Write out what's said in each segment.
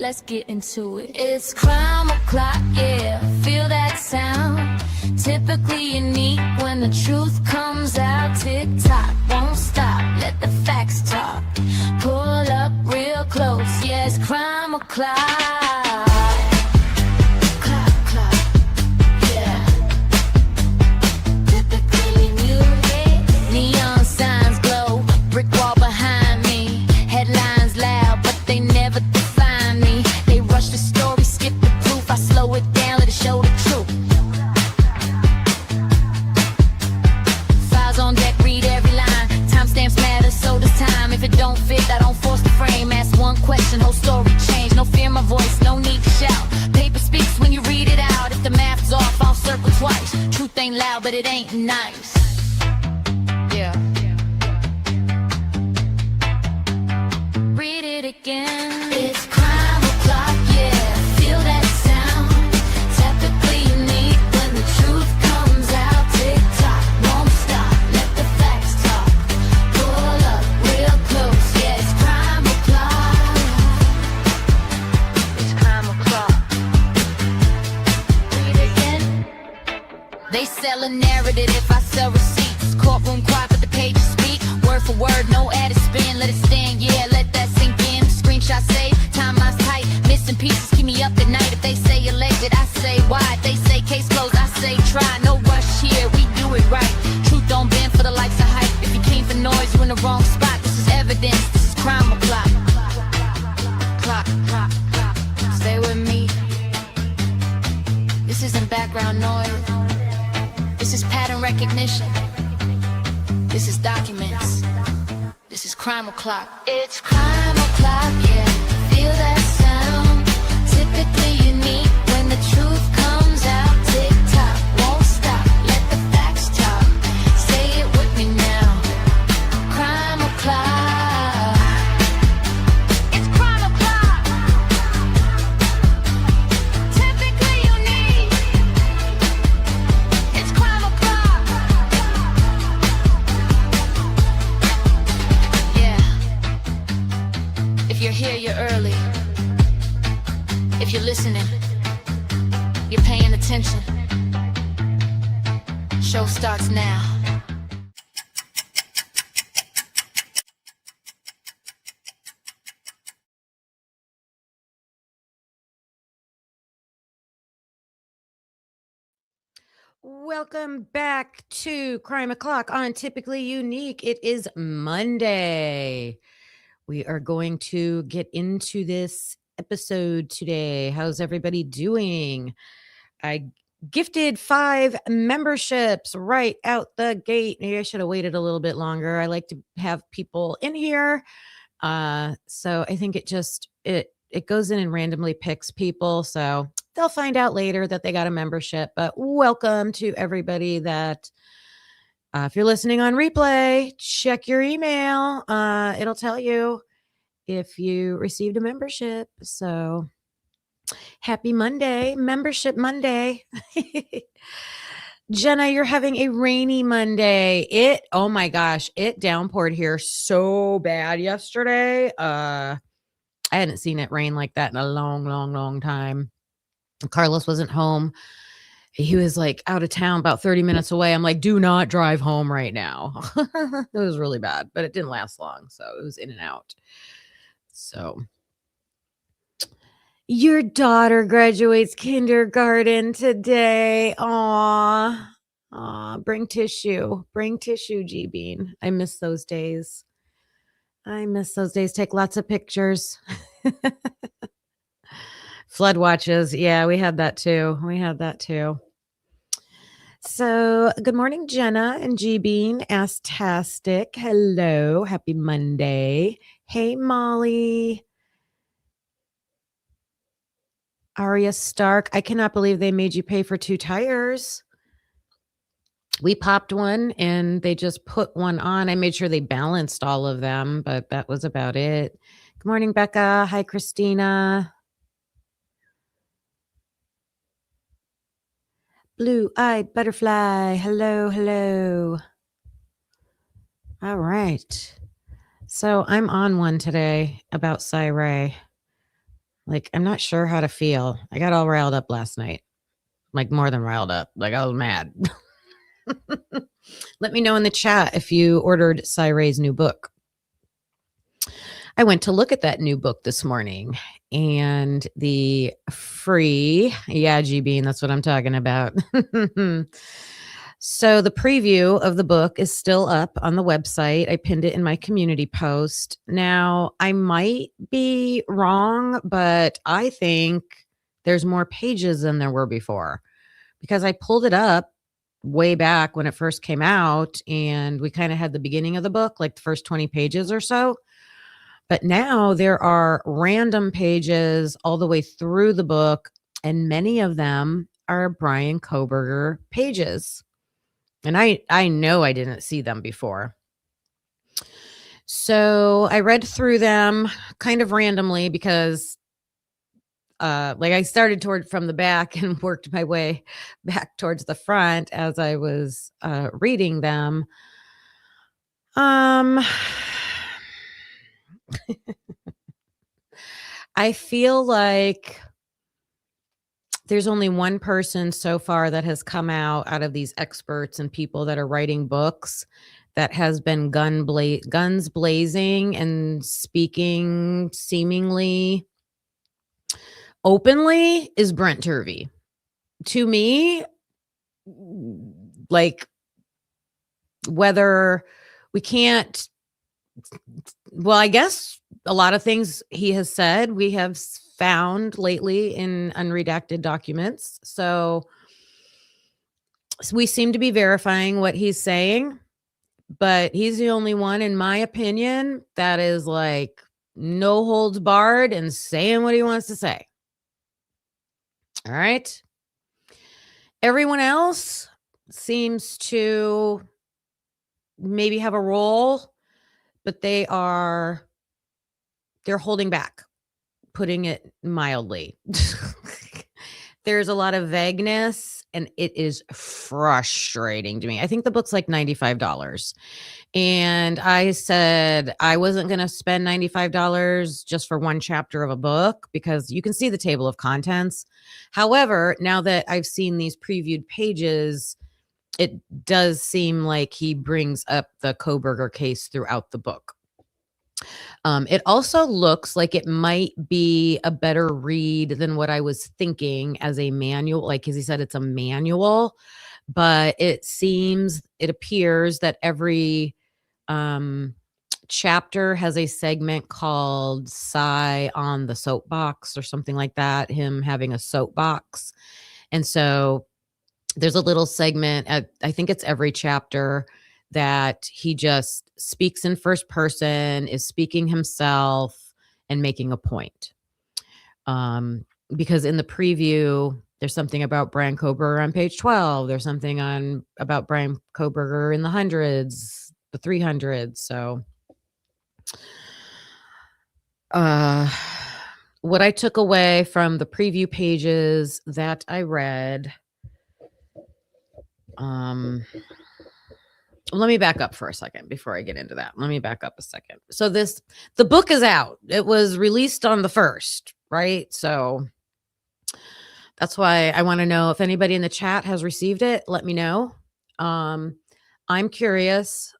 let's get into it. It's crime o'clock, yeah, feel that sound. Typically unique when the truth comes out. Tick-tock, won't stop, let the facts talk. Pull up real close, yeah, it's crime o'clock. Question, whole story change. No fear, my voice, no need to shout. Paper speaks when you read it out. If the math's off, I'll circle twice. Truth ain't loud, but it ain't nice. Yeah. Read it again. It's crime o'clock, yeah. Feel that sound. Typically unique when the truth comes out. Tick tock, won't stop. Let the facts talk. Pull up real close, yeah. It's crime o'clock. They sell a narrative if I sell receipts. Courtroom quiet but the pages speak. Word for word, no added spin. Let it stand, yeah, let that sink in. Screenshot save, timeline's tight. Missing pieces keep me up at night. If they say alleged, I say why. If they say case closed, I say try. No rush here, we do it right. Truth don't bend for the likes of hype. If you came for noise, you're in the wrong spot. This is evidence, this is crime o'clock. Clock, clock, clock. Stay with me. This isn't background noise. This is pattern recognition. This is documents. This is crime o'clock. It's crime o'clock, yeah. Feel that sound. Typically unique when the truth comes out. Tick tock, won't stop. Let the facts talk. Say it with me now. Crime o'clock. It's crime o'clock. Typically unique. It's crime o'clock. Yeah. If you're here, you're early. If you're listening, you're paying attention. Show starts now. Welcome back to Crime O'Clock on Typically Unique. It is Monday. We are going to get into this episode today. How's everybody doing? I gifted 5 memberships right out the gate. Maybe I should have waited a little bit longer. I like to have people in here. So I think it goes in and randomly picks people. So they'll find out later that they got a membership. But welcome to everybody that, if you're listening on replay, check your email. It'll tell you if you received a membership. So happy Monday, Membership Monday. Jenna, you're having a rainy Monday. Oh my gosh, it downpoured here so bad yesterday. I hadn't seen it rain like that in a long, long, long time. Carlos wasn't home. He was like out of town about 30 minutes away. I'm like, do not drive home right now. It was really bad, but it didn't last long. So it was in and out. So your daughter graduates kindergarten today. Aw, bring tissue. Bring tissue, G Bean. I miss those days. Take lots of pictures. Flood watches. Yeah, we had that too. So good morning, Jenna and G Bean. Astastic. Hello. Happy Monday. Hey, Molly. Arya Stark. I cannot believe they made you pay for 2 tires. We popped one and they just put one on. I made sure they balanced all of them, but that was about it. Good morning, Becca. Hi, Christina. Blue-eyed butterfly. Hello. All right. So I'm on one today about Cy Ray. Like, I'm not sure how to feel. I got all riled up last night. Like, more than riled up. Like, I was mad. Let me know in the chat if you ordered Cyray's new book. I went to look at that new book this morning, and the free, yeah, G Bean, that's what I'm talking about. So the preview of the book is still up on the website. I pinned it in my community post. Now, I might be wrong, but I think there's more pages than there were before, because I pulled it up way back when it first came out, and we kind of had the beginning of the book, like the first 20 pages or so. But now there are random pages all the way through the book, and many of them are Brian Koberger pages. And I know I didn't see them before. So I read through them kind of randomly because like I started from the back and worked my way back towards the front as I was reading them. I feel like there's only one person so far that has come out of these experts and people that are writing books that has been guns blazing and speaking seemingly openly is Brent Turvey. To me, like, whether we can't, well, I guess a lot of things he has said we have found lately in unredacted documents. So we seem to be verifying what he's saying, but he's the only one, in my opinion, that is like no holds barred and saying what he wants to say. All right. Everyone else seems to maybe have a role, but they're holding back, putting it mildly. There's a lot of vagueness, and it is frustrating to me. I think the book's like $95. And I said I wasn't going to spend $95 just for one chapter of a book, because you can see the table of contents. However, now that I've seen these previewed pages, it does seem like he brings up the Koberger case throughout the book. It also looks like it might be a better read than what I was thinking as a manual. Like, as he said, it's a manual, but it appears that every chapter has a segment called Cy on the soapbox or something like that, him having a soapbox. And so there's a little segment I think it's every chapter that he just speaks in first person, is speaking himself and making a point. Because in the preview, there's something about Brian Koberger on page 12. There's something about Brian Koberger in the hundreds, the 300s. So what I took away from the preview pages that I read, let me back up for a second before I get into that. Let me back up a second. So the book is out. It was released on the 1st, right? So that's why I want to know if anybody in the chat has received it. Let me know. I'm curious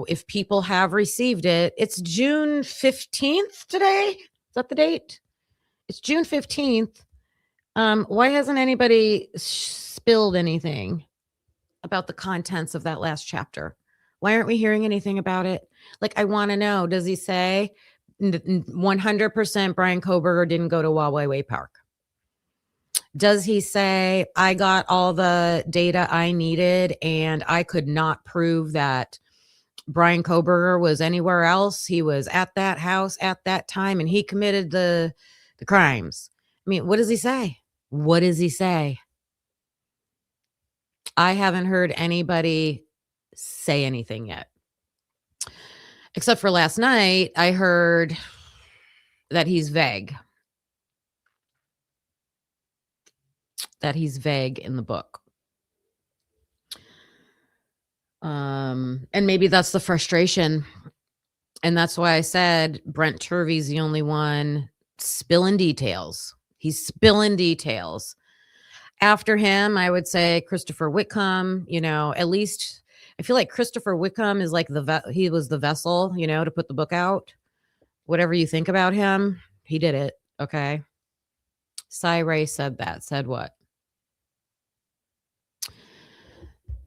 if people have received it. It's June 15th today. Is that the date? It's June 15th. Why hasn't anybody spilled anything about the contents of that last chapter? Why aren't we hearing anything about it? Like, I want to know, does he say 100% Brian Koberger didn't go to Wawa Park? Does he say, I got all the data I needed and I could not prove that Brian Koberger was anywhere else? He was at that house at that time and he committed the crimes. I mean, what does he say? What does he say? I haven't heard anybody say anything yet. Except for last night, I heard that he's vague. That he's vague in the book. And maybe that's the frustration. And that's why I said Brent Turvey's the only one spilling details. He's spilling details. After him, I would say Christopher Whitcomb. At least I feel like Christopher Whitcomb is like he was the vessel, to put the book out. Whatever you think about him, he did it. Okay. Ray said that. Said what?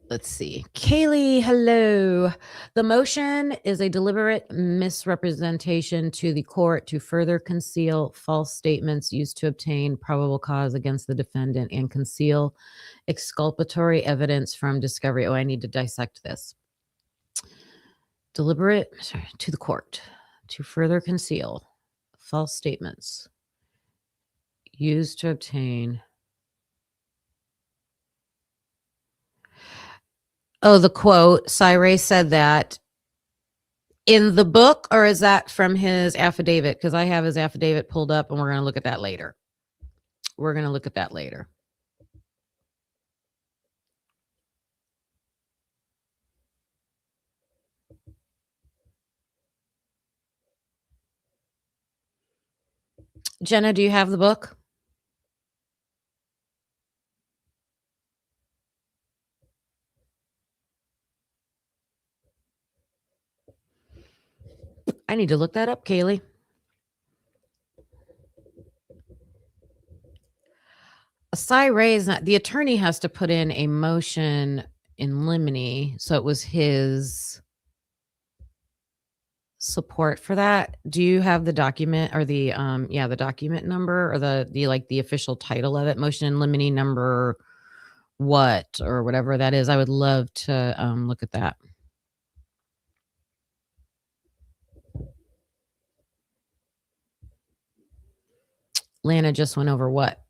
Let's see. Kaylee, hello. The motion is a deliberate misrepresentation to the court to further conceal false statements used to obtain probable cause against the defendant and conceal exculpatory evidence from discovery. Oh, I need to dissect this. Deliberate to the court to further conceal false statements used to obtain. Oh, the quote, Ray said that in the book, or is that from his affidavit? Because I have his affidavit pulled up and we're going to look at that later. Jenna, do you have the book? I need to look that up, Kaylee. Ray is not, the attorney has to put in a motion in limine. So it was his support for that. Do you have the document or the document number or the official title of it? Motion in limine number what or whatever that is. I would love to look at that. Lana just went over what?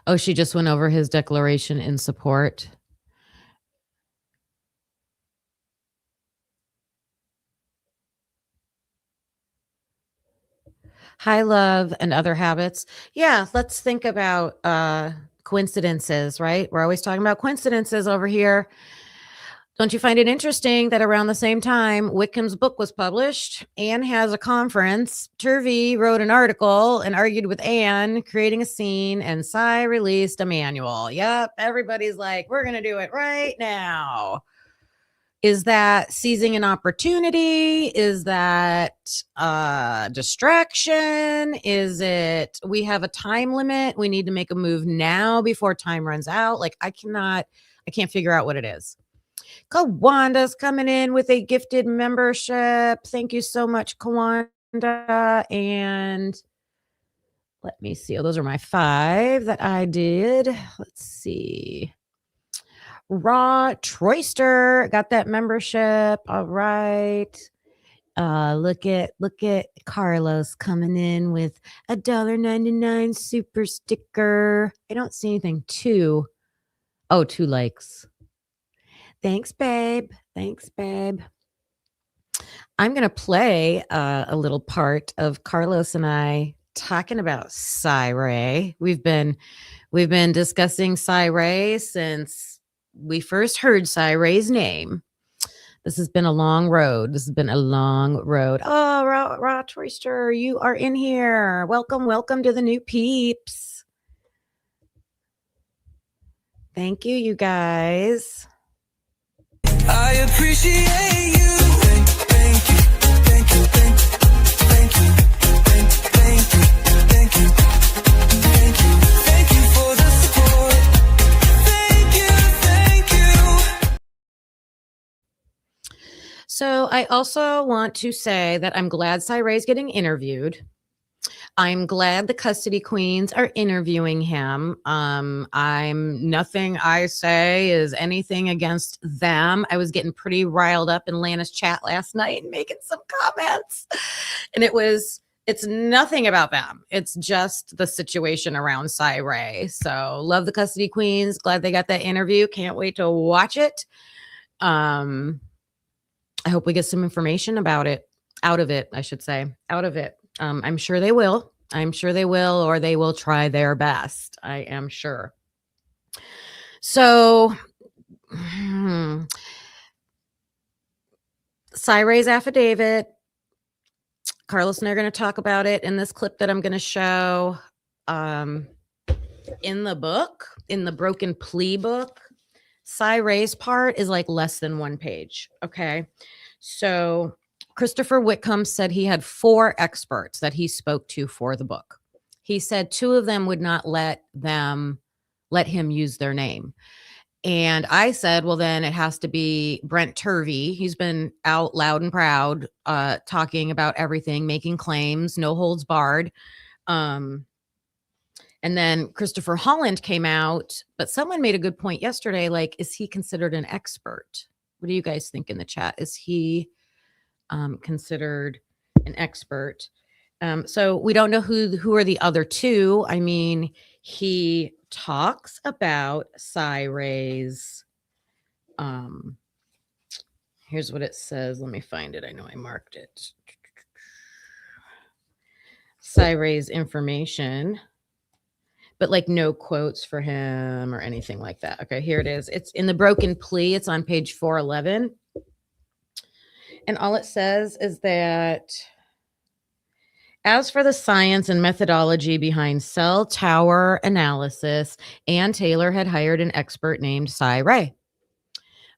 Oh, she just went over his declaration in support. High love and other habits. Yeah, let's think about coincidences, right? We're always talking about coincidences over here. Don't you find it interesting that around the same time Whitcomb's book was published, Anne has a conference, Turvey wrote an article and argued with Anne, creating a scene, and Cy released a manual. Yep, everybody's like, we're going to do it right now. Is that seizing an opportunity? Is that distraction? Is it we have a time limit? We need to make a move now before time runs out? Like I can't figure out what it is. Kawanda's coming in with a gifted membership. Thank you so much, Kawanda. And let me see. Oh, those are my 5 that I did. Let's see. Raw Troyster got that membership. All right. Look at Carlos coming in with a $1.99 super sticker. I don't see anything. 2 likes. Thanks, babe. I'm going to play a little part of Carlos and I talking about Ray. We've been discussing Ray since we first heard Ray's name. This has been a long road. Oh, Raw Troyster, you are in here. Welcome to the new peeps. Thank you, you guys. I appreciate you. Thank you. Thank you. Thank you. Thank you. Thank you. Thank you. Thank you. Thank you for the support. Thank you. Thank you. So I also want to say that I'm glad Ray's getting interviewed. I'm glad the custody queens are interviewing him. Nothing I say is anything against them. I was getting pretty riled up in Lana's chat last night and making some comments. And it's nothing about them. It's just the situation around Ray. So love the custody queens. Glad they got that interview. Can't wait to watch it. I hope we get some information out of it. I'm sure they will. I'm sure they will, or they will try their best. I am sure. So, Cyray's affidavit. Carlos and I are going to talk about it in this clip that I'm going to show. In the book, in the broken plea book, Cyray's part is like less than 1 page. Okay. So Christopher Whitcomb said he had 4 experts that he spoke to for the book. He said 2 of them would not let him use their name. And I said, well, then it has to be Brent Turvey. He's been out loud and proud, talking about everything, making claims, no holds barred. And then Christopher Holland came out, but someone made a good point yesterday. Like, is he considered an expert? What do you guys think in the chat? Is he considered an expert? So we don't know who are the other 2. I mean, he talks about Cyray's. Here's what it says. Let me find it. I know I marked it. Cyray's information, but like no quotes for him or anything like that. Okay, here it is. It's in the broken plea. It's on page 411. And all it says is that as for the science and methodology behind cell tower analysis, Ann Taylor had hired an expert named Cy Ray.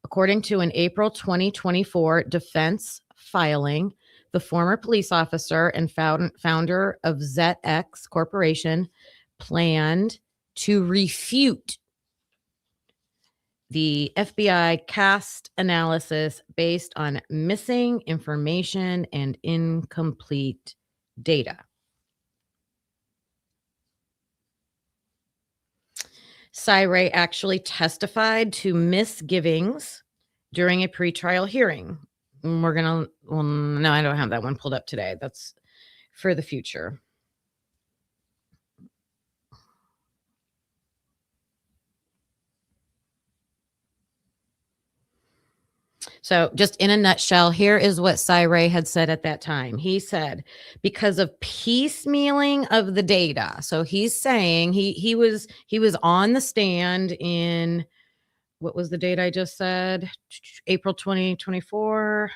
According to an April 2024 defense filing, the former police officer and founder of ZX Corporation planned to refute the FBI cast analysis based on missing information and incomplete data. Cy Ray actually testified to misgivings during a pretrial hearing. No, I don't have that one pulled up today. That's for the future. So just in a nutshell, here is what Cy Ray had said at that time. He said, because of piecemealing of the data. So he's saying he was on the stand in, what was the date I just said? April 2024,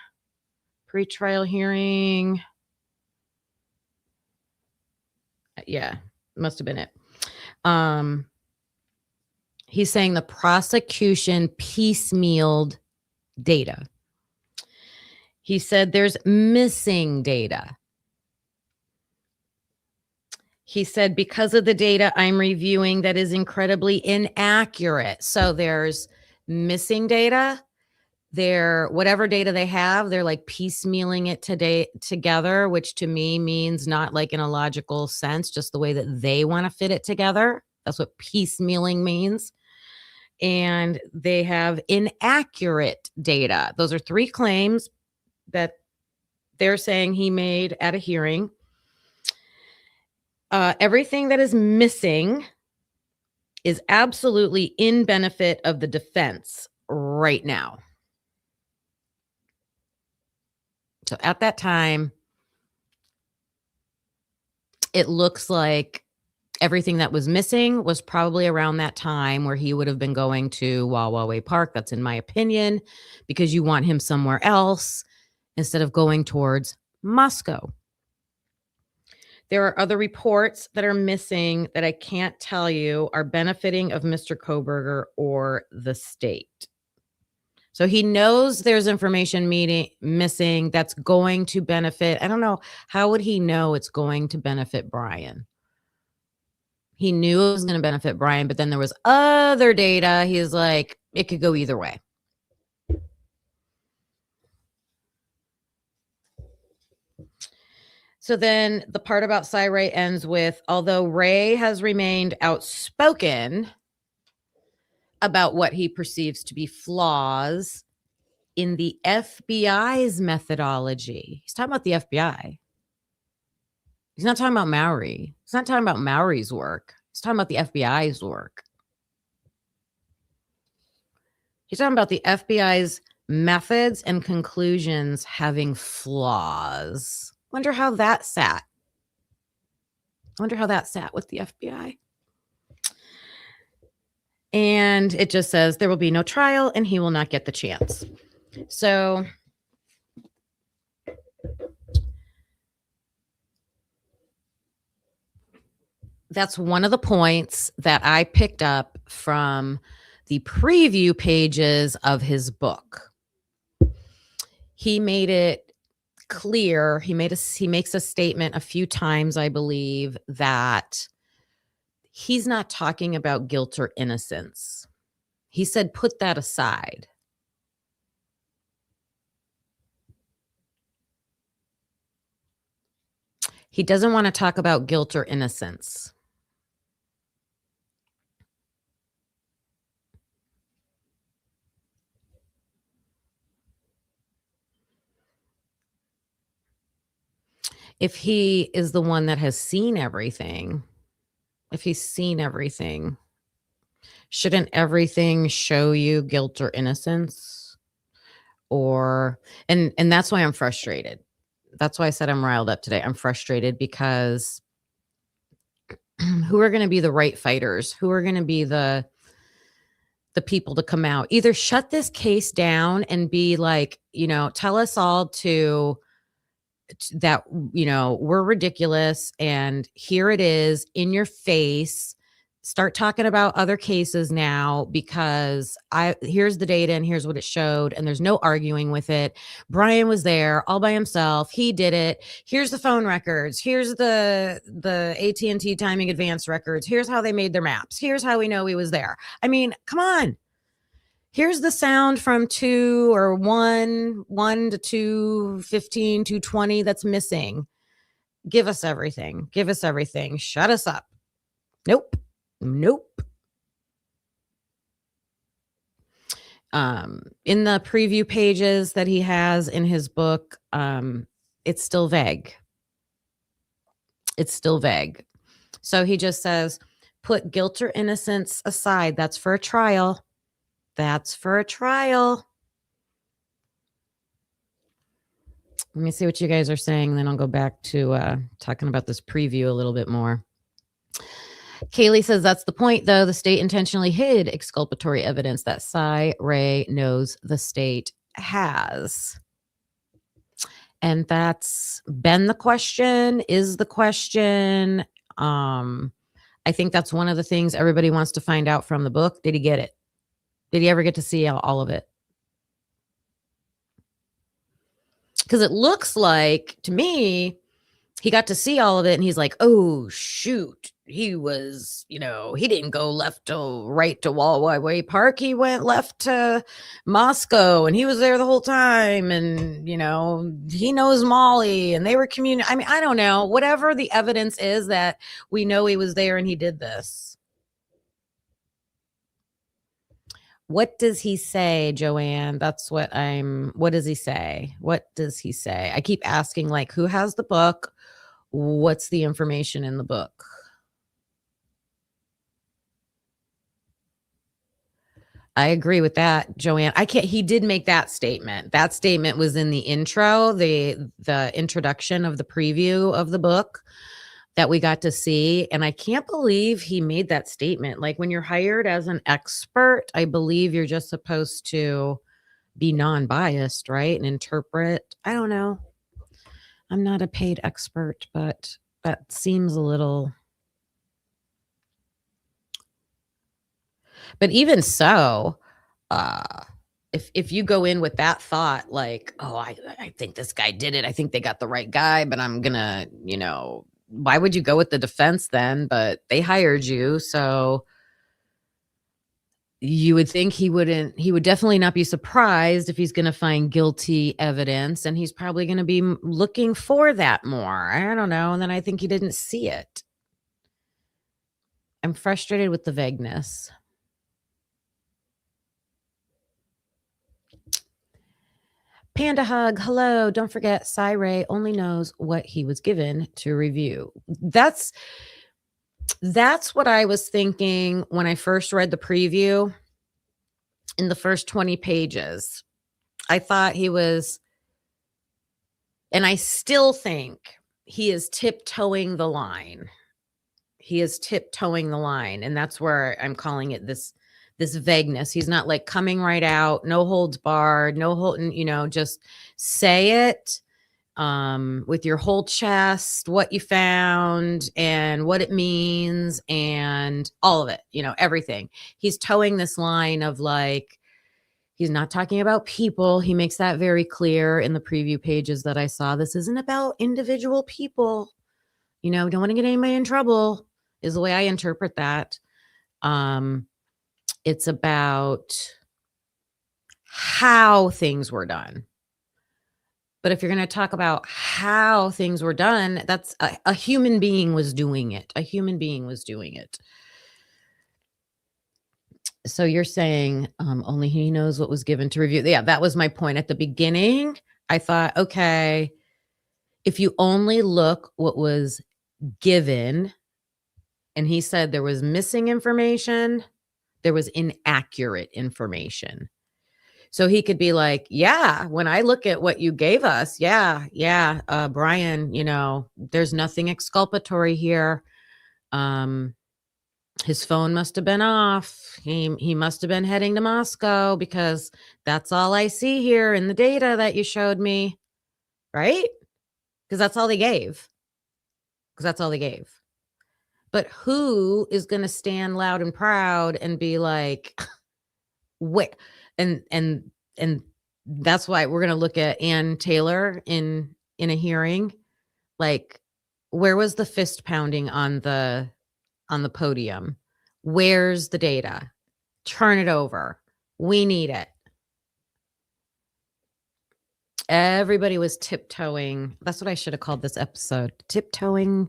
pretrial hearing. Yeah, must have been it. He's saying the prosecution piecemealed data. He said there's missing data. He said, because of the data I'm reviewing that is incredibly inaccurate. So there's missing data. Whatever data they have, they're like piecemealing it together, which to me means not like in a logical sense, just the way that they want to fit it together. That's what piecemealing means. And they have inaccurate data. Those are 3 claims that they're saying he made at a hearing. Everything that is missing is absolutely in benefit of the defense right now. So at that time, it looks like everything that was missing was probably around that time where he would have been going to Wawa Park. That's in my opinion, because you want him somewhere else instead of going towards Moscow. There are other reports that are missing that I can't tell you are benefiting of Mr. Koberger or the state. So he knows there's information missing that's going to benefit. I don't know. How would he know it's going to benefit Brian? He knew it was going to benefit Brian, but then there was other data. He's like, it could go either way. So then the part about Cy Ray ends with, although Ray has remained outspoken about what he perceives to be flaws in the FBI's methodology. He's talking about the FBI. He's not talking about Maori. He's not talking about Maori's work. He's talking about the FBI's work. He's talking about the FBI's methods and conclusions having flaws. Wonder how that sat. wonder how that sat with the FBI. And it just says there will be no trial and he will not get the chance. So that's one of the points that I picked up from the preview pages of his book. He made it clear, he makes a statement a few times, I believe, that he's not talking about guilt or innocence. He said, put that aside. He doesn't want to talk about guilt or innocence. If he is the one that has seen everything, if he's seen everything, shouldn't everything show you guilt or innocence? Or, and that's why I'm frustrated. That's why I said I'm riled up today. I'm frustrated because who are going to be the right fighters? Who are going to be the people to come out? Either shut this case down and be like, tell us all that, we're ridiculous and here it is in your face. Start talking about other cases now because here's the data and here's what it showed and there's no arguing with it. Brian was there all by himself. He did it. Here's the phone records. Here's the AT&T timing advance records. Here's how they made their maps. Here's how we know he was there. I mean, come on. Here's the sound from 2 or 1 to 2:15, 2:20 that's missing. Give us everything. Give us everything. Shut us up. Nope. In the preview pages that he has in his book, it's still vague. It's still vague. So he just says, put guilt or innocence aside. That's for a trial. That's for a trial. Let me see what you guys are saying, and then I'll go back to talking about this preview a little bit more. Kaylee says, that's the point, though. The state intentionally hid exculpatory evidence that Cy Ray knows the state has. And that's been the question, is the question. I think that's one of the things everybody wants to find out from the book. Did he get it? Did he ever get to see all of it? Because it looks like, to me, he got to see all of it and he's like, oh, shoot. He was, he didn't go left to right to Wallway Park. He went left to Moscow and he was there the whole time. And, he knows Molly and they were communicating. I mean, I don't know. Whatever the evidence is that we know he was there and he did this. What does he say, Joanne? That's what does he say? What does he say? I keep asking, like, who has the book? What's the information in the book? I agree with that, Joanne. He did make that statement. That statement was in the intro, the introduction of the preview of the book that we got to see. And I can't believe he made that statement. Like, when you're hired as an expert, I believe you're just supposed to be non-biased, right? And interpret. I don't know. I'm not a paid expert, but that seems a little. But even so, if you go in with that thought, like, oh, I think this guy did it. I think they got the right guy, but I'm gonna, why would you go with the defense then? But they hired you, so you would think he would definitely not be surprised if he's going to find guilty evidence, and he's probably going to be looking for that more. I don't know. And then I think he didn't see it. I'm frustrated with the vagueness. Panda Hug, hello. Don't forget, Cy Ray only knows what he was given to review. That's what I was thinking when I first read the preview in the first 20 pages. I thought he was, and I still think he is tiptoeing the line. he is tiptoeing the line, and that's where I'm calling it this vagueness. He's not like coming right out, no holds barred, no hold, just say it with your whole chest, what you found and what it means and all of it, everything. He's towing this line of like, he's not talking about people. He makes that very clear in the preview pages that I saw. This isn't about individual people. Don't want to get anybody in trouble is the way I interpret that. It's about how things were done. But if you're going to talk about how things were done, that's a human being was doing it. A human being was doing it. So you're saying only he knows what was given to review. Yeah, that was my point at the beginning. I thought, okay, if you only look what was given, and he said there was missing information, there was inaccurate information. So he could be like, yeah, when I look at what you gave us, Brian, there's nothing exculpatory here. His phone must have been off. He must have been heading to Moscow because that's all I see here in the data that you showed me. Right? Because that's all they gave. But who is going to stand loud and proud and be like, wait, and that's why we're going to look at Ann Taylor in a hearing. Like, where was the fist pounding on the podium? Where's the data? Turn it over. We need it. Everybody was tiptoeing. That's what I should have called this episode. Tiptoe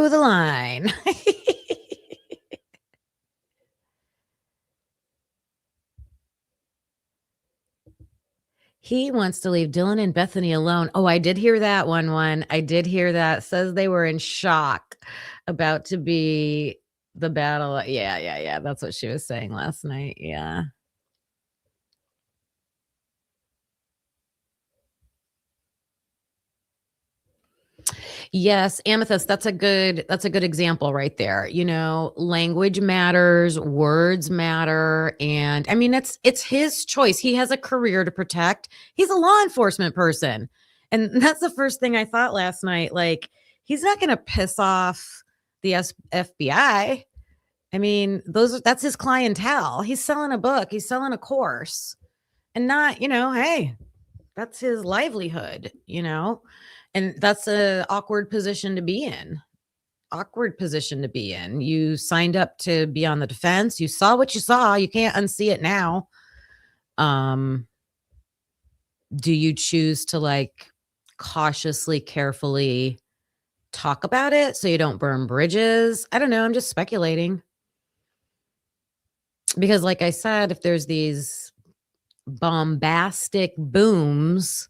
the line. He wants to leave Dylan and Bethany alone. Oh, I did hear that one. I did hear that. Says they were in shock about to be the battle. Yeah. That's what she was saying last night. Yeah. Yes, Amethyst, that's a good example right there. Language matters, words matter, and I mean it's his choice. He has a career to protect. He's a law enforcement person. And that's the first thing I thought last night. Like, he's not going to piss off the FBI. I mean, that's his clientele. He's selling a book, he's selling a course. And not, hey, that's his livelihood, and that's an awkward position to be in. You signed up to be on the defense. You saw what you saw. You can't unsee it now. Do you choose to like cautiously, carefully talk about it so you don't burn bridges? I don't know. I'm just speculating. Because like I said, if there's these bombastic booms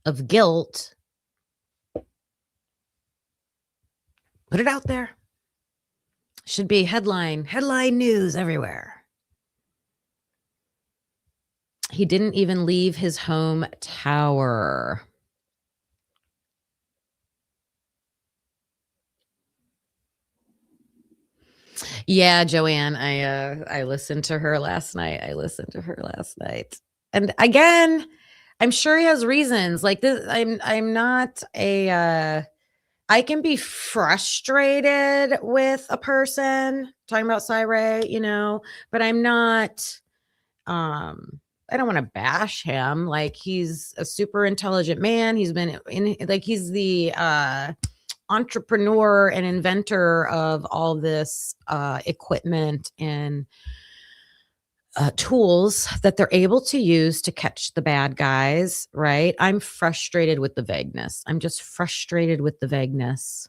of guilt, put it out there. Should be headline news everywhere. He didn't even leave his home tower. Yeah, Joanne, I listened to her last night. And again, I'm sure he has reasons. Like this, I'm not a I can be frustrated with a person talking about Cyray, but I'm not, I don't want to bash him. Like, he's a super intelligent man. He's been he's the entrepreneur and inventor of all this equipment and tools that they're able to use to catch the bad guys, right? I'm frustrated with the vagueness. I'm just frustrated with the vagueness.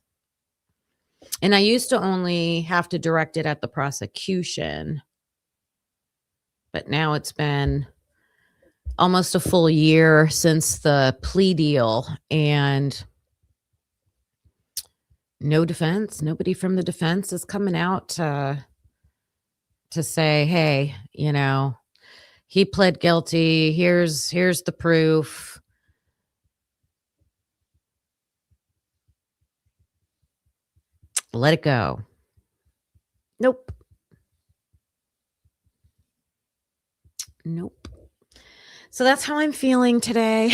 And I used to only have to direct it at the prosecution. But now it's been almost a full year since the plea deal, and no defense. Nobody from the defense is coming out to say, hey, he pled guilty. Here's the proof. Let it go. Nope. Nope. So that's how I'm feeling today.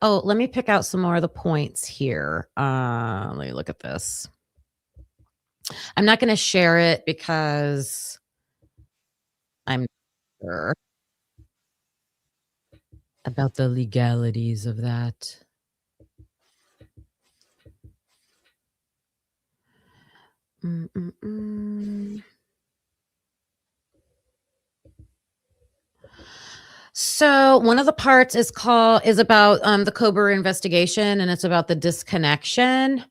Oh, let me pick out some more of the points here. Let me look at this. I'm not going to share it because I'm sure about the legalities of that. So one of the parts is about the Cobra investigation, and it's about the disconnection.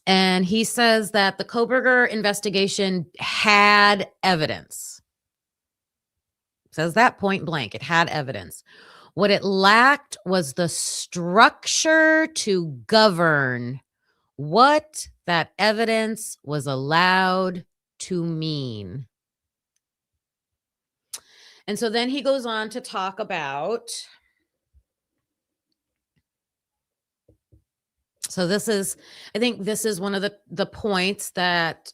And he says that the Koberger investigation had evidence. Says that point blank. It had evidence. What it lacked was the structure to govern what that evidence was allowed to mean. And so then he goes on to talk about, so this is, I think this is one of the points that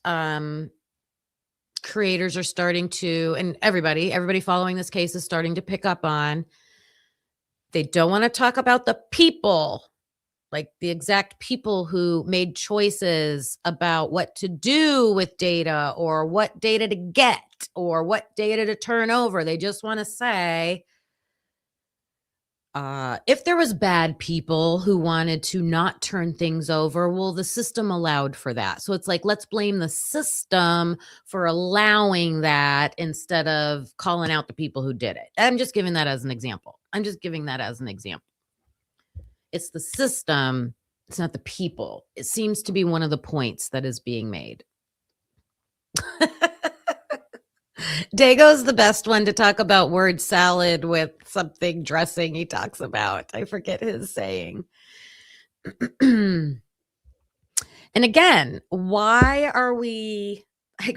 creators are starting to, and everybody following this case is starting to pick up on. They don't want to talk about the people, like the exact people who made choices about what to do with data or what data to get or what data to turn over. They just want to say, if there was bad people who wanted to not turn things over, well, the system allowed for that. So it's like, let's blame the system for allowing that instead of calling out the people who did it. I'm just giving that as an example. It's the system. It's not the people. It seems to be one of the points that is being made. Dago's the best one to talk about word salad with something dressing he talks about. I forget his saying. And again, why are we,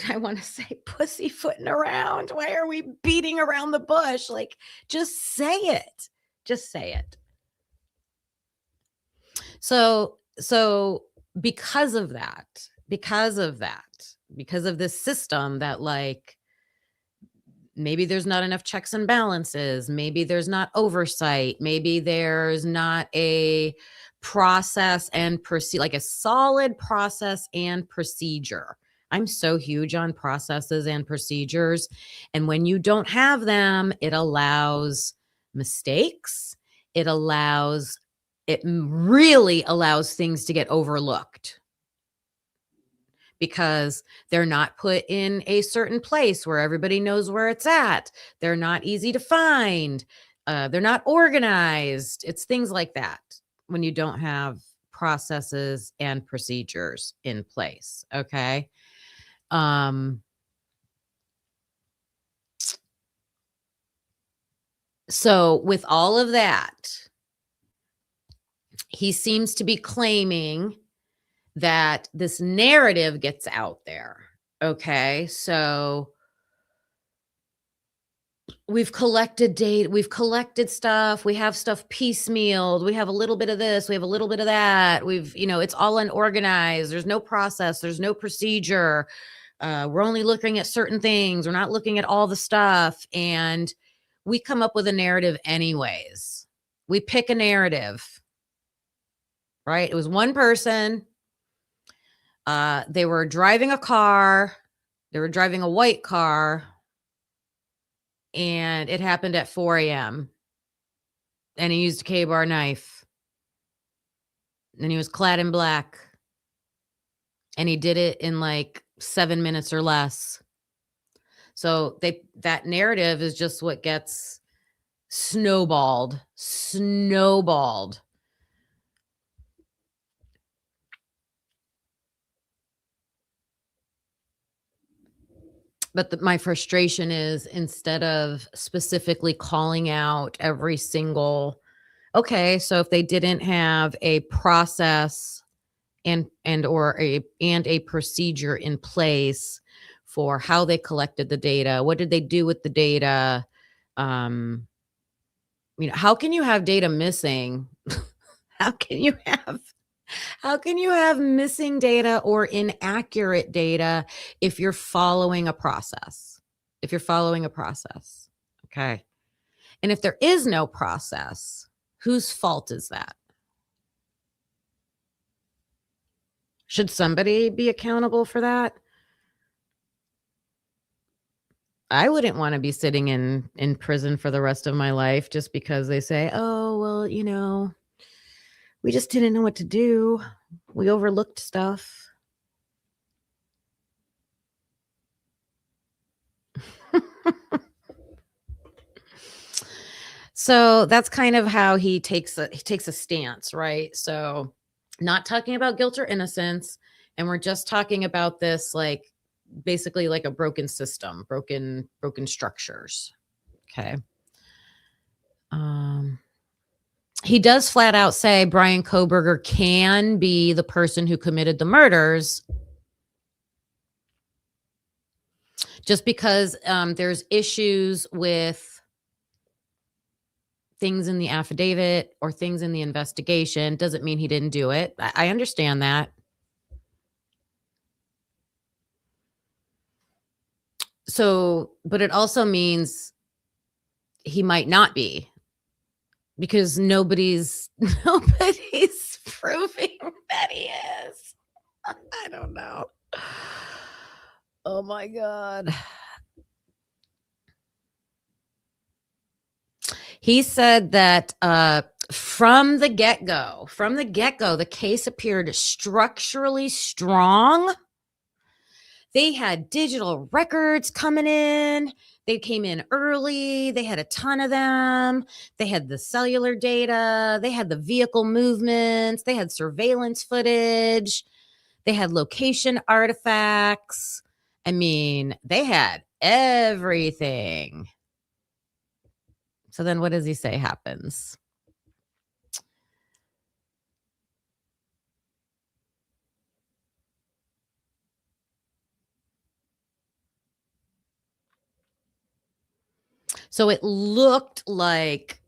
I want to say pussyfooting around? Why are we beating around the bush? Like, just say it. Just say it. So because of this system that, like, maybe there's not enough checks and balances, maybe there's not oversight, maybe there's not a process and like a solid process and procedure. I'm so huge on processes and procedures. And when you don't have them, it allows mistakes. It really allows things to get overlooked because they're not put in a certain place where everybody knows where it's at. They're not easy to find. They're not organized. It's things like that when you don't have processes and procedures in place. Okay. So with all of that, he seems to be claiming that this narrative gets out there. Okay. So we've collected data, we've collected stuff, we have stuff piecemealed, we have a little bit of this, we have a little bit of that. It's all unorganized. There's no process, there's no procedure. We're only looking at certain things. We're not looking at all the stuff. And we come up with a narrative anyways. We pick a narrative, right? It was one person. They were driving a car. They were driving a white car. And it happened at 4 a.m. And he used a K-bar knife. And he was clad in black. And he did it in like 7 minutes or less. So that narrative is just what gets snowballed. But my frustration is, instead of specifically calling out every single, okay, so if they didn't have a process and a procedure in place for how they collected the data, what did they do with the data? How can you have data missing? How can you have How can you have missing data or inaccurate data if you're following a process? If you're following a process, okay? And if there is no process, whose fault is that? Should somebody be accountable for that? I wouldn't want to be sitting in prison for the rest of my life just because they say, "Oh, well, we just didn't know what to do. We overlooked stuff." So that's kind of how he takes a stance, right? So not talking about guilt or innocence, and we're just talking about this like basically like a broken system, broken structures. Okay. He does flat out say Brian Koberger can be the person who committed the murders, just because there's issues with things in the affidavit or things in the investigation doesn't mean he didn't do it. I understand that. So, but it also means he might not be, because nobody's proving that he is. I don't know. Oh my God. He said that from the get-go, the case appeared structurally strong. They had digital records coming in. They came in early. They had a ton of them. They had the cellular data. They had the vehicle movements. They had surveillance footage. They had location artifacts. I mean, they had everything. So then what does he say happens? So it looked like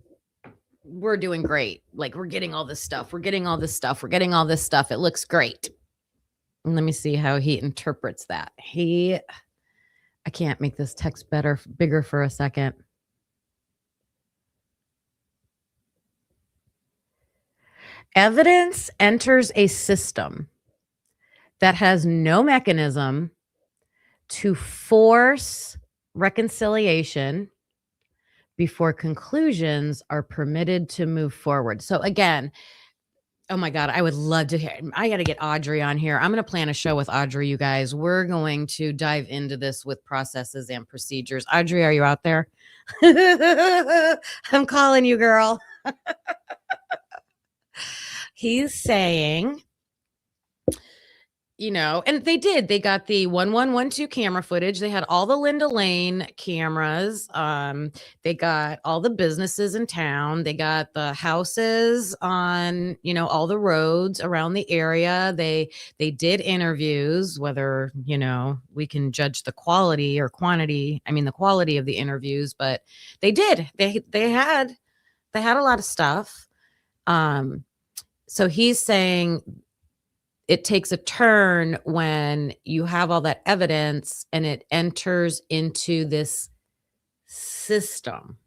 we're doing great. Like we're getting all this stuff. We're getting all this stuff. We're getting all this stuff. It looks great. And let me see how he interprets that. I can't make this text bigger for a second. Evidence enters a system that has no mechanism to force reconciliation before conclusions are permitted to move forward. So again, oh my God, I would love to hear. I got to get Audrey on here. I'm going to plan a show with Audrey, you guys. We're going to dive into this with processes and procedures. Audrey, are you out there? I'm calling you, girl. He's saying, and they got the 1112 camera footage. They had all the Linda Lane cameras. They got all the businesses in town. They got the houses on, all the roads around the area. They did interviews, whether, we can judge the quality or quantity. I mean, the quality of the interviews, but they did. They had a lot of stuff. So he's saying it takes a turn when you have all that evidence and it enters into this system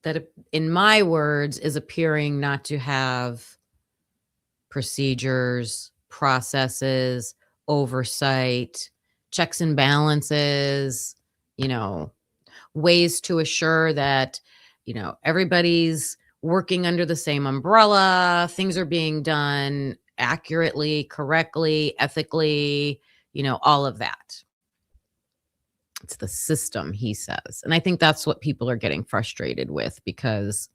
that, in my words, is appearing not to have procedures, processes, oversight, checks and balances, ways to assure that, everybody's working under the same umbrella, things are being done accurately, correctly, ethically, all of that. It's the system, he says. And I think that's what people are getting frustrated with, because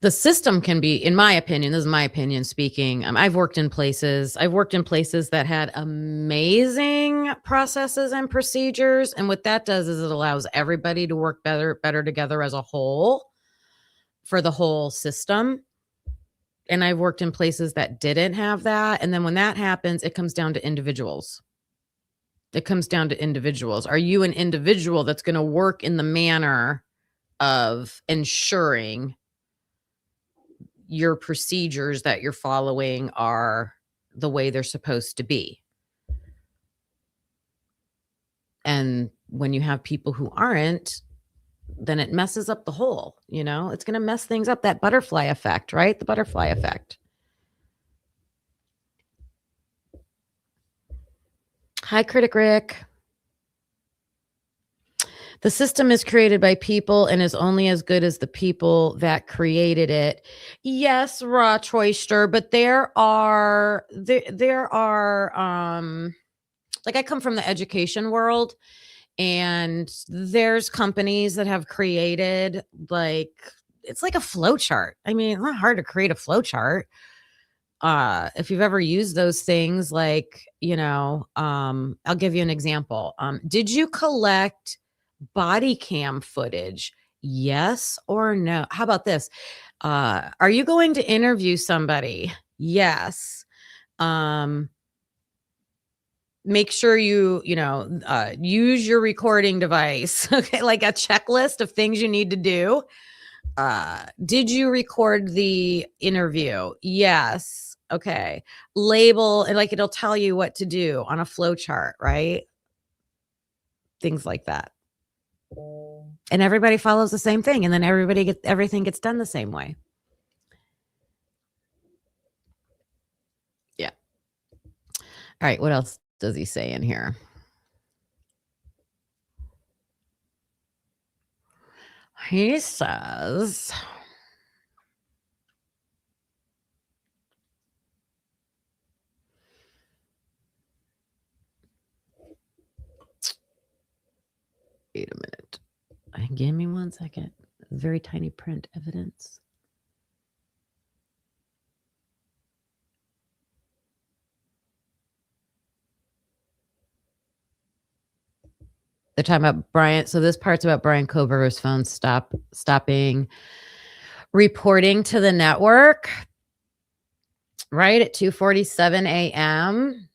the system can be, in my opinion, this is my opinion speaking. I've worked in places that had amazing processes and procedures. And what that does is it allows everybody to work better together as a whole for the whole system. And I've worked in places that didn't have that. And then when that happens, it comes down to individuals. Are you an individual that's going to work in the manner of ensuring your procedures that you're following are the way they're supposed to be. And when you have people who aren't, then it messes up the whole, it's going to mess things up. That butterfly effect, right? The butterfly effect. Hi, Critic Rick. The system is created by people and is only as good as the people that created it. Yes, Raw Choister, but there are like, I come from the education world, and there's companies that have created, like, it's like a flow chart. I mean, it's not hard to create a flow chart. If you've ever used those things, like, I'll give you an example. Did you collect body cam footage? Yes or no? How about this? Are you going to interview somebody? Yes. Make sure you use your recording device. Okay, like a checklist of things you need to do. Did you record the interview? Yes. Okay. Label, and like, it'll tell you what to do on a flow chart, right? Things like that. And everybody follows the same thing, and then everything gets done the same way. Yeah. All right, what else does he say in here? He says, wait a minute. Give me 1 second. Very tiny print evidence. They're talking about Brian. So this part's about Brian Koberger's phone stopping reporting to the network, right, at 2:47 a.m.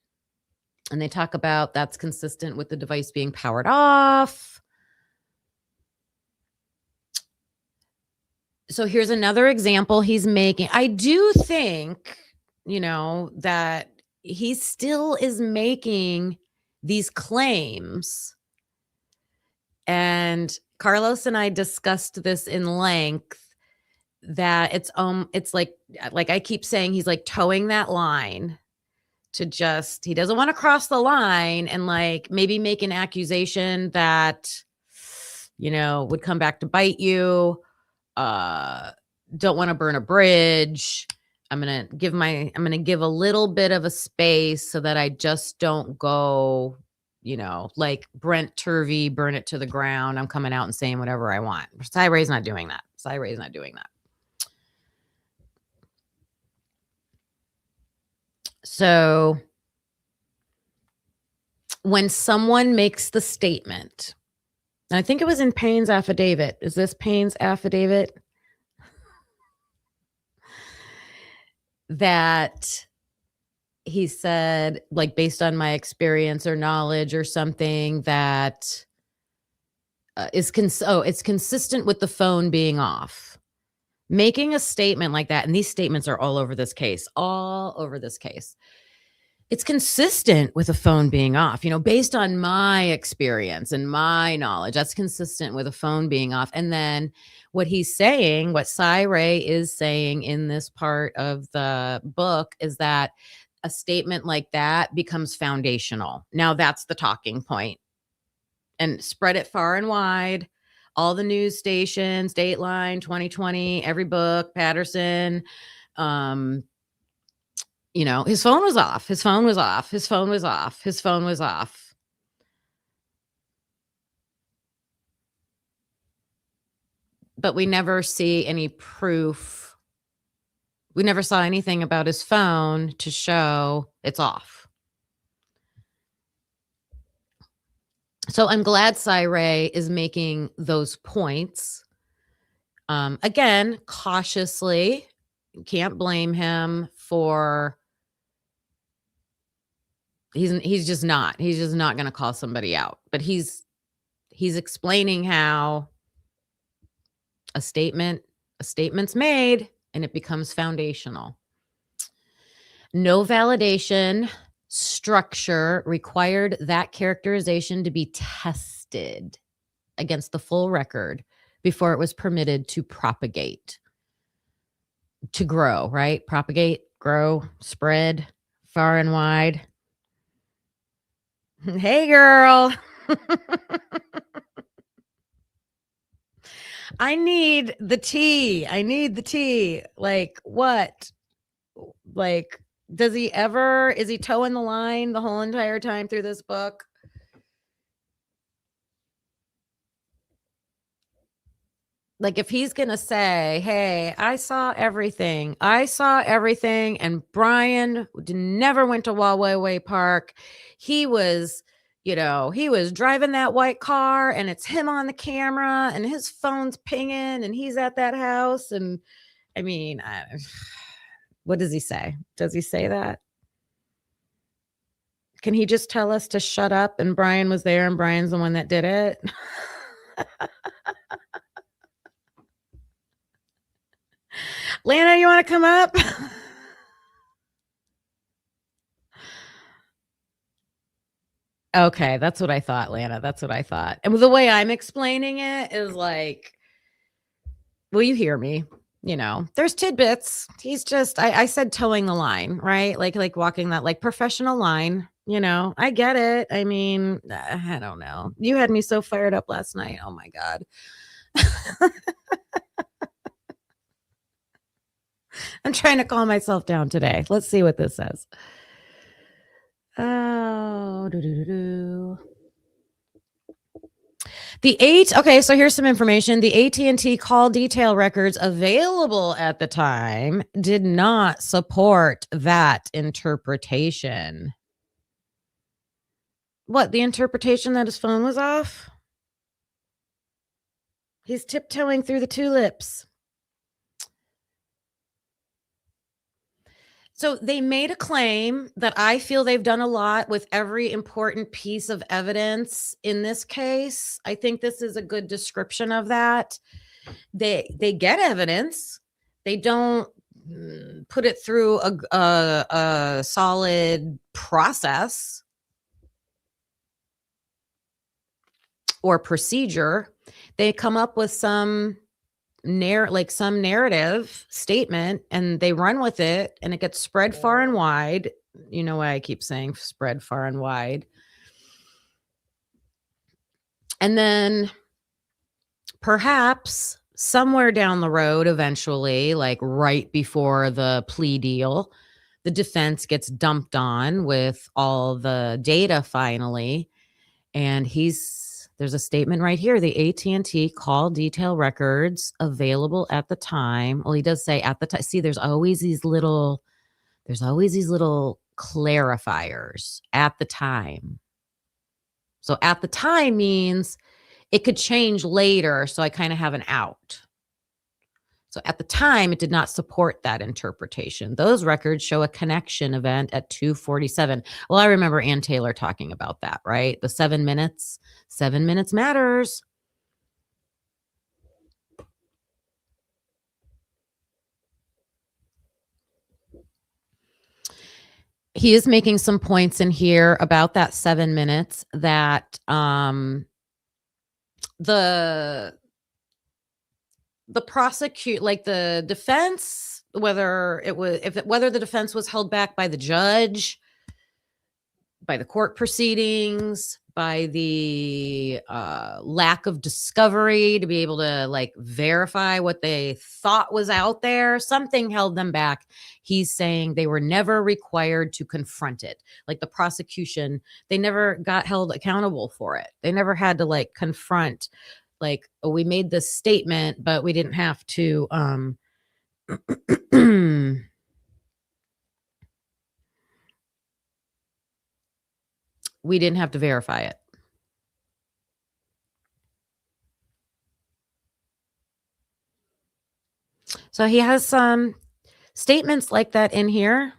And they talk about that's consistent with the device being powered off. So here's another example he's making. I do think, that he still is making these claims. And Carlos and I discussed this in length, that it's like I keep saying, he's like towing that line to he doesn't want to cross the line and like maybe make an accusation that, would come back to bite you. Don't want to burn a bridge. I'm going to give a little bit of a space so that I just don't go, like Brent Turvey, burn it to the ground. I'm coming out and saying whatever I want. Cyray's not doing that. So when someone makes the statement, and I think it was in Payne's affidavit. Is this Payne's affidavit? That he said, like, based on my experience or knowledge or something, that it's consistent with the phone being off. Making a statement like that, and these statements are all over this case. It's consistent with a phone being off, based on my experience and my knowledge. That's consistent with a phone being off. And then what he's saying, what Cyray is saying in this part of the book, is that a statement like that becomes foundational. Now that's the talking point. And spread it far and wide. All the news stations, Dateline, 2020, every book, Patterson, his phone was off. But we never see any proof. We never saw anything about his phone to show it's off. So I'm glad Cyray is making those points. Again, cautiously. You can't blame him for... He's just not going to call somebody out. But he's explaining how A statement's made and it becomes foundational. No validation structure required that characterization to be tested against the full record before it was permitted to propagate, to grow, right? Propagate, grow, spread far and wide. Hey, girl. I need the tea. Like, what? Like, is he towing the line the whole entire time through this book? Like, if he's going to say, hey, I saw everything, and Brian never went to Wawaway Park. He was, he was driving that white car and it's him on the camera and his phone's pinging and he's at that house. And I mean, what does he say? Does he say that? Can he just tell us to shut up and Brian was there and Brian's the one that did it? Lana, you want to come up? Okay, that's what I thought, Lana. That's what I thought. And the way I'm explaining it is like, will you hear me? There's tidbits. He's just, I said towing the line, right? Like walking that like professional line, I get it. I mean, I don't know. You had me so fired up last night. Oh my God. I'm trying to calm myself down today. Let's see what this says. Oh, okay, so here's some information. The AT&T call detail records available at the time did not support that interpretation. What, the interpretation that his phone was off? He's tiptoeing through the tulips. So they made a claim that I feel they've done a lot with every important piece of evidence in this case. I think this is a good description of that. They get evidence. They don't put it through a solid process or procedure. They come up with some narrative statement and they run with it and it gets spread far and wide. You know why I keep saying spread far and wide. And then perhaps somewhere down the road, eventually, like right before the plea deal, the defense gets dumped on with all the data finally. And there's a statement right here. The AT&T call detail records available at the time. Well, he does say at the time. See, there's always these little clarifiers at the time. So at the time means it could change later. So I kind of have an out. So at the time, it did not support that interpretation. Those records show a connection event at 2:47. Well, I remember Ann Taylor talking about that, right? The 7 minutes. 7 minutes matters. He is making some points in here about that 7 minutes that the the defense, whether the defense was held back by the judge, by the court proceedings, by the lack of discovery to be able to like verify what they thought was out there, something held them back. He's saying they were never required to confront it. Like the prosecution, they never got held accountable for it. They never had to like confront, like, oh, we made this statement, but we didn't have to we didn't have to verify it. So he has some statements like that in here.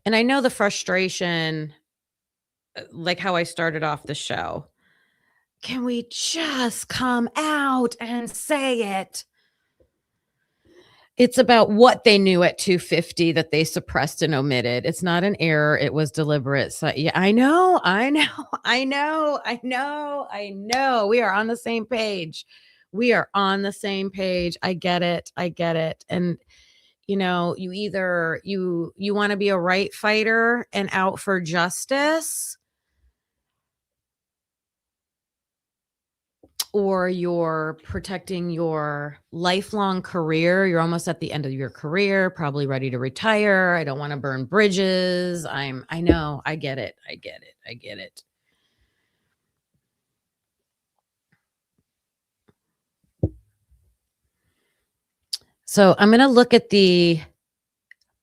And I know the frustration, like how I started off the show. Can we just come out and say it? It's about what they knew at 2:50 that they suppressed and omitted. It's not an error, it was deliberate. So, yeah, I know. We are on the same page. I get it. And you either you want to be a right fighter and out for justice, or you're protecting your lifelong career. You're almost at the end of your career, probably ready to retire. I don't want to burn bridges. I know, I get it. So I'm going to look at the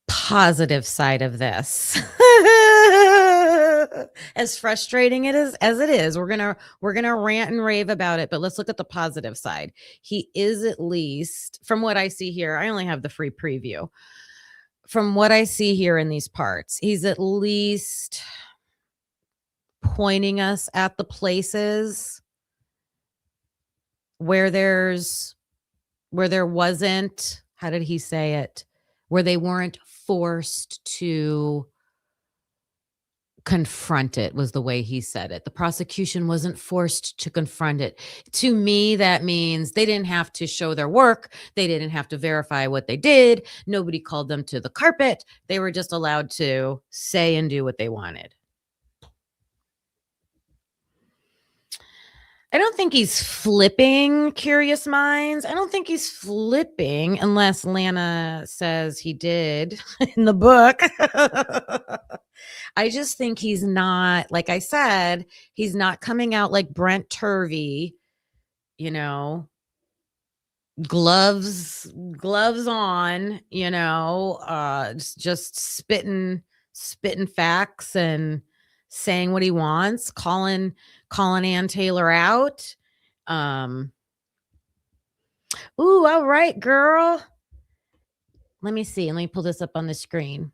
positive side of this. As frustrating as it is, we're gonna rant and rave about it, but let's look at the positive side. He is, at least from what I see here, I only have the free preview. From what I see here in these parts, he's at least pointing us at the places where there wasn't, how did he say it? Where they weren't forced to confront it, was the way he said it. The prosecution wasn't forced to confront it. To me, that means they didn't have to show their work. They didn't have to verify what they did. Nobody called them to the carpet. They were just allowed to say and do what they wanted. I don't think he's flipping Curious Minds. I don't think he's flipping, unless Lana says he did in the book. I just think he's not, like I said, he's not coming out like Brent Turvey, gloves on, just spitting facts and saying what he wants, calling Ann Taylor out. Ooh, all right, girl. Let me see. Let me pull this up on the screen.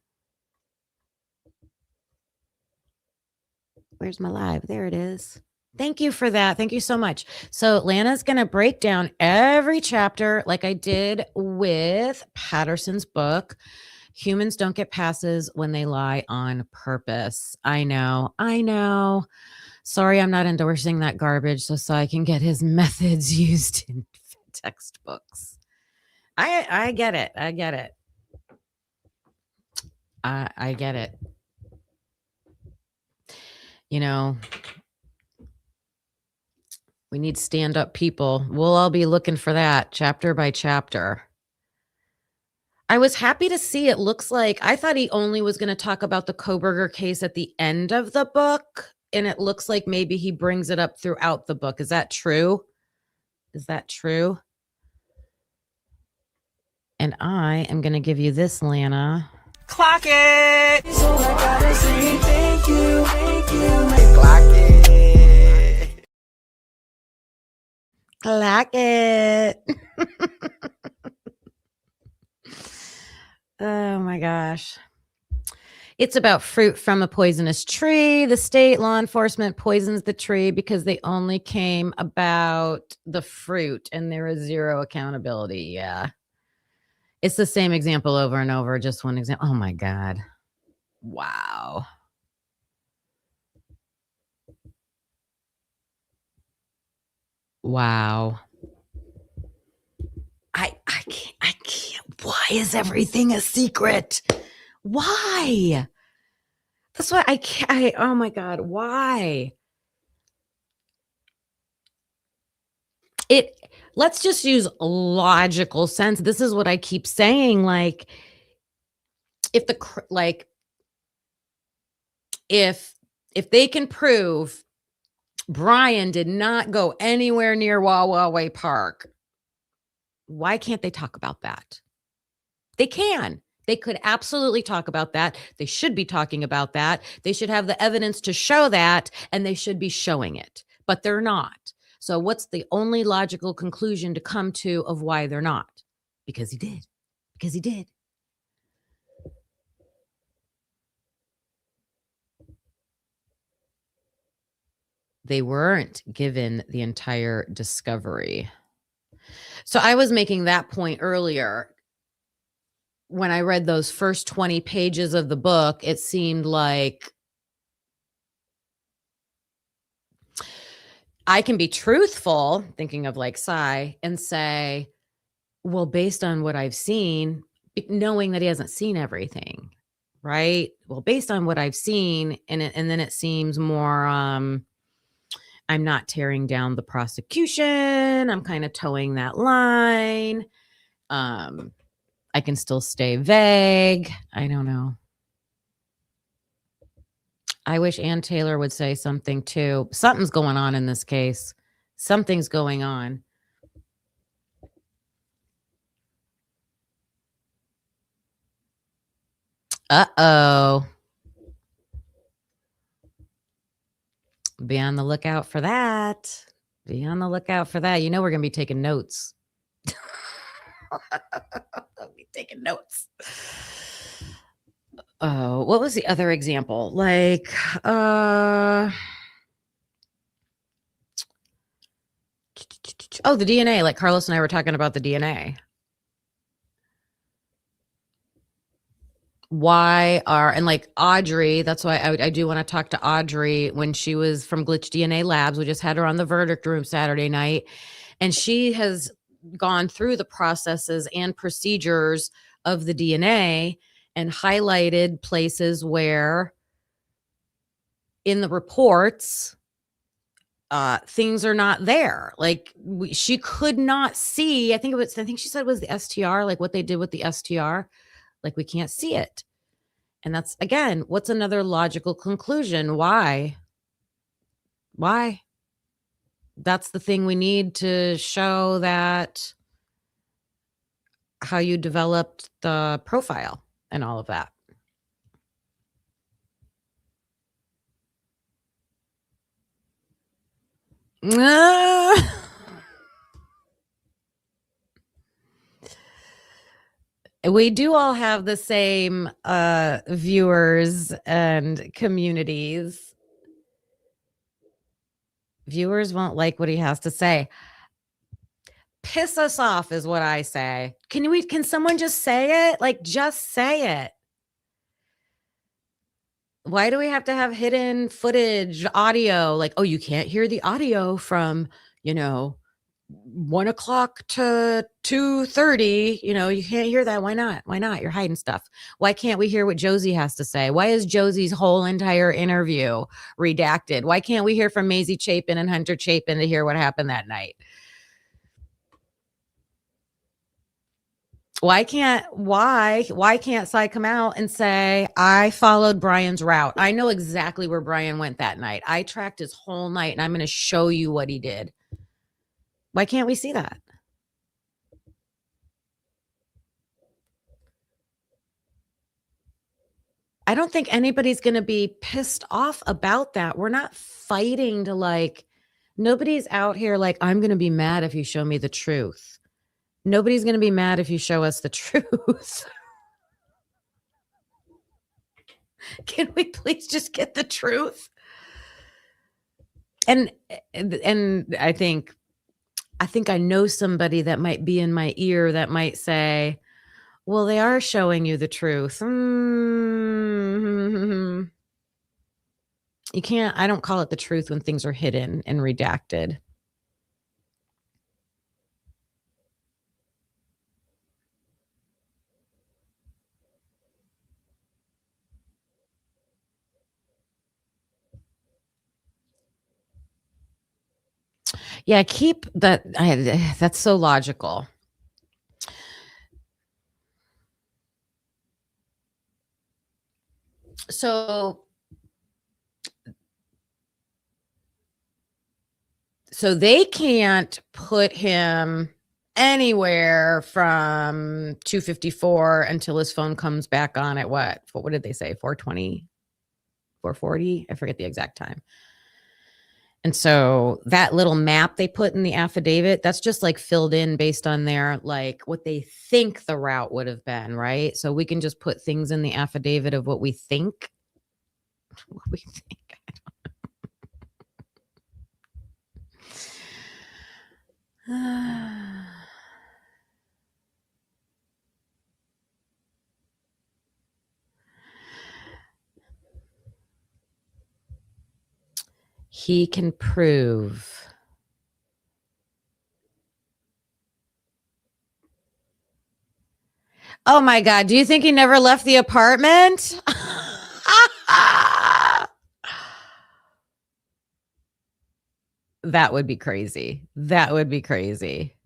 Where's my live? There it is. Thank you for that. Thank you so much. So Lana's going to break down every chapter like I did with Patterson's book. Humans don't get passes when they lie on purpose. I know. Sorry, I'm not endorsing that garbage so I can get his methods used in textbooks. I get it. I get it. We need stand-up people. We'll all be looking for that chapter by chapter. I was happy to see it looks like, I thought he only was going to talk about the Koberger case at the end of the book, and it looks like maybe he brings it up throughout the book. Is that true? And I am going to give you this, Lana. Clock it! So I gotta say thank you. Clock it. Clock it. Oh my gosh. It's about fruit from a poisonous tree. The state law enforcement poisons the tree because they only came about the fruit and there is zero accountability. Yeah. It's the same example over and over. Just one example. Oh my God. Wow. I can't. Why is everything a secret? Why? That's why I can't. Oh my God. Why? Let's just use logical sense. This is what I keep saying. Like, if they can prove Brian did not go anywhere near Wawa Park, why can't they talk about that? They can. They could absolutely talk about that. They should be talking about that. They should have the evidence to show that, and they should be showing it, but they're not. So what's the only logical conclusion to come to of why they're not? Because he did. They weren't given the entire discovery. So I was making that point earlier. When I read those first 20 pages of the book, it seemed like I can be truthful, thinking of like Cy, and say, well, based on what I've seen, knowing that he hasn't seen everything, right? Well, based on what I've seen, and then it seems more, I'm not tearing down the prosecution. I'm kind of towing that line. I can still stay vague. I don't know. I wish Ann Taylor would say something too. Something's going on in this case. Something's going on. Uh-oh. Be on the lookout for that. Be on the lookout for that. You know we're going to be taking notes. I'll be taking notes. Oh, what was the other example? Like, oh, the DNA. Like Carlos and I were talking about the DNA. And like Audrey, that's why I do want to talk to Audrey when she was from Glitch DNA Labs. We just had her on the verdict room Saturday night, and she has gone through the processes and procedures of the DNA and highlighted places where in the reports things are not there. Like she could not see. I think she said it was the STR, like what they did with the STR. Like we can't see it. And that's, again, what's another logical conclusion? Why? That's the thing we need to show that how you developed the profile and all of that. We do all have the same viewers and communities. Viewers won't like what he has to say. Piss us off is what I say. Can someone just say it? Like, just say it. Why do we have to have hidden footage, audio? Like, oh, you can't hear the audio from, 1 o'clock to 2:30. You can't hear that. Why not? You're hiding stuff. Why can't we hear what Josie has to say? Why is Josie's whole entire interview redacted? Why can't we hear from Maisie Chapin and Hunter Chapin to hear what happened that night? Why can't Cy come out and say, I followed Brian's route. I know exactly where Brian went that night. I tracked his whole night, and I'm going to show you what he did. Why can't we see that? I don't think anybody's going to be pissed off about that. We're not fighting to nobody's out here like, I'm going to be mad if you show me the truth. Nobody's going to be mad if you show us the truth. Can we please just get the truth? And I think I know somebody that might be in my ear that might say, well, they are showing you the truth. You can't, I don't call it the truth when things are hidden and redacted. Yeah, keep that. That's so logical. So they can't put him anywhere from 2:54 until his phone comes back on at what did they say? 4:20, 4:40? I forget the exact time. And so that little map they put in the affidavit, that's just like filled in based on their what they think the route would have been, right? So we can just put things in the affidavit of what we think. What we think. He can prove. Oh my God. Do you think he never left the apartment? That would be crazy. That would be crazy.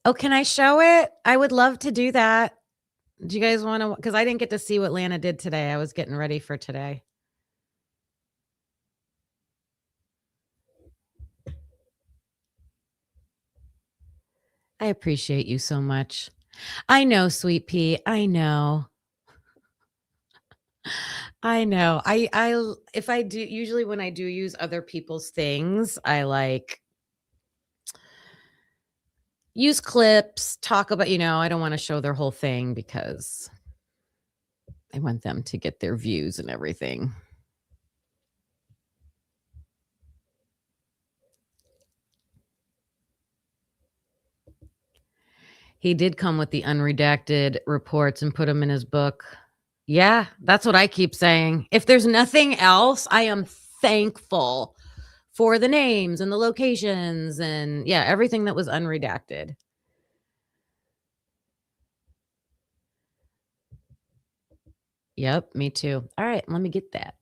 Oh, can I show it? I would love to do that. Do you guys want to? Because I didn't get to see what Lana did today. I was getting ready for today. I appreciate you so much. I know, Sweet Pea. I know. I know. If I do, usually when I do use other people's things, I like use clips, talk about, I don't want to show their whole thing because I want them to get their views and everything. He did come with the unredacted reports and put them in his book. Yeah, that's what I keep saying. If there's nothing else, I am thankful for the names and the locations and everything that was unredacted. Yep, me too. All right, let me get that.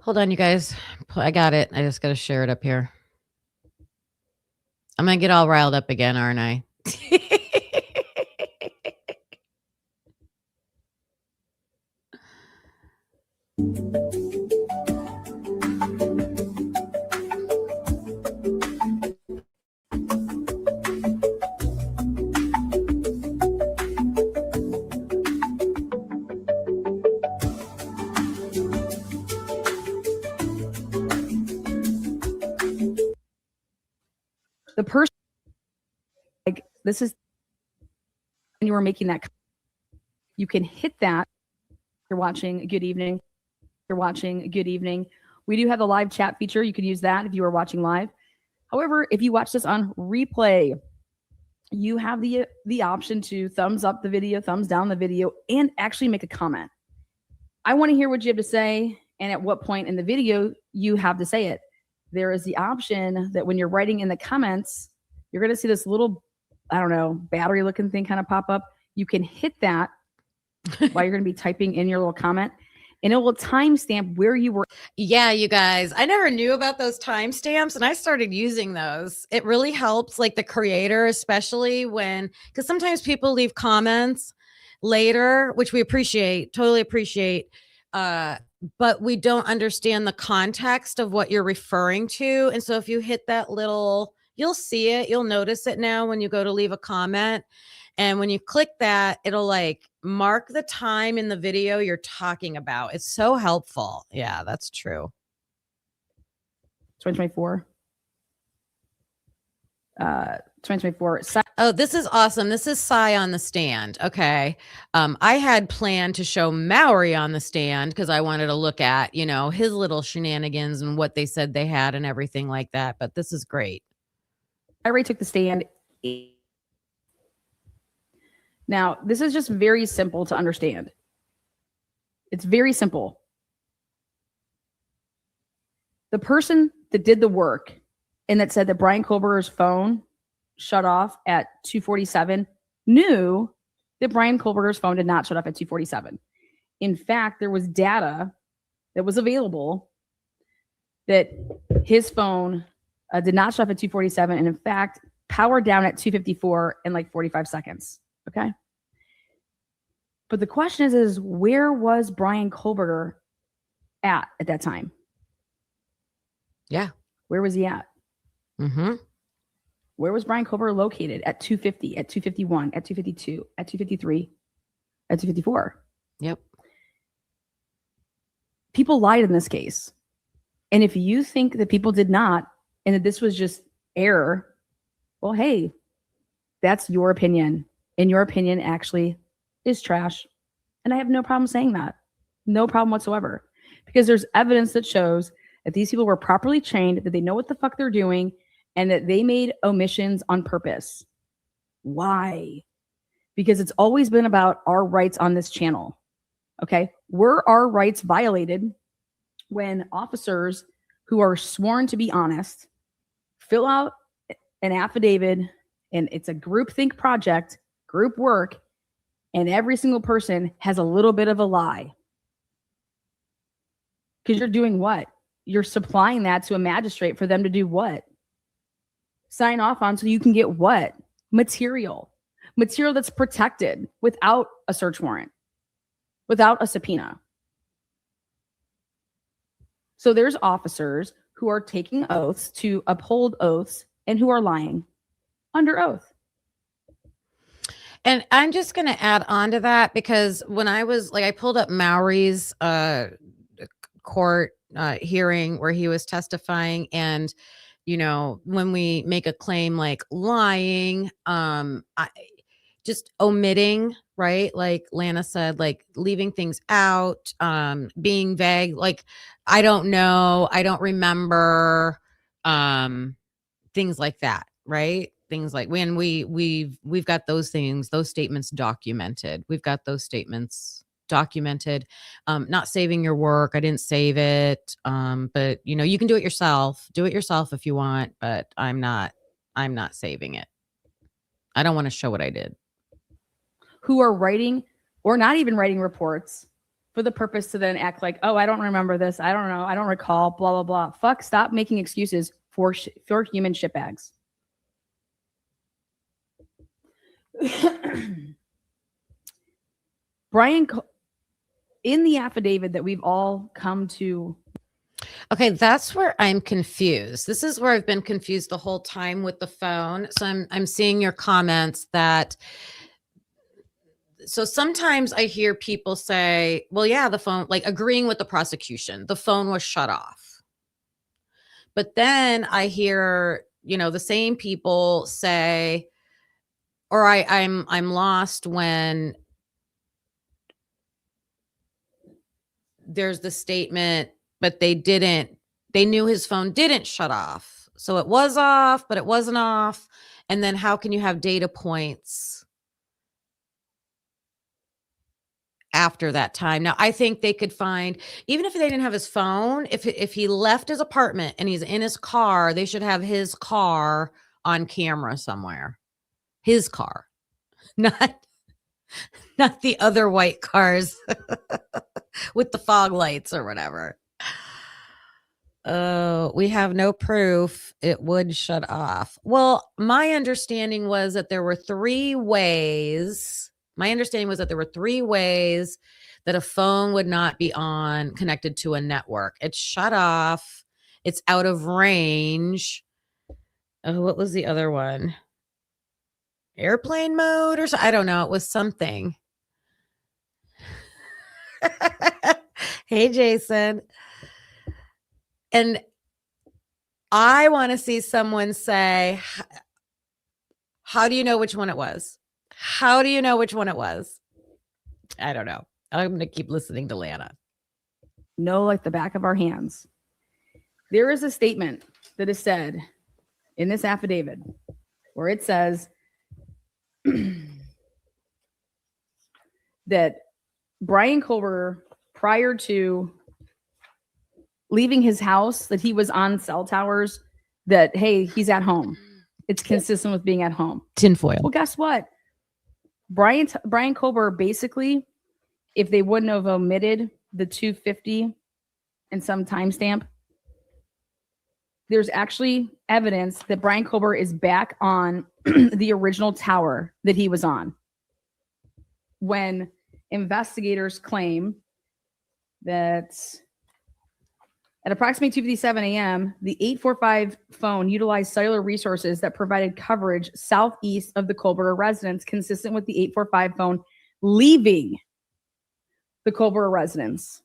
Hold on, you guys. I got it. I just got to share it up here. I'm going to get all riled up again, aren't I? The person, like, this is when you were making that, you can hit that. You're watching good evening. We do have the live chat feature. You can use that if you are watching live. However, if you watch this on replay, you have the option to thumbs up the video, thumbs down the video, and actually make a comment. I want to hear what you have to say and at what point in the video you have to say it. There is the option that when you're writing in the comments, you're going to see this little, I don't know, battery looking thing kind of pop up. You can hit that while you're going to be typing in your little comment, and it will timestamp where you were. Yeah, you guys, I never knew about those timestamps, and I started using those. It really helps, like the creator, especially because sometimes people leave comments later, which we appreciate, totally appreciate. But we don't understand the context of what you're referring to. And so if you hit that little, you'll see it, you'll notice it now when you go to leave a comment. And when you click that, it'll like mark the time in the video you're talking about. It's so helpful. Yeah, that's true. 2024. 2024. Oh, this is awesome. This is Cy on the stand. Okay. I had planned to show Maori on the stand because I wanted to look at, his little shenanigans and what they said they had and everything like that. But this is great. I already took the stand. Now, this is just very simple to understand. It's very simple. The person that did the work and that said that Brian Kohlberger's phone shut off at 2:47 knew that Brian Kohlberger's phone did not shut off at 2:47. In fact, there was data that was available that his phone did not shut off at 2:47 and in fact powered down at 2:54 in like 45 seconds. Okay. But the question is where was Brian Kohlberger at that time? Yeah. Where was he at? Mm-hmm. Where was Brian Kober located at 250, at 251, at 252, at 253, at 254? Yep. People lied in this case. And if you think that people did not, and that this was just error, well, hey, that's your opinion. And your opinion actually is trash. And I have no problem saying that. No problem whatsoever. Because there's evidence that shows that these people were properly trained, that they know what the fuck they're doing, and that they made omissions on purpose. Why? Because it's always been about our rights on this channel. Okay? Were our rights violated when officers who are sworn to be honest fill out an affidavit, and it's a groupthink project, group work, and every single person has a little bit of a lie? Because you're doing what? You're supplying that to a magistrate for them to do what? Sign off on, so you can get what? Material that's protected without a search warrant, without a subpoena. So there's officers who are taking oaths to uphold oaths and who are lying under oath. And I'm just going to add on to that, because when I was like, I pulled up Maury's court hearing where he was testifying, and you know, when we make a claim like lying, just omitting, right? Like Lana said, like leaving things out, being vague, like I don't know, I don't remember, things like that, right? Things like when we've got those things, those statements documented. We've got those statements documented. Not saving your work. I didn't save it. But you know, you can do it yourself. Do it yourself if you want, but I'm not saving it. I don't want to show what I did. Who are writing or not even writing reports for the purpose to then act like, oh, I don't remember this. I don't know. I don't recall, blah, blah, blah. Fuck, stop making excuses for human shitbags. Brian, in the affidavit that we've all come to. Okay, that's where I'm confused. This is where I've been confused the whole time with the phone. So I'm seeing your comments that. So sometimes I hear people say, well, yeah, the phone, like agreeing with the prosecution, the phone was shut off. But then I hear, you know, the same people say, or I'm lost when there's the statement, but they knew his phone didn't shut off. So it was off, but it wasn't off. And then how can you have data points after that time? Now, I think they could find, even if they didn't have his phone, if he left his apartment and he's in his car, they should have his car on camera somewhere. His car, not the other white cars with the fog lights or whatever. We have no proof it would shut off. Well, my understanding was that there were three ways. My understanding was that there were three ways that a phone would not be connected to a network. It's shut off. It's out of range. Oh, what was the other one? Airplane mode or something? I don't know. It was something. Hey, Jason. And I want to see someone say, how do you know which one it was? How do you know which one it was? I don't know. I'm going to keep listening to Lana. Know like the back of our hands. There is a statement that is said in this affidavit where it says that Brian Kober, prior to leaving his house, that he was on cell towers, that, hey, he's at home. It's consistent with being at home. Tinfoil. Well, guess what? Brian Kober, basically, if they wouldn't have omitted the 250 and some timestamp, there's actually evidence that Brian Kober is back on the original tower that he was on when investigators claim that At approximately 2:57 a.m., the 845 phone utilized cellular resources that provided coverage southeast of the Kohlberger residence, consistent with the 845 phone leaving the Kohlberger residence.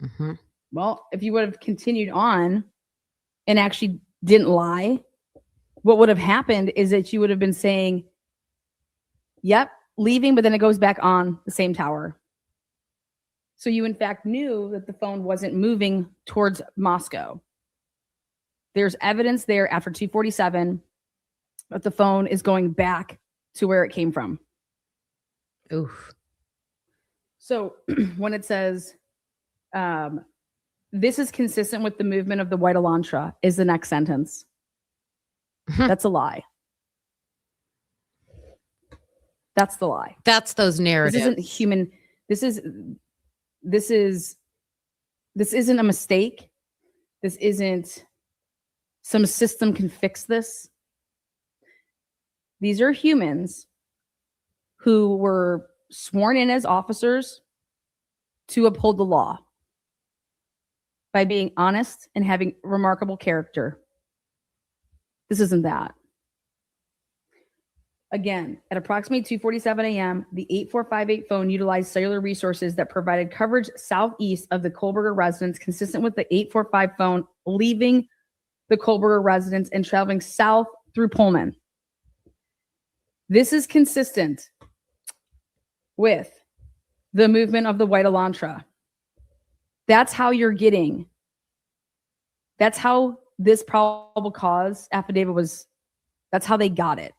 Mhm. Well, if you would have continued on and actually didn't lie, what would have happened is that you would have been saying, yep, leaving, but then it goes back on the same tower. So you, in fact, knew that the phone wasn't moving towards Moscow. There's evidence there after 2:47 that the phone is going back to where it came from. Oof. So when it says, this is consistent with the movement of the White Elantra, is the next sentence. That's a lie. That's the lie. That's those narratives. This isn't human. This isn't a mistake. This isn't some system can fix this. These are humans who were sworn in as officers to uphold the law by being honest and having remarkable character. This isn't that. Again, at approximately 2:47 a.m., the 8458 phone utilized cellular resources that provided coverage southeast of the Kohlberger residence, consistent with the 845 phone leaving the Kohlberger residence and traveling south through Pullman. This is consistent with the movement of the White Elantra. That's how you're getting. That's how this probable cause affidavit was. That's how they got it.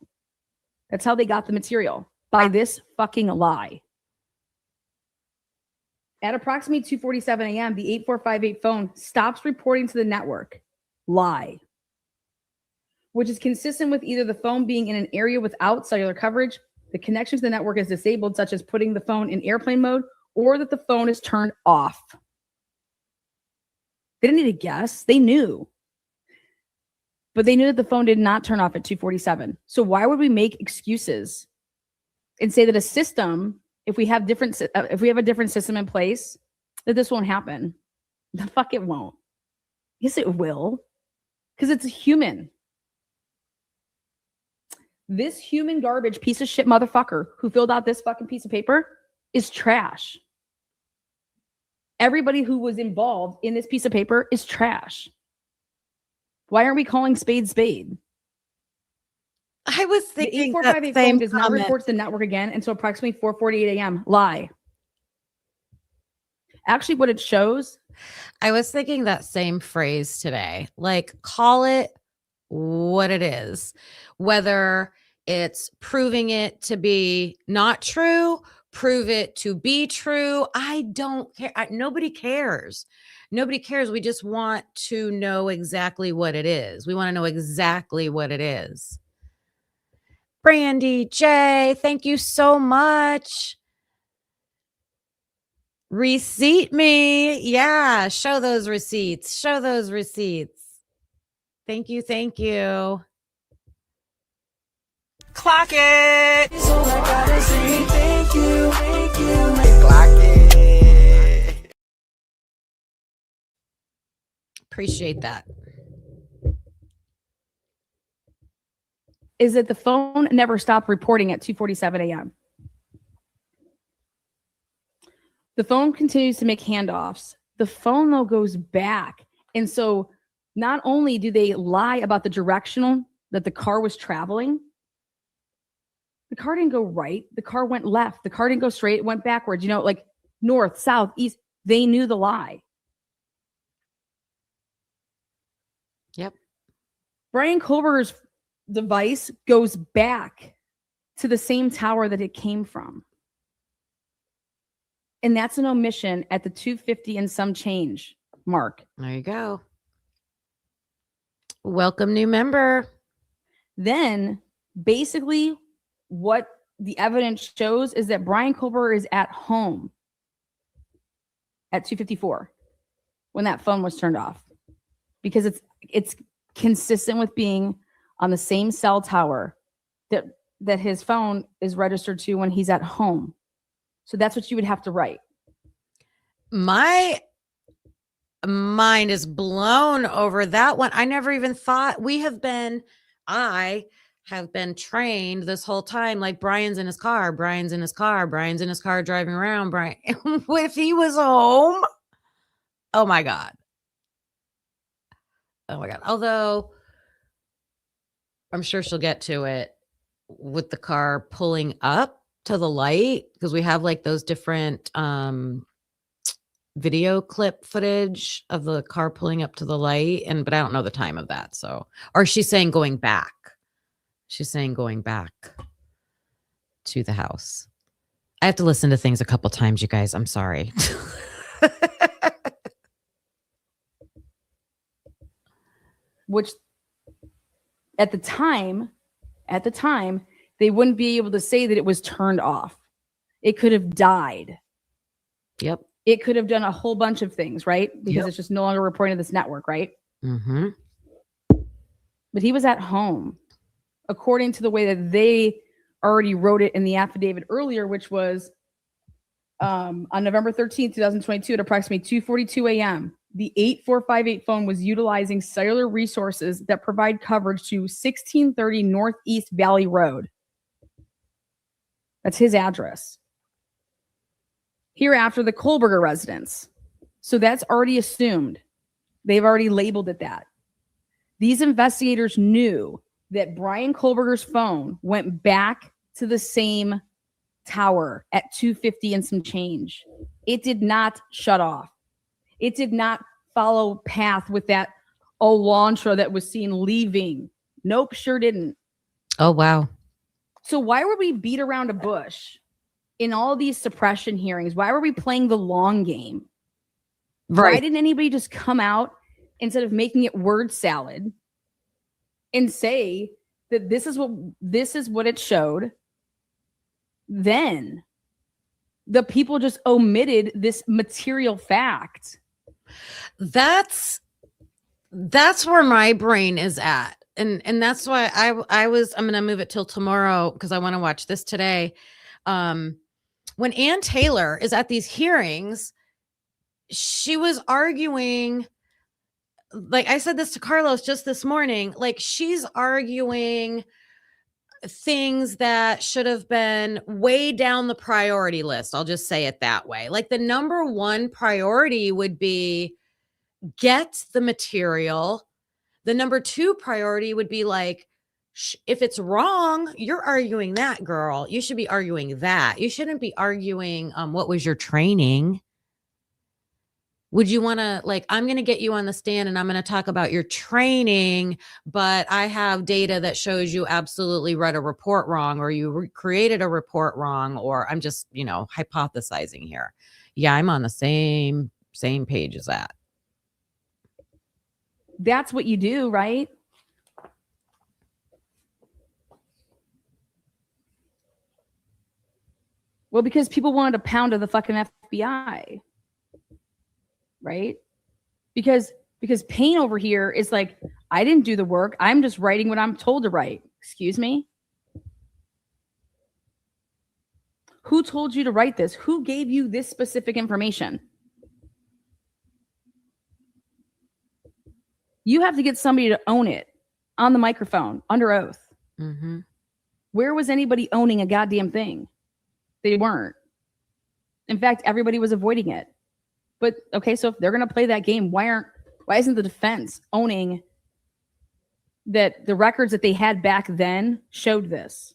That's how they got the material, by this fucking lie. At approximately 2:47 a.m., the 8458 phone stops reporting to the network. Lie. Which is consistent with either the phone being in an area without cellular coverage, the connection to the network is disabled, such as putting the phone in airplane mode, or that the phone is turned off. They didn't need to guess. They knew. But they knew that the phone did not turn off at 2:47. So why would we make excuses and say that a system, if we have a different system in place, that this won't happen? The fuck it won't. Yes, it will, because it's a human. This human garbage piece of shit motherfucker who filled out this fucking piece of paper is trash. Everybody who was involved in this piece of paper is trash. Why aren't we calling spade spade? I was The thinking 8458 that same phone does not comment. report to the network again until approximately 4:48 a.m. Lie. Actually, what it shows, I was thinking that same phrase today. Like, call it what it is, whether it's proving it to be not true, prove it to be true. I don't care. Nobody cares. Nobody cares. We just want to know exactly what it is. We want to know exactly what it is. Brandy J, thank you so much. Receipt me. Yeah, show those receipts. Show those receipts. Thank you. Thank you. Clock it. So I gotta say thank you. Clock it. Appreciate that. is that the phone never stopped reporting at 2:47 a.m. The phone continues to make handoffs. The phone, though, goes back. And so not only do they lie about the directional that the car was traveling, the car didn't go right. The car went left. The car didn't go straight. It went backwards, like north, south, east. They knew the lie. Yep. Brian Kohlberger's device goes back to the same tower that it came from. And that's an omission at the 250 and some change mark. There you go. Welcome, new member. Then basically what the evidence shows is that Brian Kohlberger is at home at 2:54 when that phone was turned off, because it's consistent with being on the same cell tower that his phone is registered to when he's at home. So that's what you would have to write. My mind is blown over that one. I never even thought I have been trained this whole time. Like Brian's in his car driving around. Brian, if he was home, oh my God. Although I'm sure she'll get to it with the car pulling up to the light, because we have like those different video clip footage of the car pulling up to the light, but I don't know the time of that. So, or she's saying going back to the house. I have to listen to things a couple times, you guys. I'm sorry. Which at the time, they wouldn't be able to say that it was turned off. It could have died. Yep. It could have done a whole bunch of things, right? Because Yep. it's just no longer reporting to this network, right? Mm-hmm. But he was at home, according to the way that they already wrote it in the affidavit earlier, which was on November 13th, 2022 at approximately 2:42 a.m. The 8458 phone was utilizing cellular resources that provide coverage to 1630 Northeast Valley Road. That's his address. Hereafter, the Kohlberger residence. So that's already assumed. They've already labeled it that. These investigators knew that Brian Kohlberger's phone went back to the same tower at 250 and some change. It did not shut off. It did not follow path with that Elantra that was seen leaving. Nope, sure didn't. Oh, wow. So why were we beat around a bush in all these suppression hearings? Why were we playing the long game? Right. Why didn't anybody just come out instead of making it word salad and say that this is what it showed? Then the people just omitted this material fact. That's where my brain is at. And that's why I'm going to move it till tomorrow, because I want to watch this today. When Ann Taylor is at these hearings, she was arguing, like I said this to Carlos just this morning, like she's arguing things that should have been way down the priority list. I'll just say it that way. Like the number one priority would be get the material. The number two priority would be like, if it's wrong, you're arguing that, girl. You should be arguing that. You shouldn't be arguing what was your training. Would you want to, like, I'm going to get you on the stand and I'm going to talk about your training, but I have data that shows you absolutely read a report wrong, or you created a report wrong, or I'm just, hypothesizing here. Yeah, I'm on the same page as that. That's what you do, right? Well, because people wanted a pound of the fucking FBI. Right? Because Payne over here is like, I didn't do the work. I'm just writing what I'm told to write. Excuse me? Who told you to write this? Who gave you this specific information? You have to get somebody to own it on the microphone, under oath. Mm-hmm. Where was anybody owning a goddamn thing? They weren't. In fact, everybody was avoiding it. But okay, so if they're going to play that game, why isn't the defense owning that the records that they had back then showed this?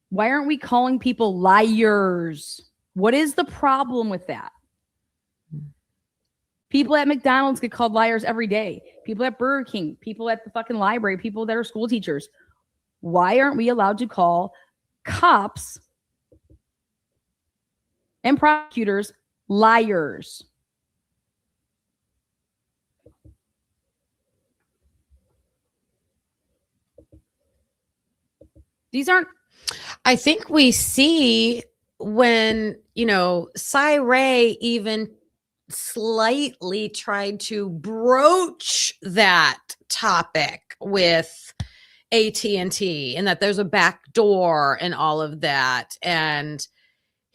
Why aren't we calling people liars? What is the problem with that? People at McDonald's get called liars every day. People at Burger King, people at the fucking library, people that are school teachers. Why aren't we allowed to call cops and prosecutors liars? These aren't. I think we see when, Cy Ray even slightly tried to broach that topic with AT&T, and that there's a back door and all of that. And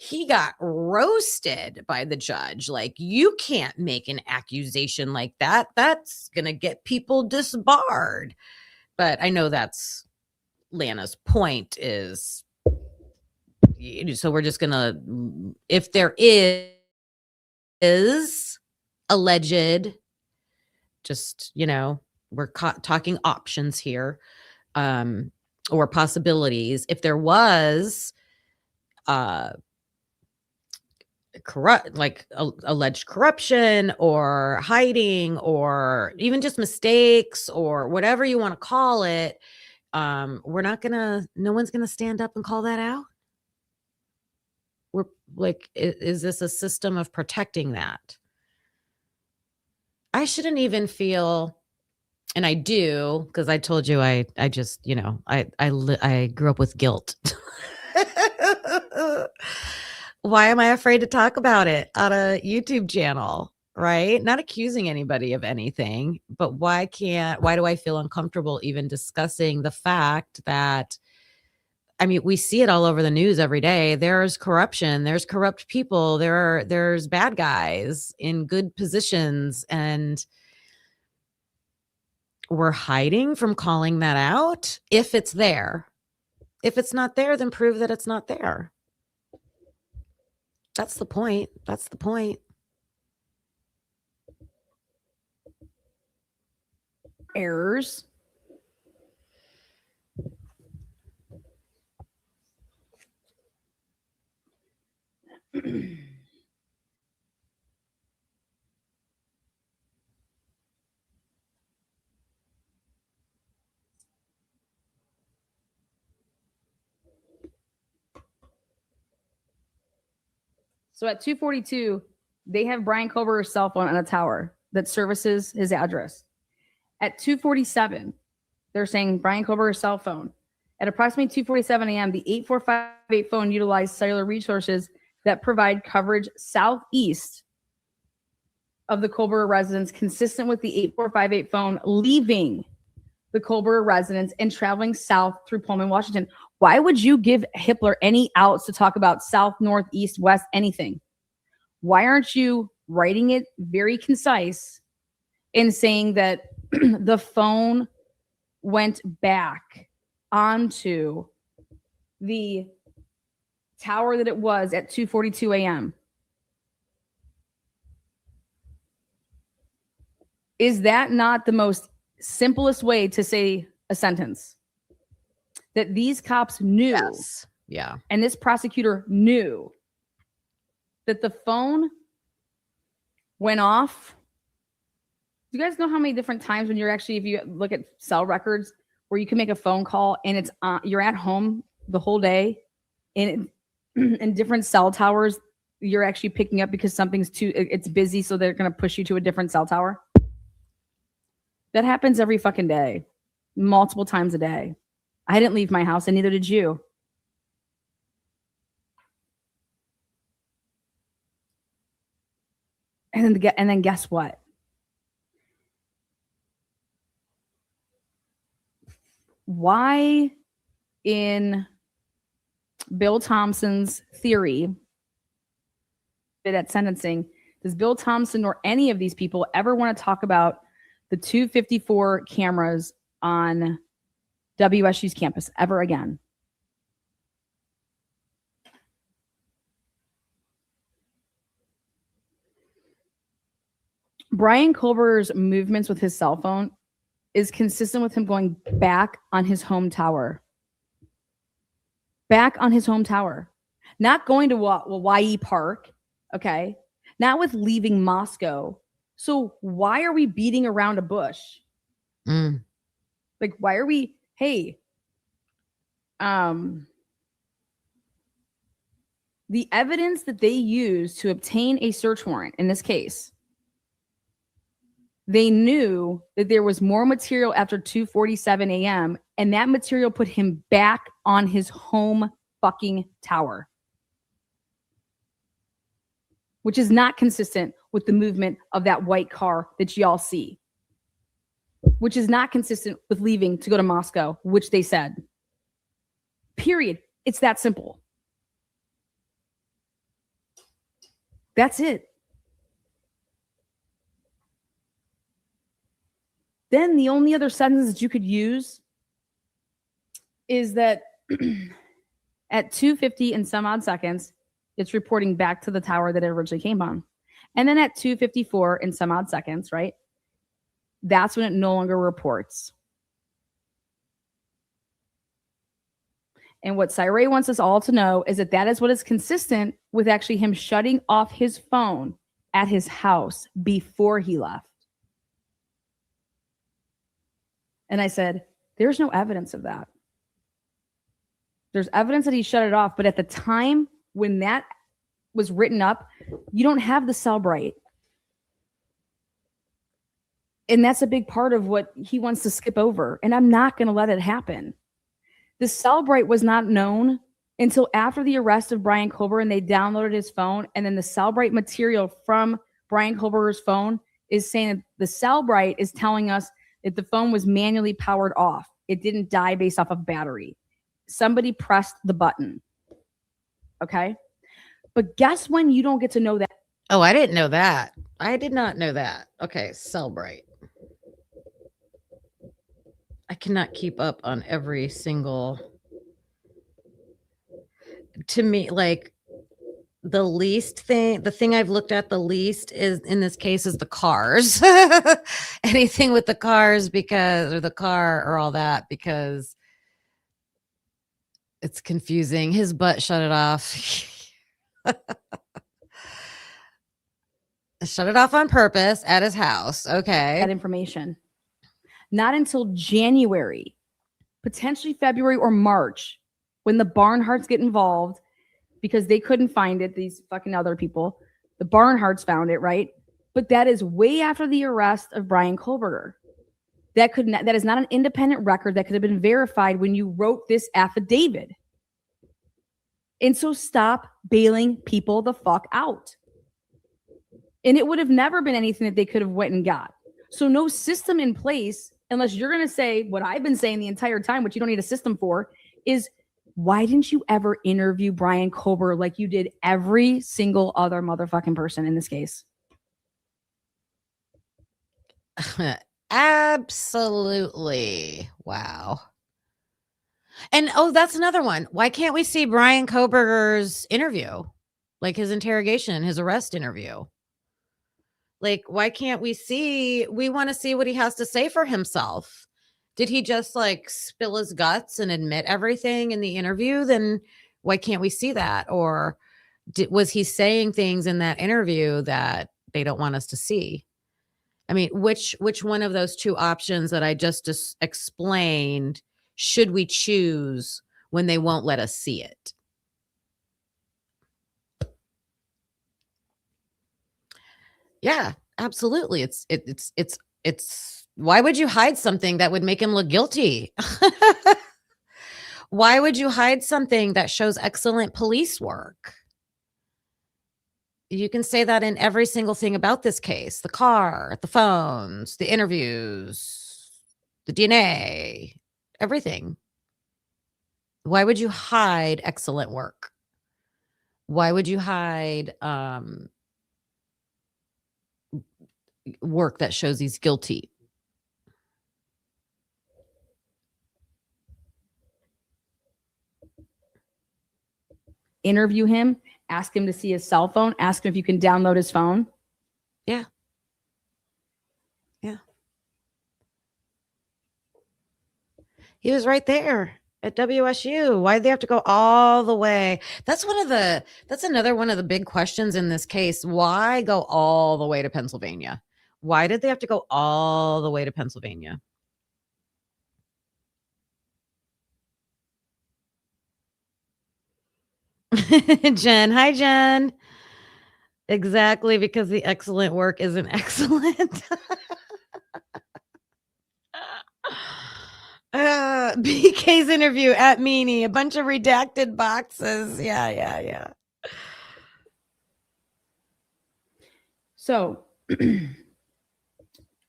he got roasted by the judge. Like, you can't make an accusation like that. That's going to get people disbarred. But I know that's Lana's point is, so we're just going to, if there is alleged, just, we're talking options here, or possibilities. If there was alleged corruption or hiding or even just mistakes or whatever you want to call it, no one's gonna stand up and call that out. We're like, is this a system of protecting that? I shouldn't even feel, and I do, because I told you I just, I grew up with guilt. Why am I afraid to talk about it on a YouTube channel, right? Not accusing anybody of anything, but why do I feel uncomfortable even discussing the fact that, we see it all over the news every day. There's corruption, there's corrupt people, there's bad guys in good positions, and we're hiding from calling that out if it's there. If it's not there, then prove that it's not there. That's the point. Errors. So at 242, they have Brian Kober's cell phone on a tower that services his address. At 247, they're saying Brian Kober's cell phone. At approximately 2:47 a.m., the 8458 phone utilized cellular resources that provide coverage southeast of the Kober residence, consistent with the 8458 phone leaving the Kober residence and traveling south through Pullman, Washington. Why would you give Hitler any outs to talk about south, north, east, west, anything? Why aren't you writing it very concise and saying that the phone went back onto the tower that it was at 2:42 a.m.? Is that not the most simplest way to say a sentence? That these cops knew, Yes. Yeah. and this prosecutor knew that the phone went off. Do you guys know how many different times when you're actually, if you look at cell records, where you can make a phone call and it's you're at home the whole day, and in different cell towers, you're actually picking up because it's busy, so they're going to push you to a different cell tower? That happens every fucking day, multiple times a day. I didn't leave my house, and neither did you. And then guess what? Why, in Bill Thompson's theory, at sentencing, does Bill Thompson or any of these people ever want to talk about the 254 cameras on WSU's campus ever again? Brian Kober's movements with his cell phone is consistent with him going back on his home tower. Back on his home tower. Not going to Hawaii Park, okay? Not with leaving Moscow. So why are we beating around a bush? Like, why are we, hey, the evidence that they used to obtain a search warrant in this case, they knew that there was more material after 2:47 a.m., and that material put him back on his home fucking tower, which is not consistent with the movement of that white car that y'all see, which is not consistent with leaving to go to Moscow, which they said. Period. It's that simple. That's it. Then the only other sentence that you could use is that at 2:50 and some odd seconds, it's reporting back to the tower that it originally came on. And then at 2:54 and some odd seconds, right? That's when it no longer reports. And what Cyree wants us all to know is that is what is consistent with actually him shutting off his phone at his house before he left. And I said, there's no evidence of that. There's evidence that he shut it off, but at the time when that was written up, you don't have the cell bright. And that's a big part of what he wants to skip over. And I'm not going to let it happen. The cell bright was not known until after the arrest of Brian Kober, and they downloaded his phone. And then the cell bright material from Brian Kober's phone is saying that the cell bright is telling us that the phone was manually powered off. It didn't die based off of battery. Somebody pressed the button. Okay. But guess when you don't get to know that? Oh, I didn't know that. I did not know that. Okay. Cellbrite. I cannot keep up on every single. To me, like the thing I've looked at the least is in this case is the cars. Anything with the cars or the car or all that, because it's confusing. His butt shut it off. Shut it off on purpose at his house. Okay. That information. Not until January, potentially February or March, when the Barnharts get involved because they couldn't find it. These fucking other people, the Barnharts found it, right? But that is way after the arrest of Brian Koberger. That is not an independent record that could have been verified when you wrote this affidavit. And so stop bailing people the fuck out. And it would have never been anything that they could have went and got. So no system in place, unless you're going to say what I've been saying the entire time, which you don't need a system for, is why didn't you ever interview Brian Kober like you did every single other motherfucking person in this case? Absolutely. Wow. And that's another one. Why can't we see Brian Koberger's interview? Like his interrogation, his arrest interview. Like, why can't we want to see what he has to say for himself. Did he just like spill his guts and admit everything in the interview? Then why can't we see that? Or was he saying things in that interview that they don't want us to see? I mean, which one of those two options that I just explained should we choose when they won't let us see it? Yeah, absolutely. It's why would you hide something that would make him look guilty? Why would you hide something that shows excellent police work? You can say that in every single thing about this case: the car, the phones, the interviews, the DNA, everything. Why would you hide excellent work? Why would you hide work that shows he's guilty? Interview him, ask him to see his cell phone, ask him if you can download his phone. Yeah. Yeah. He was right there at WSU. Why did they have to go all the way? That's another one of the big questions in this case. Why go all the way to Pennsylvania? Why did they have to go all the way to Pennsylvania? Jen. Hi, Jen. Exactly, because the excellent work isn't excellent. BK's interview at Meanie, a bunch of redacted boxes. Yeah. So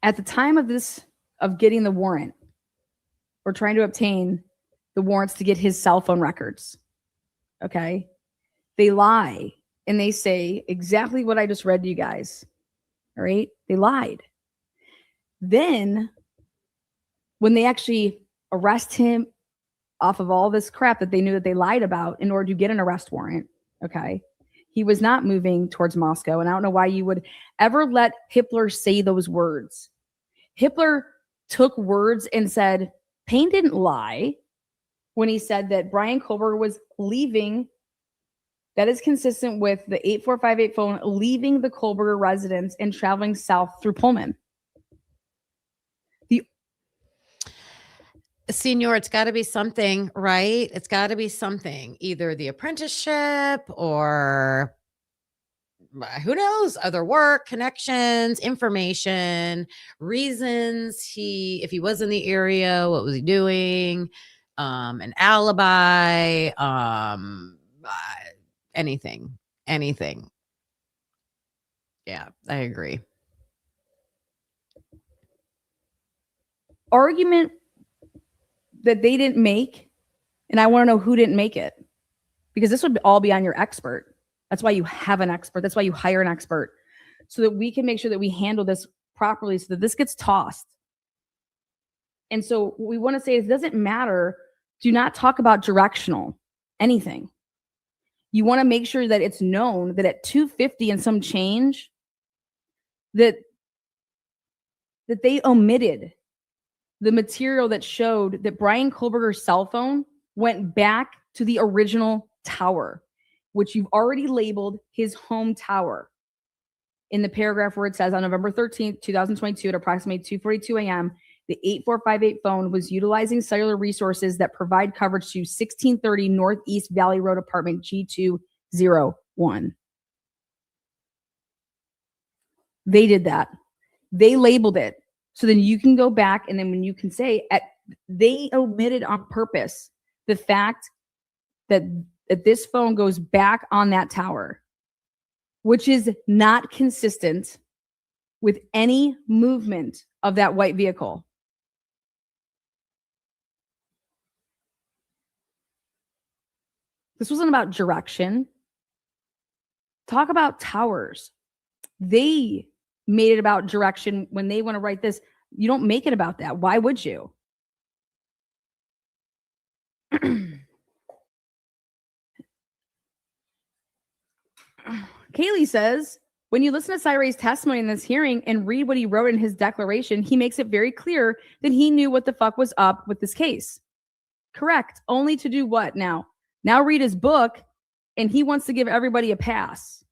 at the time of getting the warrant, or trying to obtain the warrants to get his cell phone records, okay, they lie and they say exactly what I just read to you guys. All right. They lied. Then when they actually arrest him off of all this crap that they knew that they lied about in order to get an arrest warrant, okay, he was not moving towards Moscow. And I don't know why you would ever let Hitler say those words. Hitler took words and said, Payne didn't lie when he said that Brian Kohlberger was leaving. That is consistent with the 8458 phone, leaving the Kohlberger residence and traveling south through Pullman. Senior, it's got to be something, right? It's got to be something, either the apprenticeship or who knows, other work, connections, information, reasons if he was in the area, what was he doing, an alibi, anything. Yeah, I agree. Argument that they didn't make, and I want to know who didn't make it, because this would all be on your expert. That's why you have an expert. That's why you hire an expert, so that we can make sure that we handle this properly, so that this gets tossed. And so what we want to say is, it doesn't matter. Do not talk about directional anything. You want to make sure that it's known that at 250 and some change, that they omitted the material that showed that Brian Kohlberger's cell phone went back to the original tower, which you've already labeled his home tower in the paragraph where it says, on November 13th, 2022, at approximately 2:42 a.m., the 8458 phone was utilizing cellular resources that provide coverage to 1630 Northeast Valley Road, apartment G201. They did that. They labeled it. So then you can go back, and then when you can say they omitted on purpose the fact that this phone goes back on that tower, which is not consistent with any movement of that white vehicle. This wasn't about direction. Talk about towers. They made it about direction when they want to write this. You don't make it about that. Why would you? Kaylee says, when you listen to Cyray's testimony in this hearing and read what he wrote in his declaration, he makes it very clear that he knew what the fuck was up with this case. Correct. Only to do what now? Now read his book, and he wants to give everybody a pass.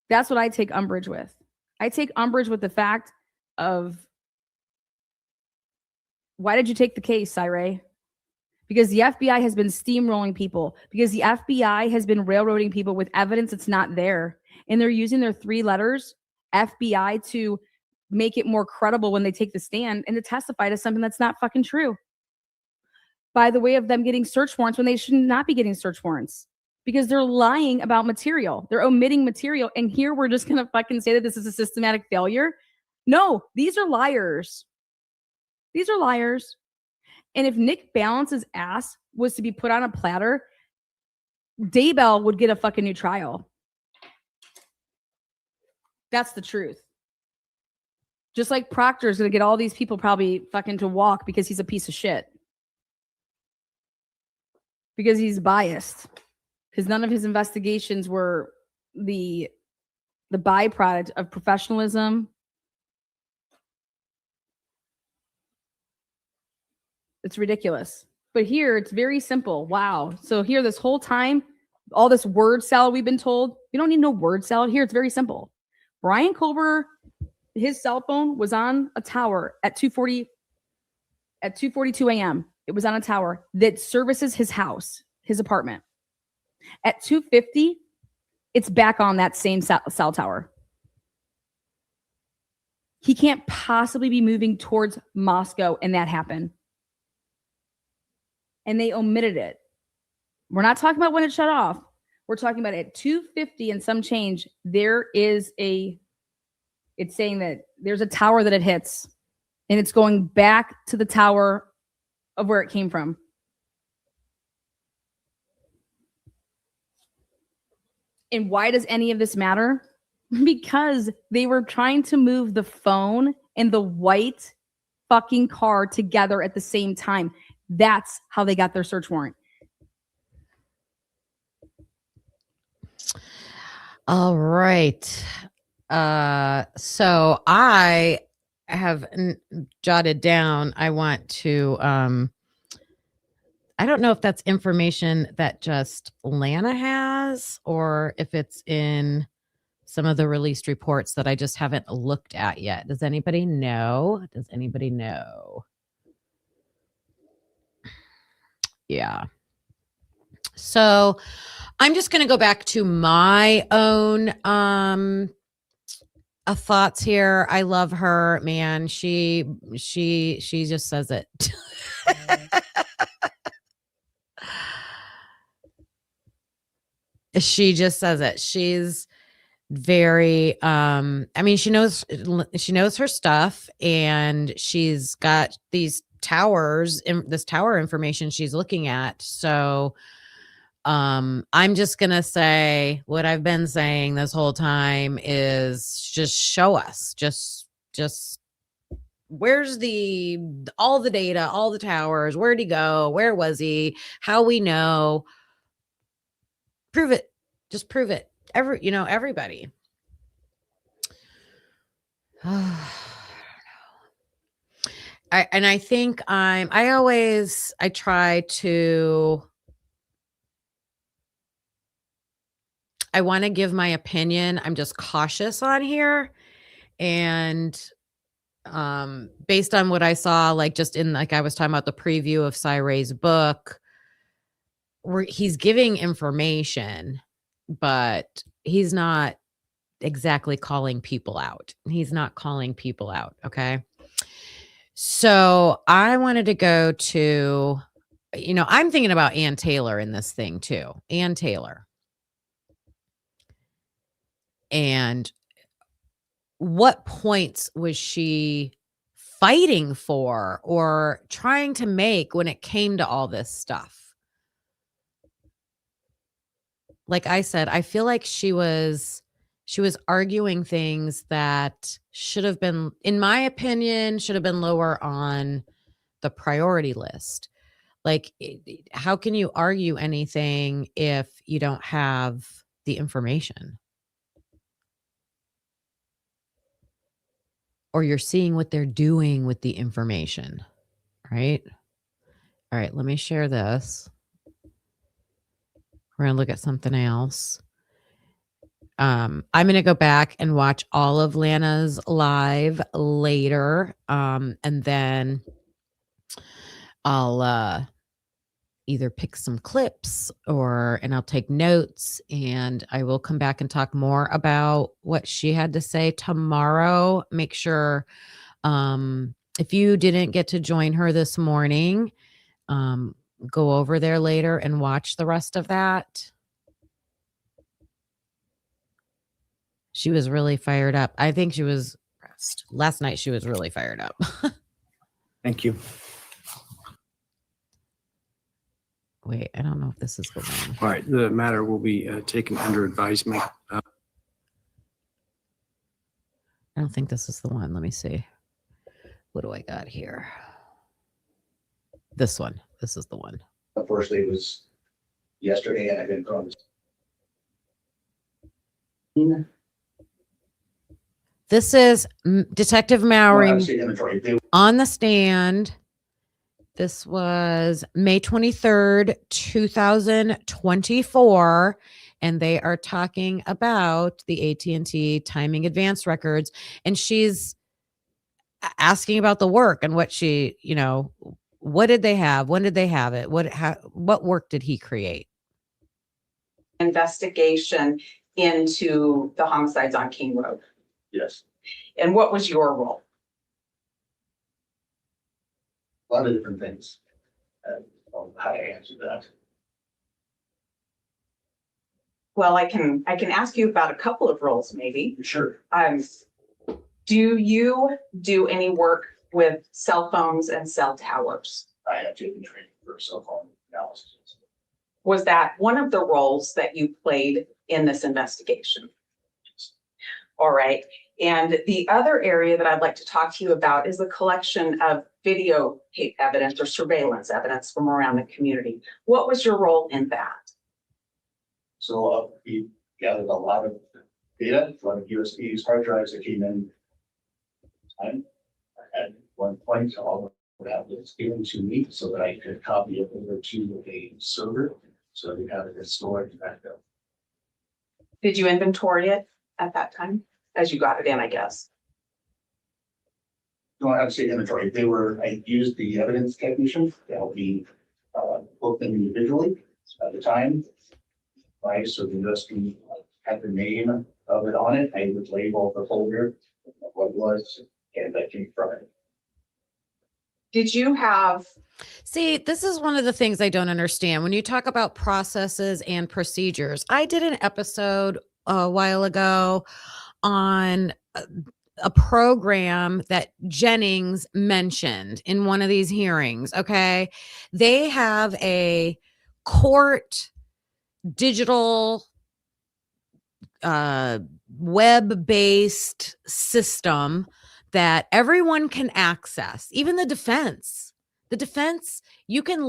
That's what I take umbrage with. I take umbrage with the fact of, why did you take the case, Cyray? Because the FBI has been steamrolling people. Because the FBI has been railroading people with evidence that's not there. And they're using their 3 letters, FBI, to make it more credible when they take the stand and to testify to something that's not fucking true. By the way of them getting search warrants when they should not be getting search warrants. Because they're lying about material. They're omitting material. And here we're just going to fucking say that this is a systematic failure. No, these are liars. These are liars. And if Nick Balance's ass was to be put on a platter, Daybell would get a fucking new trial. That's the truth. Just like Proctor's going to get all these people probably fucking to walk because he's a piece of shit. Because he's biased. Because none of his investigations were the byproduct of professionalism. It's ridiculous. But here, it's very simple. Wow. So here, this whole time, all this word salad we've been told, you don't need no word salad. Here, it's very simple. Brian Kohlberger, his cell phone was on a tower at 2:42 a.m. It was on a tower that services his house, his apartment. At 2:50, it's back on that same cell tower. He can't possibly be moving towards Moscow, and that happened. And they omitted it. We're not talking about when it shut off. We're talking about at 2:50 and some change, it's saying that there's a tower that it hits, and it's going back to the tower of where it came from. And why does any of this matter? Because they were trying to move the phone and the white fucking car together at the same time. That's how they got their search warrant. All right. So I have jotted down, I want to, I don't know if that's information that just Lana has or if it's in some of the released reports that I just haven't looked at yet. Does anybody know? Does anybody know? Yeah. So I'm just going to go back to my own thoughts here. I love her, man. She just says it. She just says it. She's very I mean, she knows her stuff, and she's got these towers in this tower information she's looking at. So I'm just gonna say what I've been saying this whole time is just show us, just where's all the data, all the towers, where'd he go, where was he, how we know, prove it, just prove it. Everybody. I think I want to give my opinion. I'm just cautious on here. And based on what I saw, like just in, like I was talking about the preview of Cyray's book, where he's giving information, but he's not exactly calling people out. He's not calling people out. Okay. So I wanted to go to, I'm thinking about Ann Taylor in this thing too. Ann Taylor. And what points was she fighting for or trying to make when it came to all this stuff? Like I said, I feel like she was arguing things that should have been, in my opinion, should have been lower on the priority list. Like, how can you argue anything if you don't have the information? Or you're seeing what they're doing with the information, right? All right, let me share this. We're going to look at something else. I'm going to go back and watch all of Lana's live later. And then I'll either pick some clips and I'll take notes, and I will come back and talk more about what she had to say tomorrow. Make sure if you didn't get to join her this morning, go over there later and watch the rest of that. She was really fired up. I think she was last night. She was really fired up. Thank you. Wait, I don't know if this is the one. All right, the matter will be taken under advisement. I don't think this is the one. Let me see. What do I got here? This one. This is the one. Unfortunately, it was yesterday, and I've been promised. This is Detective Mowry on the stand. This was May 23rd, 2024, and they are talking about the AT&T timing advance records, and she's asking about the work and what she, what did they have? When did they have it? What work did he create? Investigation into the homicides on King Road. Yes, And what was your role? a lot of different things. How to answer that. Well, I can ask you about a couple of roles, maybe. Sure. Do you do any work with cell phones and cell towers? I have taken training for cell phone analysis. Was that one of the roles that you played in this investigation. All right. And the other area that I'd like to talk to you about is the collection of videotape evidence or surveillance evidence from around the community. What was your role in that? So we gathered a lot of data, a lot of USB hard drives that came in. At one point, all of that was given to me so that I could copy it over to a server. So we have it stored and backed up. Did you inventory it at that time as you got it in, I guess? Don't have to say inventory. I used the evidence technician to help me book them individually at the time. So the USB had the name of it on it. I would label the folder, what it was, and that came from it. Did you have, See, this is one of the things I don't understand. When you talk about processes and procedures, I did an episode a while ago on a program that Jennings mentioned in one of these hearings. Okay. They have a court digital web-based system that everyone can access, even the defense. The defense, you can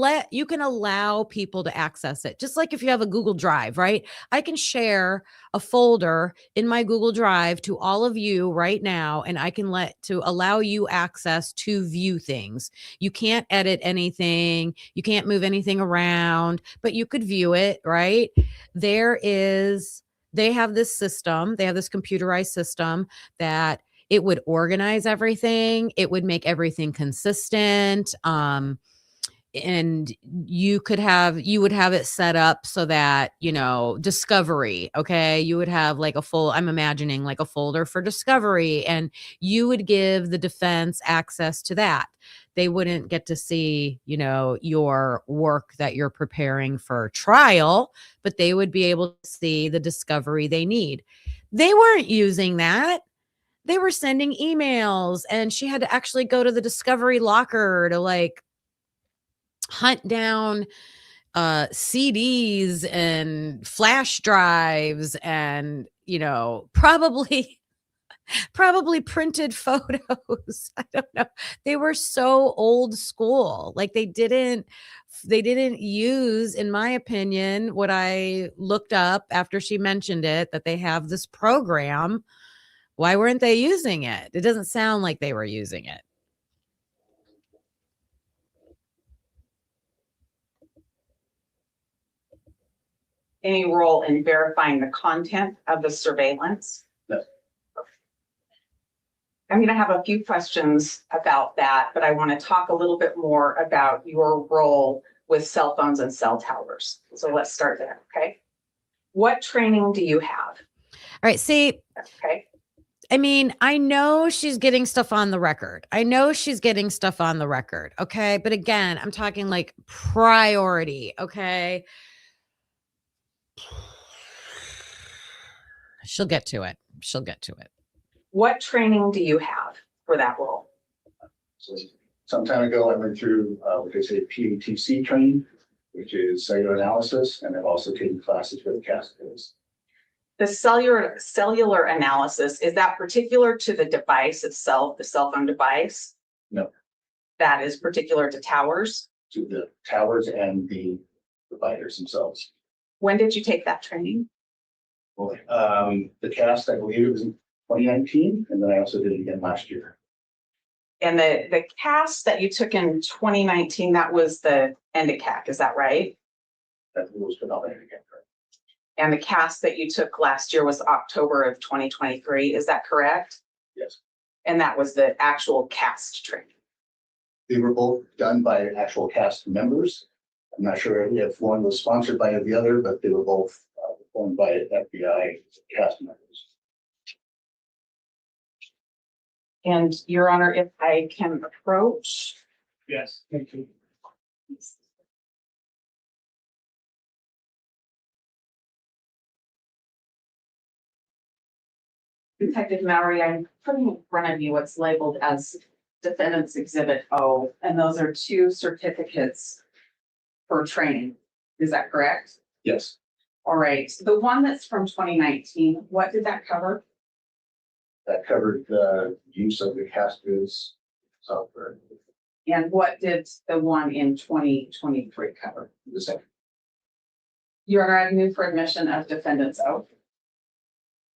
allow people to access it. Just like if you have a Google Drive, right? I can share a folder in my Google Drive to all of you right now, and I can allow you access to view things. You can't edit anything, you can't move anything around, but you could view it, right? They have this system, they have this computerized system that it would organize everything. It would make everything consistent. And you would have it set up so that, discovery. Okay. You would have like I'm imagining like a folder for discovery, and you would give the defense access to that. They wouldn't get to see, your work that you're preparing for trial, but they would be able to see the discovery they need. They weren't using that. They were sending emails, and she had to actually go to the discovery locker to like hunt down CDs and flash drives and, probably printed photos. I don't know. They were so old school. Like they didn't use, in my opinion, what I looked up after she mentioned it, that they have this program. Why weren't they using it? It doesn't sound like they were using it. any role in verifying the content of the surveillance? No. I'm going to have a few questions about that, but I want to talk a little bit more about your role with cell phones and cell towers. So let's start there, okay? What training do you have? All right, see, Okay. I mean, I know she's getting stuff on the record. Okay. But again, I'm talking like priority. Okay. She'll get to it. What training do you have for that role? So some time ago, I went through what they say PATC training, which is cellular analysis, and I've also taken classes with CAS codes. The cellular analysis, is that particular to the device itself, the cell phone device? No. That is particular to towers? To the towers and the providers themselves. When did you take that training? Well, the CAS, I believe it was in 2019, and then I also did it again last year. And the CAS that you took in 2019, that was the ENDICAC, is that right? That was phenomenal again. And the CAS that you took last year was October of 2023, is that correct? Yes. And that was the actual CAST training. They were both done by actual CAS members. I'm not sure if one was sponsored by the other, but they were both performed by FBI CAS members. And Your Honor, if I can approach. Yes, thank you. Detective Mallory, I'm putting in front of you what's labeled as Defendant's Exhibit O, and those are 2 certificates for training. Is that correct? Yes. All right, the one that's from 2019, what did that cover? That covered the use of the CastBiz software. And what did the one in 2023 cover? The second, Your Honor, I move for admission of defendant's oath.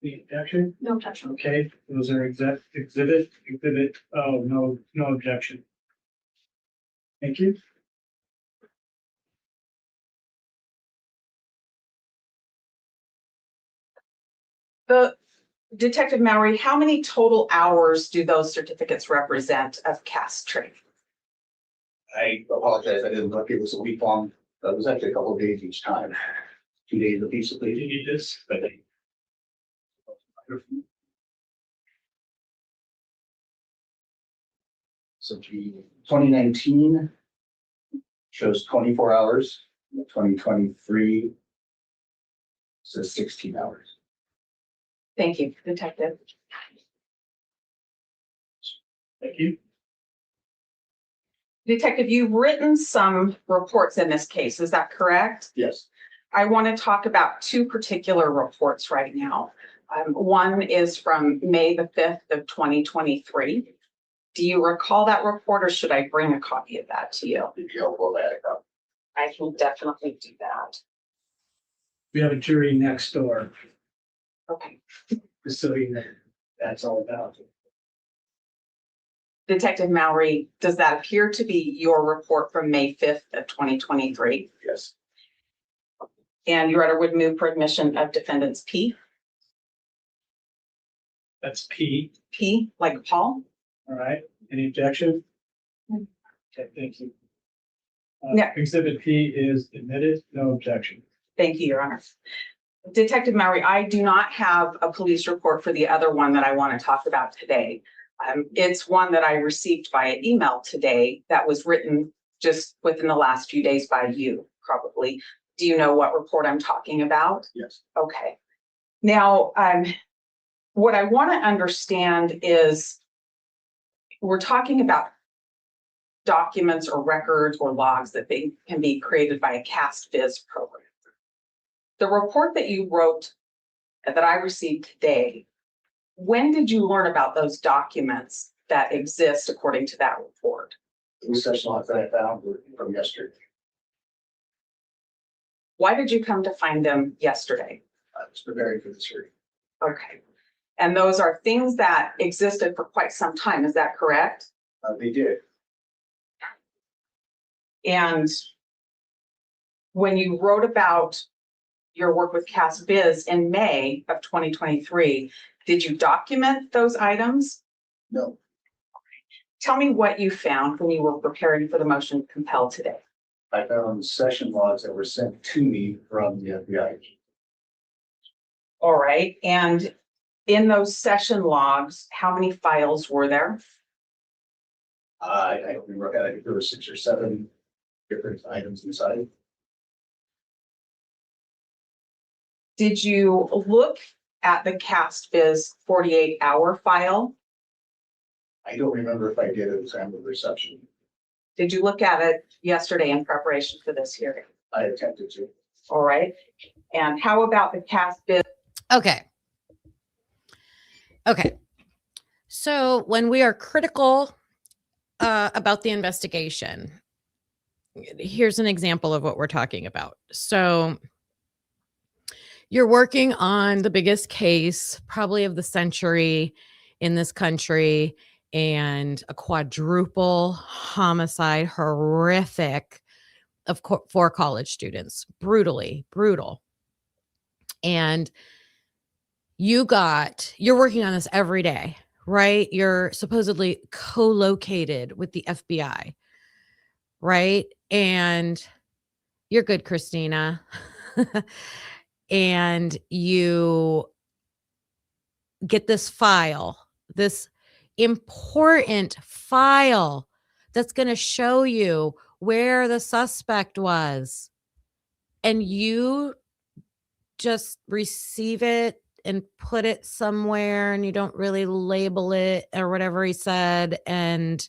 The objection? No objection. Okay, those are exhibit, oh, no objection. Thank you. The Detective Mowry, how many total hours do those certificates represent of cast training? I apologize, I didn't look, it was a week long, it was actually a couple of days each time. 2 days a piece of Do you please. need this? But so the 2019 shows 24 hours, 2023 says 16 hours. Thank you, Detective. Thank you. Detective, you've written some reports in this case, is that correct? Yes, I want to talk about two particular reports right now. One is from May the 5th of 2023. Do you recall that report, or should I bring a copy of that to you? it'd be helpful to add a copy. I can definitely do that. We have a jury next door, Okay. just so you know, that's all about. Detective Mowry, does that appear to be your report from May 5th of 2023? Yes, And Your Honor would move for admission of defendants P, That's P, like Paul? all right, any objection? No. Okay, thank you. No. Exhibit P is admitted, no objection. Thank you, Your Honor. Detective Mowry, I do not have a police report for the other one that I want to talk about today. It's one that I received via email today that was written just within the last few days by you, probably. Do you know what report I'm talking about? yes. Okay. Now, what I want to understand is we're talking about documents or records or logs that can be created by a CastBiz program. The report that you wrote that I received today, when did you learn about those documents that exist according to that report? The session logs that I found were from yesterday. Why did you come to find them yesterday? I was preparing for this hearing. Okay. And those are things that existed for quite some time, is that correct? They did. And when you wrote about your work with CastBiz in May of 2023, did you document those items? No, Tell me what you found when you were preparing for the motion to compel today. I found session logs that were sent to me from the FBI. All right. And in those session logs, how many files were there? I don't remember, I think there were 6 or 7 different items inside. Did you look at the CastBiz 48-hour file? I don't remember if I did, it was on the reception. Did you look at it yesterday in preparation for this hearing? I attempted to. All right. And how about the CastBiz? Okay. Okay. So when we are critical about the investigation, here's an example of what we're talking about. So you're working on the biggest case, probably of the century in this country, and a quadruple homicide, horrific, of 4 college students, brutally brutal. And you're working on this every day, right? You're supposedly co-located with the FBI, right? And you're good, Christina. And you get this file, this important file that's going to show you where the suspect was. And you just receive it and put it somewhere, and you don't really label it or whatever he said, and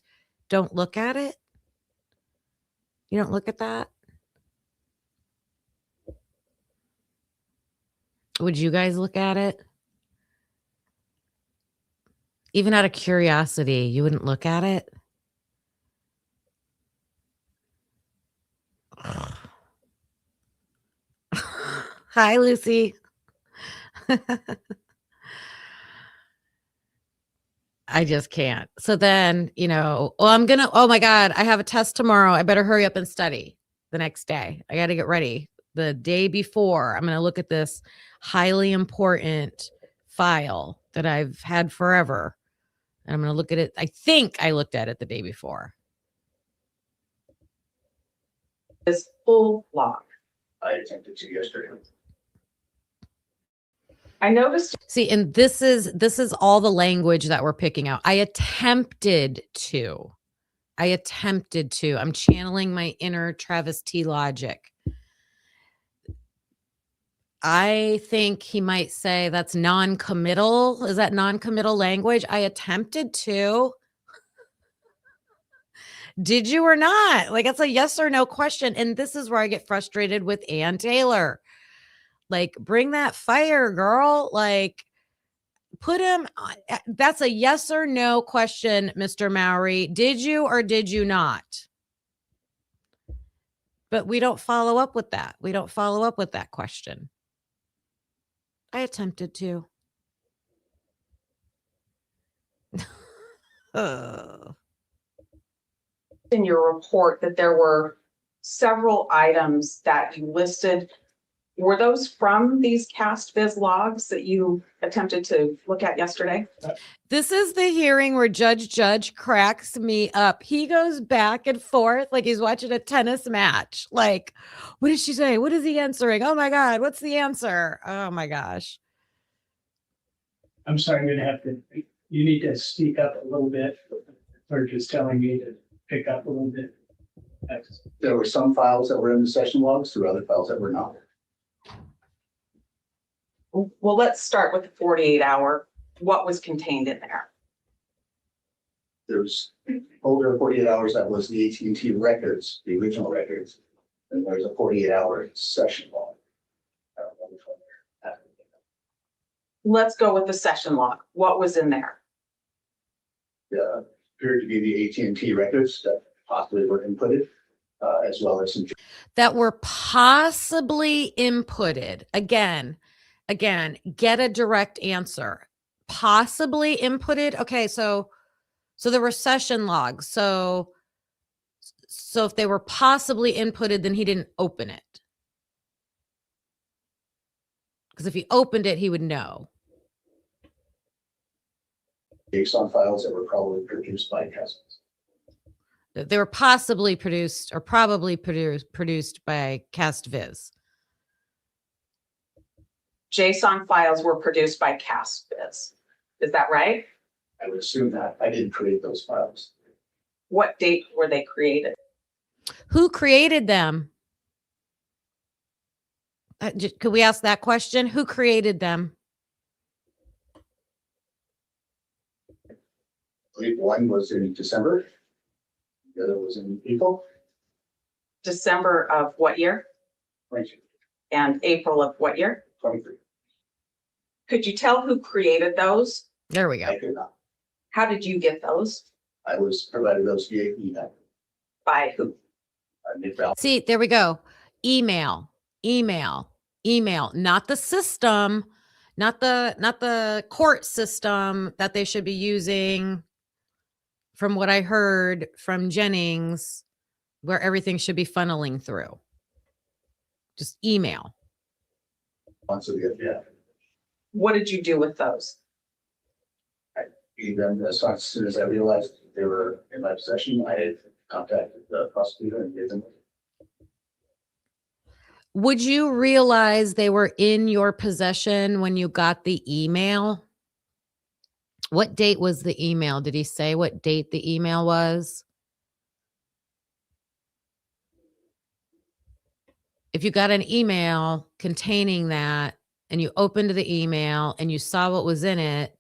don't look at it. You don't look at that. Would you guys look at it? Even out of curiosity, you wouldn't look at it? Hi, Lucy. I just can't. So then, oh my God, I have a test tomorrow. I better hurry up and study the next day. I got to get ready. The day before, I'm going to look at this highly important file that I've had forever. And I'm going to look at it. I think I looked at it the day before. Is full log. I attempted to yesterday. I noticed See, and this is all the language that we're picking out. I attempted to. I'm channeling my inner Travis T logic. I think he might say that's non-committal. Is that non-committal language? I attempted to. Did you or not? Like, it's a yes or no question. And this is where I get frustrated with Ann Taylor. Like, bring that fire, girl. Like, put him on. That's a yes or no question, Mr. Mowry. Did you or did you not? But we don't follow up with that. We don't follow up with that question. I attempted to. in your report that there were several items that you listed. Were those from these cast viz logs that you attempted to look at yesterday? This is the hearing where Judge cracks me up. He goes back and forth like he's watching a tennis match. Like, what did she say? What is he answering? Oh my God, what's the answer? Oh my gosh. I'm sorry, I'm gonna have to, you need to speak up a little bit, or just telling me to pick up a little bit. There were some files that were in the session logs, there were other files that were not. Well, let's start with the 48-hour. What was contained in there? There's over 48 hours, that was the AT&T records, the original records. And there's a 48-hour session log. I don't know which one they're at. Let's go with the session log. What was in there? Appeared to be the AT&T records that possibly were inputted, as well as some. That were possibly inputted. Again, get a direct answer. Possibly inputted. Okay, so there were session logs. So if they were possibly inputted, then he didn't open it. Because if he opened it, he would know. JSON files that were probably produced by Castles. They were possibly produced or probably produced by CastViz. JSON files were produced by CastViz. Is that right? I would assume that. I didn't create those files. What date were they created? Who created them? Could we ask that question? Who created them? I believe one was in December. The other was in April. December of what year? 22, And April of what year? 23. Could you tell who created those? There we go. I could not. How did you get those? I was provided those via email. By who? See, there we go. Email, not the system, not the court system that they should be using. From what I heard from Jennings, where everything should be funneling through. Just email. Yeah. What did you do with those? I gave them as soon as I realized they were in my possession. I had contacted the prosecutor and gave them. Would you realize they were in your possession when you got the email? What date was the email? Did he say what date the email was? If you got an email containing that and you opened the email and you saw what was in it,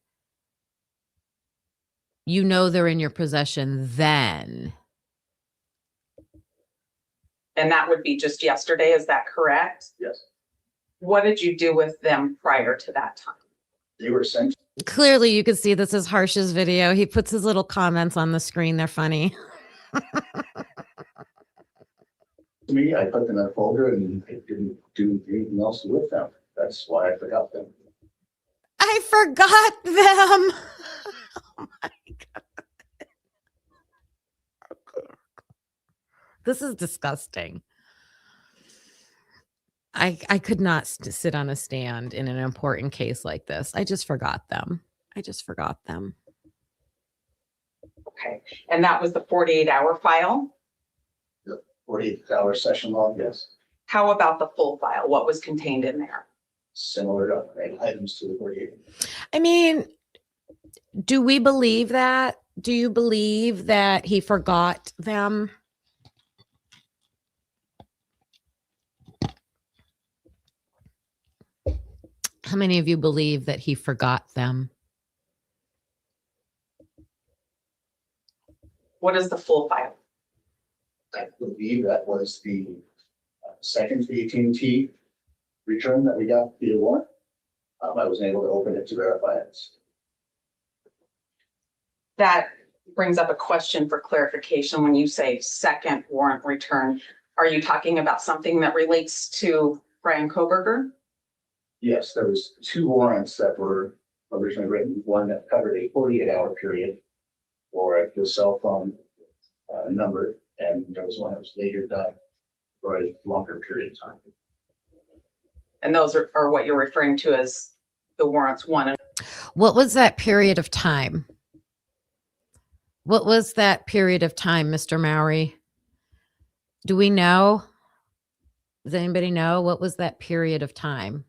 you know they're in your possession then. And that would be just yesterday, is that correct? Yes. What did you do with them prior to that time? They were sent Clearly, you can see this is Harsh's video. He puts his little comments on the screen. They're funny. to me. I put them in a folder and I didn't do anything else with them. That's why I forgot them. I forgot them. Oh my God. This is disgusting. I could not sit on a stand in an important case like this. I just forgot them. Okay, and that was the 48-hour file. 48-hour session log, yes. How about the full file? What was contained in there? Similar to items to the 48. I mean, do we believe that? Do you believe that he forgot them? How many of you believe that he forgot them? What is the full file? I believe that was the second AT&T return that we got via warrant. I wasn't able to open it to verify it. That brings up a question for clarification. When you say second warrant return, are you talking about something that relates to Brian Koberger? Yes, there was 2 warrants that were originally written. One that covered a 48-hour period for the cell phone number, and there was one that was later done for a longer period of time. And those are what you're referring to as the warrants 1 and What was that period of time? What was that period of time, Mr. Mowry? Do we know? Does anybody know what was that period of time?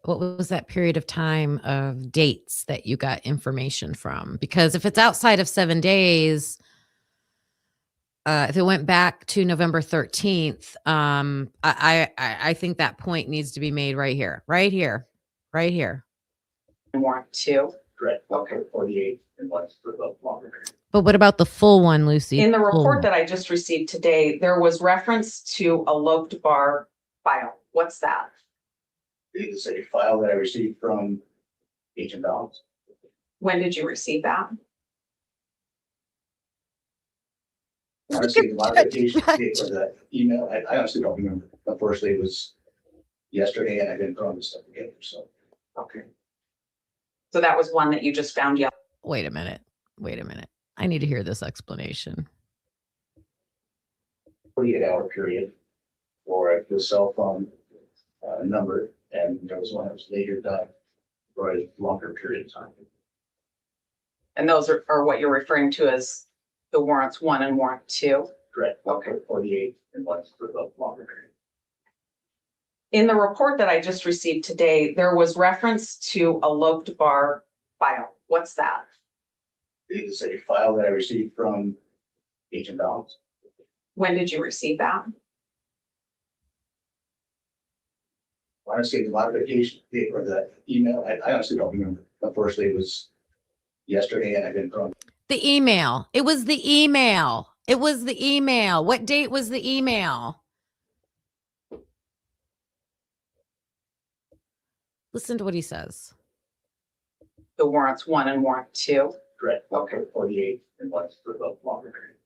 What was that period of time of dates that you got information from? Because if it's outside of 7 days, if it went back to November 13th, I think that point needs to be made right here. warrant 2. Correct. Okay, 48 and one's for the longer period. But what about the full one, Lucy? In the Full report one. that I just received today, there was reference to a loped bar file. What's that? It's a file that I received from Agent Balance. When did you receive that? Honestly, the modification date for the email, I honestly don't remember. Unfortunately, it was yesterday and I didn't throw this stuff together, so. Okay. So that was one that you just found yesterday. Wait a minute. I need to hear this explanation. 48-hour period for the cell phone number, and there was one that was later done for a longer period of time. And those are what you're referring to as the warrants 1 and warrant 2. Correct. Okay, 48 and one's for the longer period. In the report that I just received today, there was reference to a loped bar file. What's that? It's a file that I received from Agent Balance. When did you receive that? Honestly, the modification date for the email, I honestly don't remember. Unfortunately, it was yesterday and I didn't throw. The email. It was the email. What date was the email? Listen to what he says. The warrants 1 and warrant 2. Correct. Okay, 48 and one's for the longer period.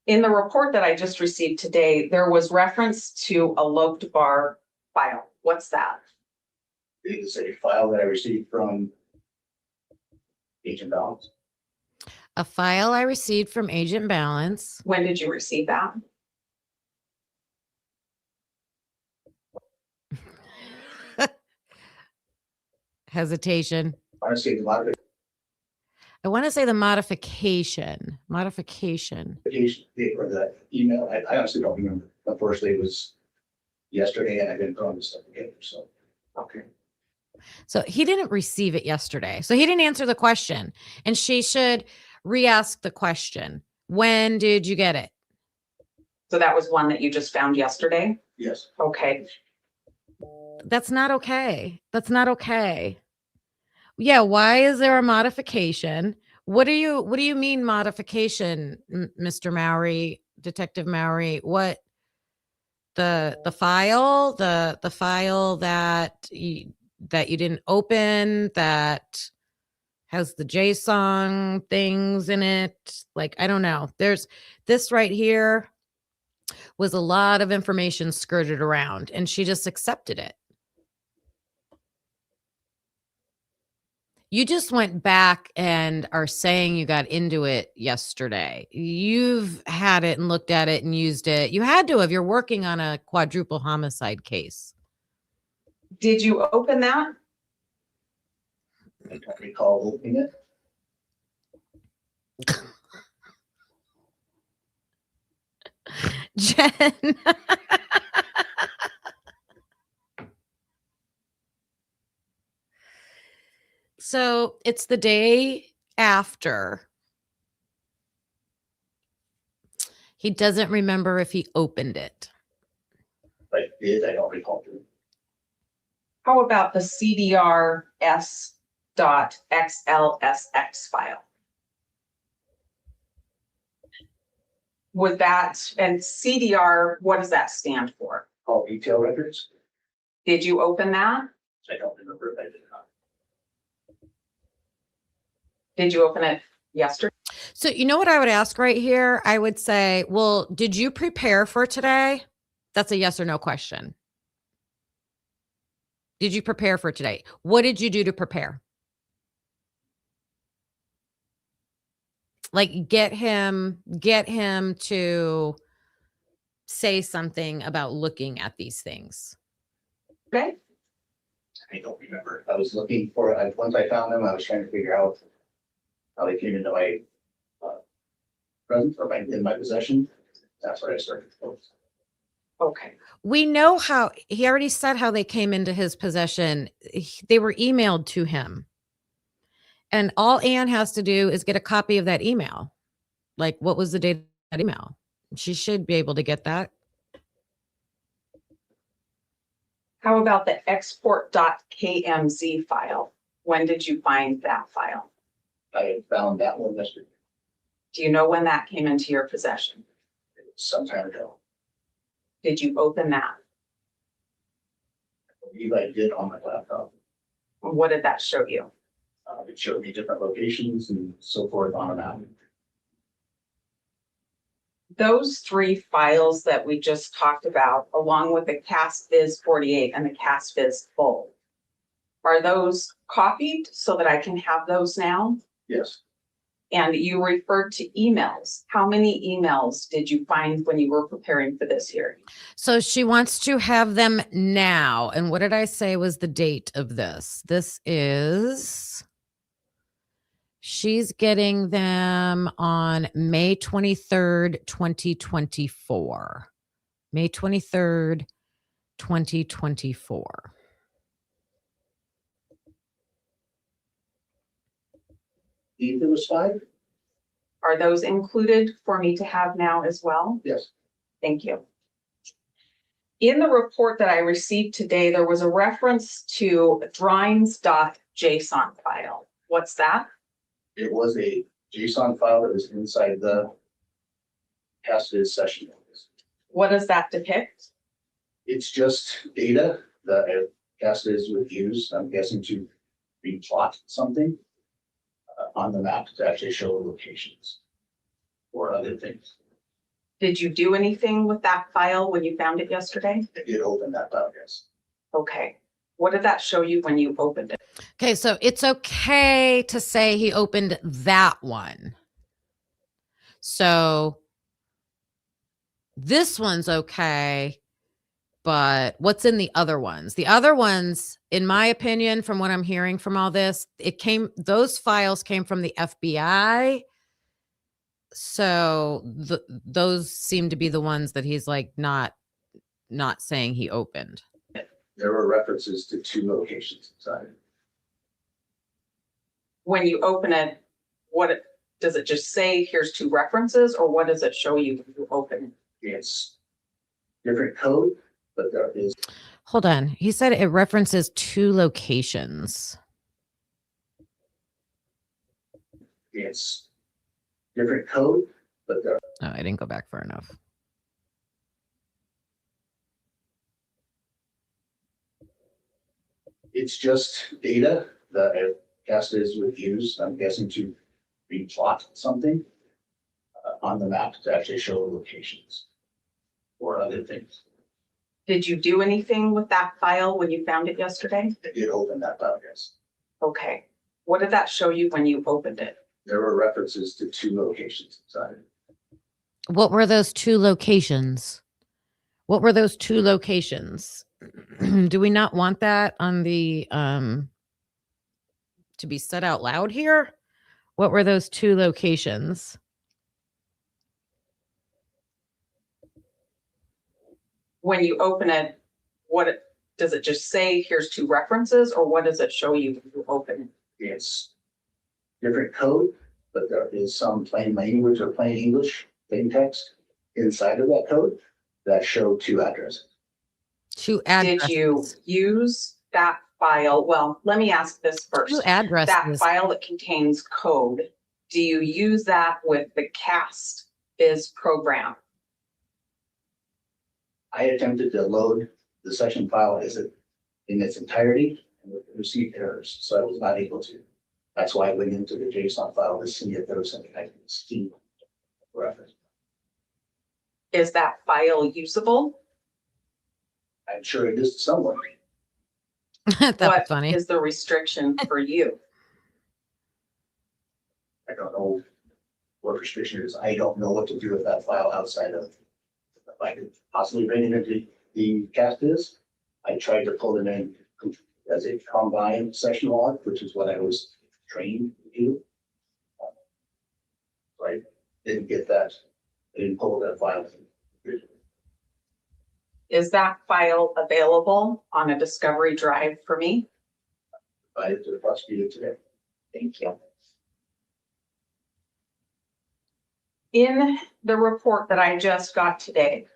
In the report that I just received today, there was reference to a loped bar file. What's that? It's a file that I received from Agent Balance. A file I received from Agent Balance. When did you receive that? Hesitation. Honestly, the modification I want to say the modification. date for the email, I honestly don't remember. Unfortunately, it was yesterday and I didn't throw this stuff together, so. Okay. So he didn't receive it yesterday. So he didn't answer the question. And she should re-ask the question. When did you get it? So that was one that you just found yesterday? Yes. Okay. That's not okay. Yeah, why is there a modification? What do you mean modification, Mr. Mowry, Detective Mowry? What the file, the file that you didn't open that has the JSON things in it? Like, I don't know. There's this right here was a lot of information skirted around, and she just accepted it. You just went back and are saying you got into it yesterday. You've had it and looked at it and used it. You had to have. You're working on a quadruple homicide case. Did you open that? I don't recall opening it. Jen. So it's the day after. He doesn't remember if he opened it. I did, I don't recall doing it. How about the CDR.S.XLSX file? Would that, and CDR, what does that stand for? All retail records? Did you open that? I don't remember if I did not. Did you open it yesterday? So you know what I would ask right here? I would say, well, did you prepare for today? That's a yes or no question. Did you prepare for today? What did you do to prepare? Like get him to say something about looking at these things. Okay. I don't remember. I was looking for, once I found them, I was trying to figure out how they came into my presence or in my possession. That's what I started. Okay. We know how he already said how they came into his possession. They were emailed to him. And all Anne has to do is get a copy of that email. Like, what was the date of that email? She should be able to get that. How about the export.kmz file? When did you find that file? I found that one yesterday, Do you know when that came into your possession? some time ago. Did you open that? I believe I did on my laptop. What did that show you? It showed me different locations and so forth on a map. Those three files that we just talked about, along with the CastViz 48 and the CastViz full, are those copied so that I can have those now? Yes, And you referred to emails. How many emails did you find when you were preparing for this hearing? So she wants to have them now. And what did I say was the date of this? This is, she's getting them on May 23rd, 2024. May 23rd, 2024. there was 5? Are those included for me to have now as well? Yes. Thank you. In the report that I received today, there was a reference to drawings.json file. What's that? It was a JSON file that was inside the CastViz session. What does that depict? It's just data that CastViz would use, I'm guessing, to replot something on the map to actually show locations or other things. Did you do anything with that file when you found it yesterday? I did open that file, yes. Okay. What did that show you when you opened it? Okay, so it's okay to say he opened that one. So this one's okay, but what's in the other ones? The other ones, in my opinion, from what I'm hearing from all this, those files came from the FBI. So those seem to be the ones that he's like not saying he opened. There were references to 2 locations inside. When you open it, does it just say here's 2 references, or what does it show you when you open it? It's different code, but there is. Hold on. He said it references 2 locations. It's different code, but the Oh, I didn't go back far enough. it's just data that a cast is would use, I'm guessing, to replot something on the map to actually show locations or other things. Did you do anything with that file when you found it yesterday? I did open that file, yes. Okay. What did that show you when you opened it? There were references to 2 locations inside. What were those 2 locations? What were those 2 locations? Do we not want that on the to be said out loud here? What were those 2 locations? When you open it, does it just say here's 2 references, or what does it show you when you open it? It's different code, but there is some plain language or plain English, plain text inside of that code that show 2 addresses. 2 addresses. Did you use that file? Well, let me ask this first. 2 addresses. That file that contains code, do you use that with the cast biz program? I attempted to load the session file in its entirety and received errors, so I was not able to. That's why I went into the JSON file to see if there was something I could see reference. Is that file usable? I'm sure it is somewhere. That was What funny. is the restriction for you? I don't know what restriction is. I don't know what to do with that file outside of, if I could possibly bring it into the cast is. I tried to pull it in as a combined session log, which is what I was trained to do. So I didn't get that. I didn't pull that file. Is that file available on a Discovery drive for me? I to the prosecutor today. Thank you. In the report that I just got today,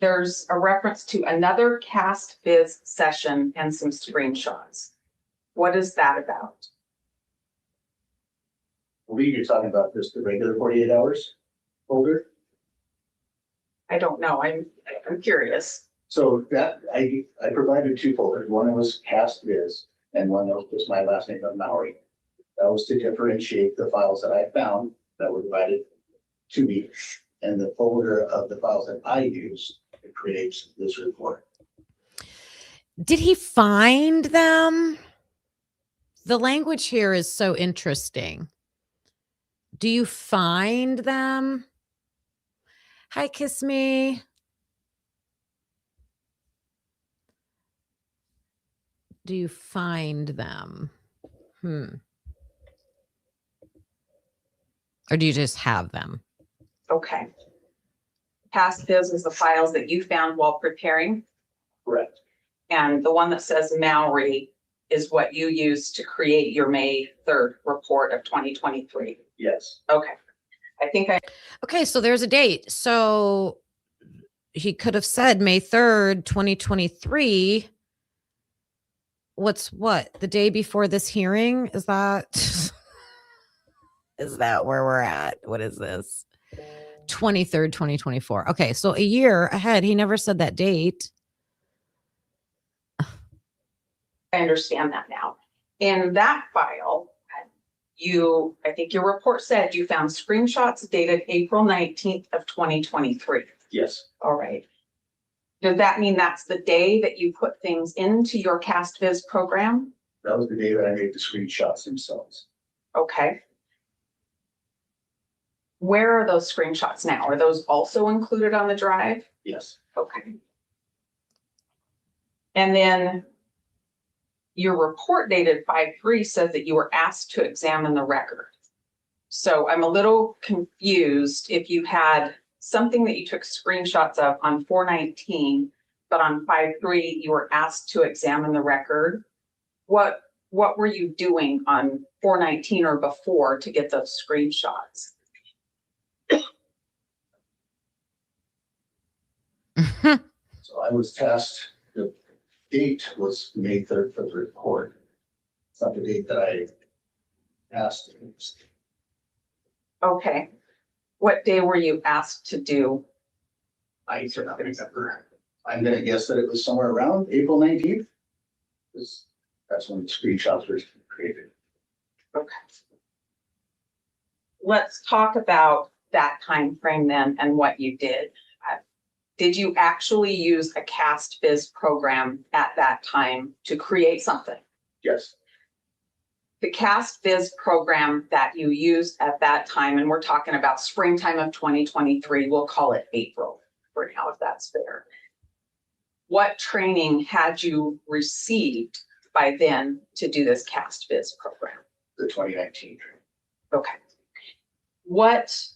there's a reference to another cast biz session and some screenshots. What is that about? I believe you're talking about just the regular 48 hours folder. I don't know. I'm curious. So that I provided 2 folders. One was cast biz and one that was just my last name of Maori. That was to differentiate the files that I found that were provided to me and the folder of the files that I used to create this report. Did he find them? The language here is so interesting. Do you find them? Hi, Kiss Me. Do you find them? Or do you just have them? Okay. Cast biz is the files that you found while preparing, Correct. and the one that says Maori is what you used to create your May 3rd report of 2023. Yes. Okay. I think Okay, so there's a date. So he could have said May 3rd, 2023. What? The day before this hearing? Is that is that where we're at? What is this? 23rd, 2024. Okay, so a year ahead. He never said that date. I understand that now. In that file, I think your report said you found screenshots dated April 19th of 2023. Yes. All right. Does that mean that's the day that you put things into your CastViz program? That was the day that I made the screenshots themselves. Okay. Where are those screenshots now? Are those also included on the drive? Yes. Okay. And then your report dated 5/3 says that you were asked to examine the record. So I'm a little confused if you had something that you took screenshots of on 4/19, but on 5/3 you were asked to examine the record. What were you doing on 4/19 or before to get those screenshots? So I was tasked, the date was May 3rd for the report. It's not the date that I asked. Okay. What day were you asked to do? I cannot remember. I'm gonna guess that it was somewhere around April 19th. That's when the screenshots were created. Okay. Let's talk about that time frame then and what you did. Did you actually use a CastViz program at that time to create something? Yes, The CastViz program that you used at that time, and we're talking about springtime of 2023, we'll call it April for now, if that's fair. What training had you received by then to do this CastViz program? the 2019 training. Okay. With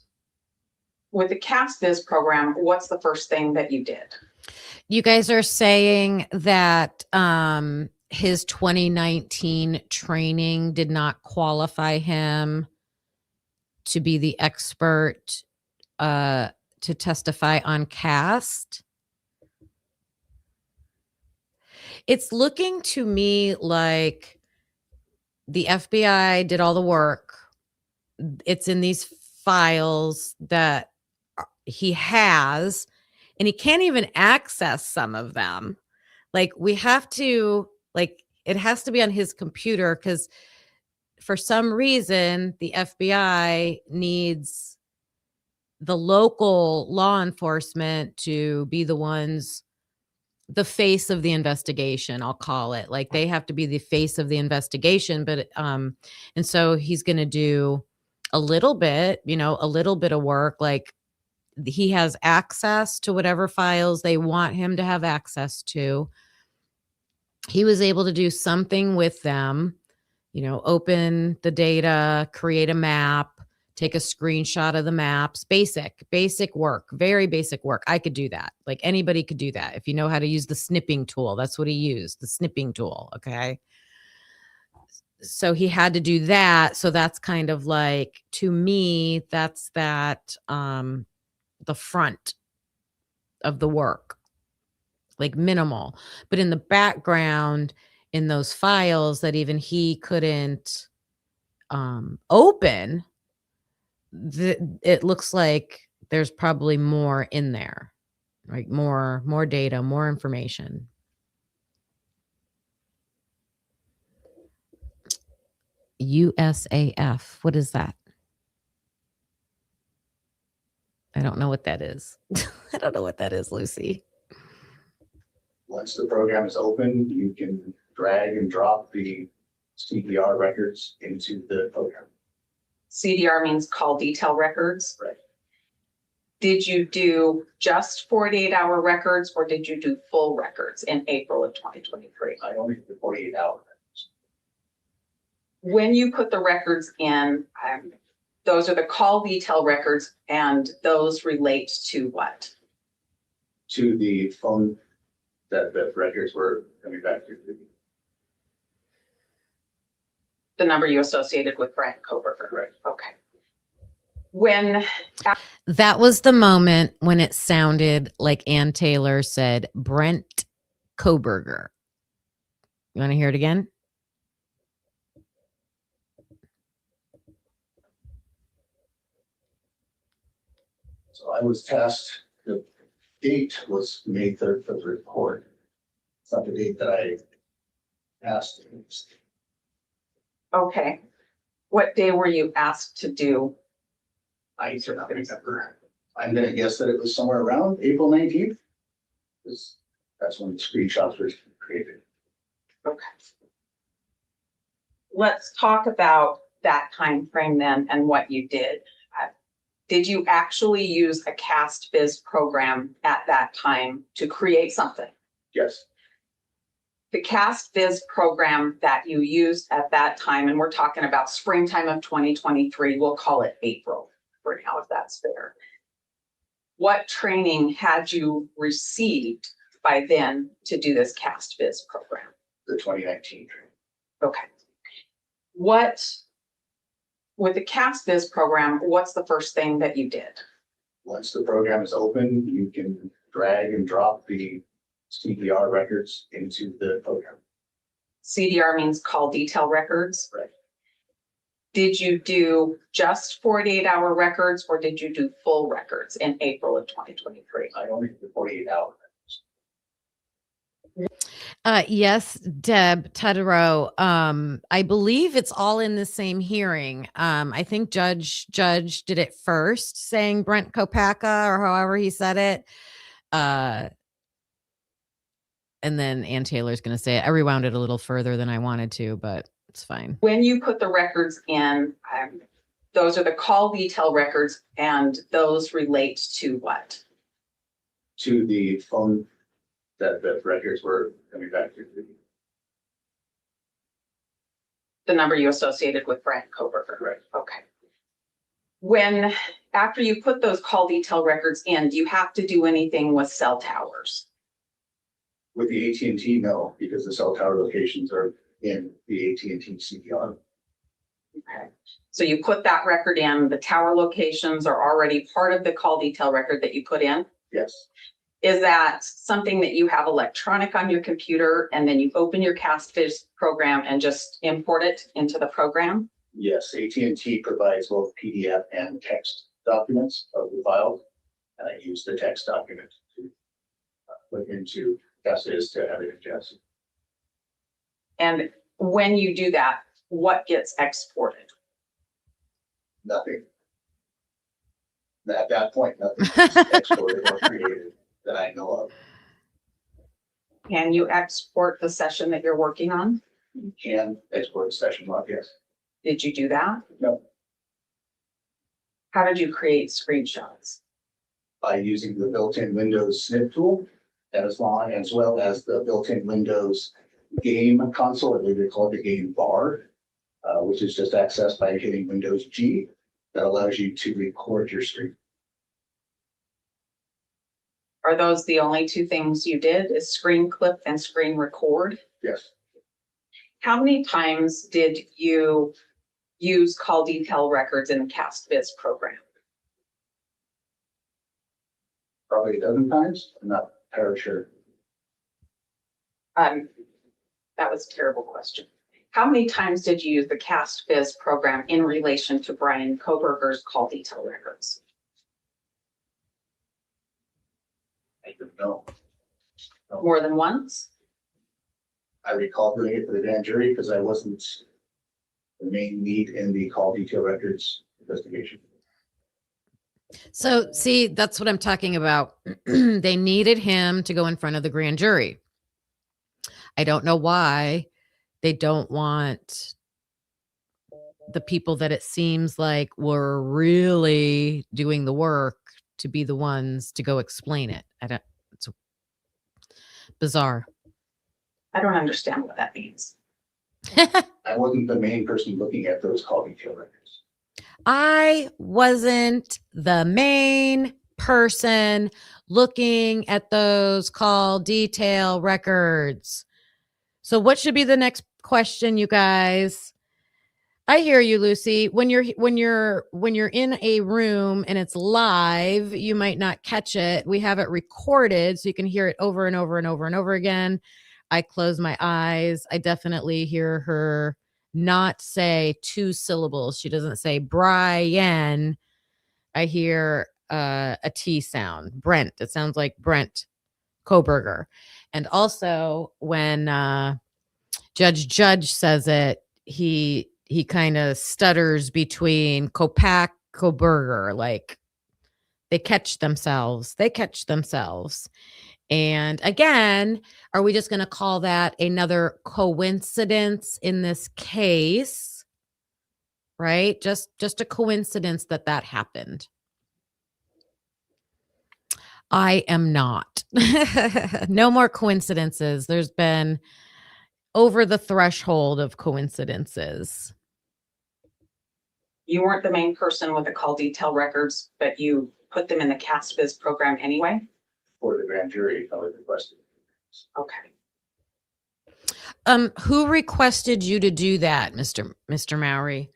the CastViz program, what's the first thing that you did? You guys are saying that his 2019 training did not qualify him to be the expert to testify on cast. It's looking to me like the FBI did all the work. It's in these files that he has, and he can't even access some of them. Like, we have to, like, it has to be on his computer because for some reason the FBI needs the local law enforcement to be the ones, the face of the investigation, I'll call it. Like, they have to be the face of the investigation. But and so he's going to do a little bit of work. Like, he has access to whatever files they want him to have access to. He was able to do something with them, open the data, create a map, take a screenshot of the maps, basic work, very basic work. I could do that. Like, anybody could do that. If you know how to use the snipping tool, that's what he used, the snipping tool. Okay. So he had to do that. So that's kind of like, to me, that's the front of the work, like minimal. But in the background, in those files that even he couldn't open, it looks like there's probably more in there, like more data, more information. USAF, what is that? I don't know what that is. I don't know what that is, Lucy. Once the program is open, you can drag and drop the CPR records into the program. CDR means call detail records. Right. Did you do just 48-hour records or did you do full records in April of 2023? I only did 48 hours. When you put the records in, those are the call detail records, and those relate to what? To the phone that the records were coming back to. The number you associated with Brent Koberger. Right. Okay. When That was the moment when it sounded like Ann Taylor said Brent Koberger. You want to hear it again? So I was tasked, the date was May 3rd for the report. It's not the date that I asked. Okay. What day were you asked to do? I cannot remember. I'm gonna guess that it was somewhere around April 19th. That's when the screenshots were created. Okay. Let's talk about that time frame then and what you did. Did you actually use a CastViz program at that time to create something? Yes, The CastViz program that you used at that time, and we're talking about springtime of 2023, we'll call it April for now, if that's fair. What training had you received by then to do this CastViz program? the 2019 training. Okay. With the CastViz program, what's the first thing that you did? Once the program is open, you can drag and drop the CPR records into the program. CDR means call detail records. Right. Did you do just 48-hour records or did you do full records in April of 2023? I only did 48 hours. Yes, Deb Tedero. I believe it's all in the same hearing. I think Judge did it first, saying Brent Kopaka or however he said it. And then Ann Taylor's going to say it. I rewound it a little further than I wanted to, but it's fine. When you put the records in, those are the call detail records, and those relate to what? To the phone that the records were coming back to. The number you associated with Brent Koberger. Right. Okay. After you put those call detail records in, do you have to do anything with cell towers? With the AT&T, no, because the cell tower locations are in the AT&T CPR. Okay. So you put that record in, the tower locations are already part of the call detail record that you put in? Yes, Is that something that you have electronic on your computer and then you open your CastFish program and just import it into the program? yes, AT&T provides both PDF and text documents of the file, and I use the text document to put into CastFish to have it ingest. And when you do that, what gets exported? Nothing. At that point, nothing is exported or created that I know of. Can you export the session that you're working on? You can export a session log, yes. Did you do that? No, How did you create screenshots? by using the built-in Windows snip tool, as well as the built-in Windows game console, I believe they call it the game bar, which is just accessed by hitting Windows G. That allows you to record your screen. Are those the only two things you did, is screen clip and screen record? Yes, How many times did you use call detail records in the CastViz program? probably a dozen times. I'm not entirely sure. That was a terrible question. How many times did you use the CastViz program in relation to Brian Koberger's call detail records? I don't know. More than once? I recall doing it for the grand jury because I wasn't the main lead in the call detail records investigation. So, see, that's what I'm talking about. They needed him to go in front of the grand jury. I don't know why they don't want the people that it seems like were really doing the work to be the ones to go explain it. It's bizarre. I don't understand what that means. I wasn't the main person looking at those call detail records. I wasn't the main person looking at those call detail records. So what should be the next question, you guys? I hear you, Lucy. When you're in a room and it's live, you might not catch it. We have it recorded so you can hear it over and over and over and over again. I close my eyes. I definitely hear her not say two syllables. She doesn't say Brian. I hear a T sound. Brent. It sounds like Brent Koberger. And also when Judge says it, he kind of stutters between Koberger, like they catch themselves. And again, are we just going to call that another coincidence in this case? Right? Just a coincidence that happened. I am not. No more coincidences. There's been over the threshold of coincidences. You weren't the main person with the call detail records, but you put them in the CastViz program anyway? For the grand jury, I was requested. Okay. Who requested you to do that, Mr. Mowry?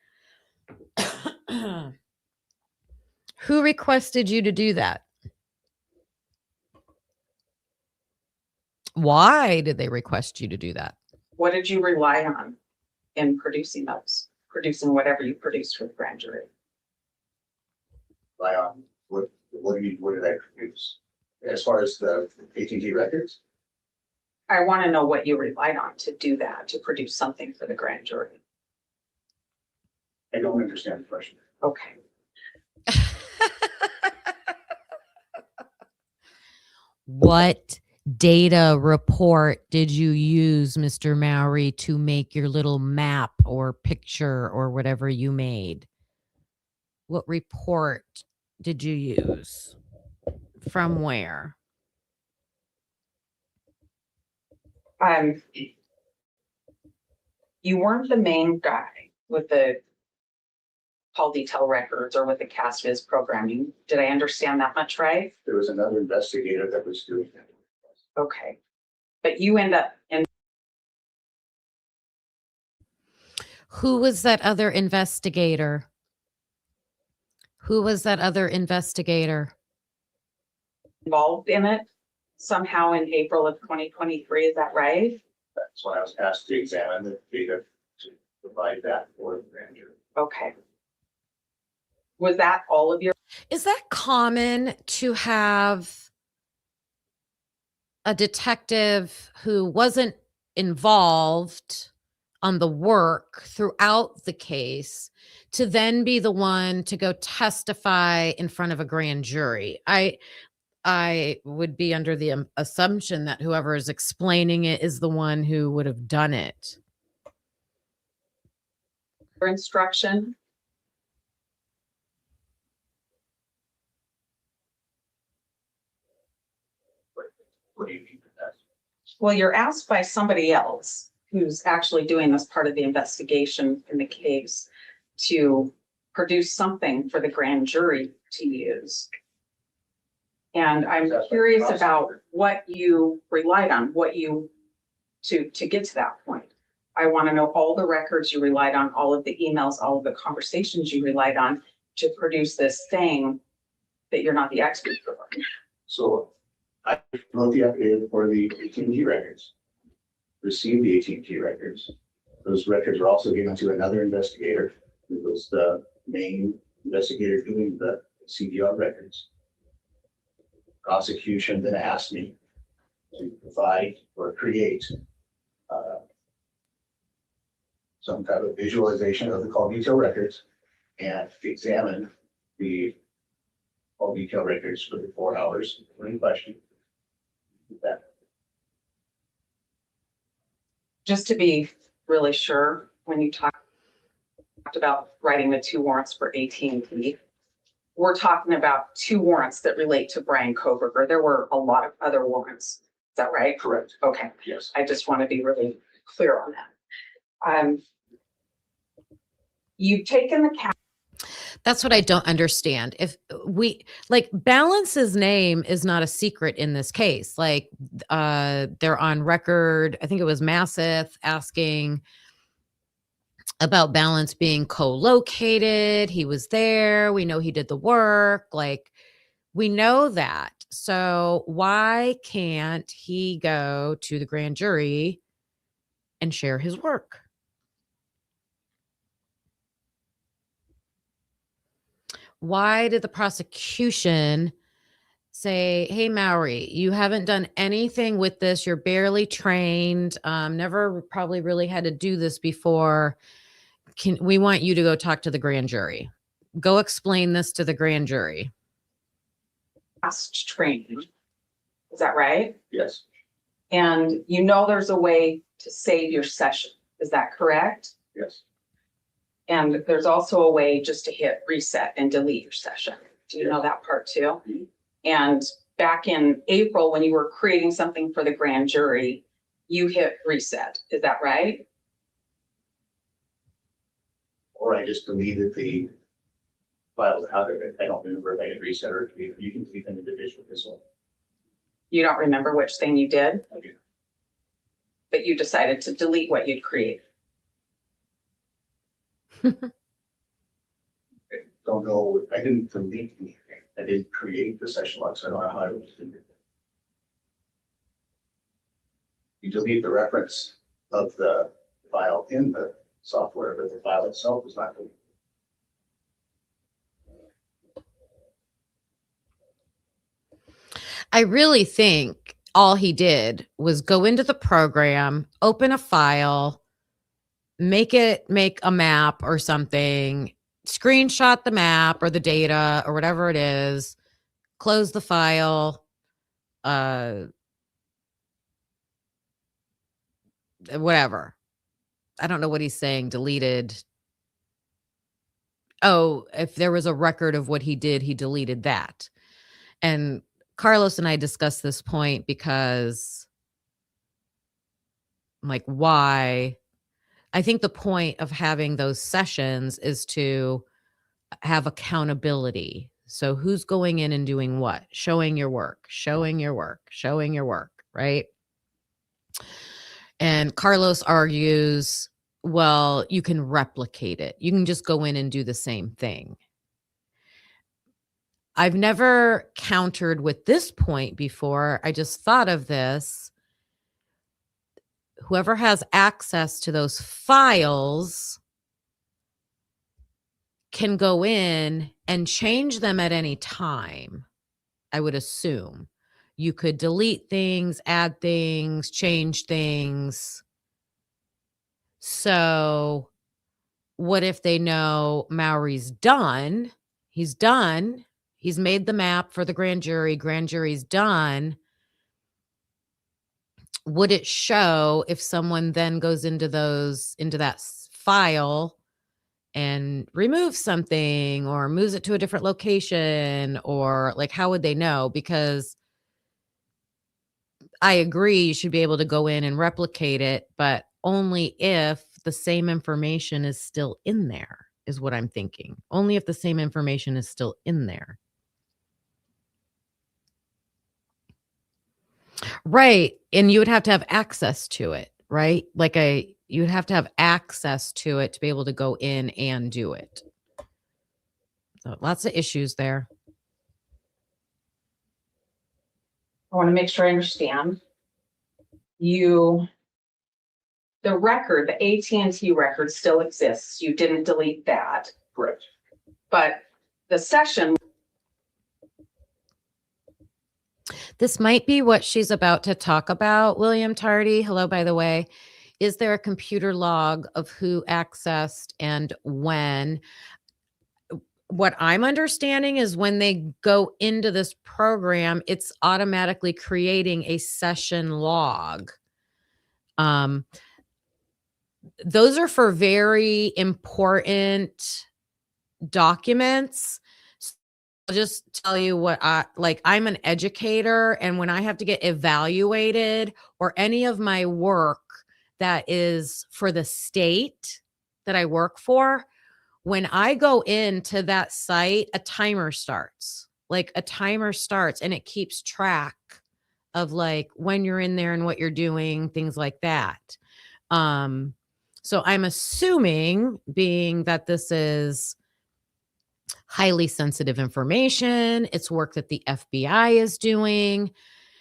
Who requested you to do that? Why did they request you to do that? What did you rely on in producing those producing whatever you produced for the grand jury? Rely on what did I produce? As far as the AT&T records, I want to know what you relied on to do that, to produce something for the grand jury. I don't understand the question. Okay. What data report did you use, Mr. Mowry, to make your little map or picture or whatever you made? What report did you use? From where? You weren't the main guy with the call detail records or with the CastViz programming. Did I understand that much right? There was another investigator that was doing that. Okay. But you end up Who was that other investigator? Who was that other investigator? involved in it somehow in April of 2023, is that right? That's why I was asked to examine the data to provide that for the grand jury. Okay. Was that all of your? Is that common to have a detective who wasn't involved on the work throughout the case to then be the one to go testify in front of a grand jury? I would be under the assumption that whoever is explaining it is the one who would have done it. Instruction? What do you mean with that? Well, you're asked by somebody else who's actually doing this part of the investigation in the case to produce something for the grand jury to use. And I'm curious about what you relied on, to get to that point. I want to know all the records you relied on, all of the emails, all of the conversations you relied on to produce this thing that you're not the expert for. So I wrote the affidavit for the AT&T records, received the AT&T records. Those records were also given to another investigator who was the main investigator doing the CDR records. Prosecution then asked me to provide or create some type of visualization of the call detail records and examine the call detail records for the 4 hours in question. That Just to be really sure, when you talked about writing the 2 warrants for AT&T, we're talking about 2 warrants that relate to Brian Koberger. There were a lot of other warrants. Is that right? correct? Okay. Yes. I just want to be really clear on that. You've taken the cap. That's what I don't understand. If we like Balance's name is not a secret in this case. Like they're on record. I think it was Masseth asking about Balance being co-located. He was there. We know he did the work. Like we know that. So why can't he go to the grand jury and share his work? Why did the prosecution say, hey, Mowry, you haven't done anything with this. You're barely trained. Never probably really had to do this before. We want you to go talk to the grand jury. Go explain this to the grand jury. Past training. Is that right? Yes. And you know there's a way to save your session. Is that correct? Yes. And there's also a way just to hit reset and delete your session. Do you know that part too? Mhm. And back in April, when you were creating something for the grand jury, you hit reset. Is that right? Or I just deleted the files out of it. I don't remember if I had reset or deleted. You can delete them individually as well. You don't remember which thing you did, Okay. but you decided to delete what you'd created. I don't know. I didn't delete anything. I didn't create the session log, so I don't know how I was doing it. You delete the reference of the file in the software, but the file itself was not deleted. I really think all he did was go into the program, open a file, make a map or something, screenshot the map or the data or whatever it is, close the file, whatever. I don't know what he's saying, deleted. Oh, if there was a record of what he did, he deleted that. And Carlos and I discussed this point because, like, why? I think the point of having those sessions is to have accountability. So who's going in and doing what? Showing your work, right? And Carlos argues, well, you can replicate it. You can just go in and do the same thing. I've never countered with this point before. I just thought of this. Whoever has access to those files can go in and change them at any time, I would assume. You could delete things, add things, change things. So what if they know Maury's done? He's done. He's made the map for the grand jury. Grand jury's done. Would it show if someone then goes into that file and removes something or moves it to a different location, or like, how would they know? Because I agree you should be able to go in and replicate it, but only if the same information is still in there, is what I'm thinking. Only if the same information is still in there. Right. And you would have to have access to it, right? You would have to have access to it to be able to go in and do it. So lots of issues there. I want to make sure I understand. The record, the AT&T record still exists. You didn't delete that. Correct. But the session. This might be what she's about to talk about, William Tardy. Hello, by the way. Is there a computer log of who accessed and when? What I'm understanding is when they go into this program, it's automatically creating a session log. Those are for very important documents. I'll just tell you what I'm an educator, and when I have to get evaluated or any of my work that is for the state that I work for, when I go into that site, a timer starts. And it keeps track of like when you're in there and what you're doing, things like that. So I'm assuming, being that this is highly sensitive information, it's work that the FBI is doing,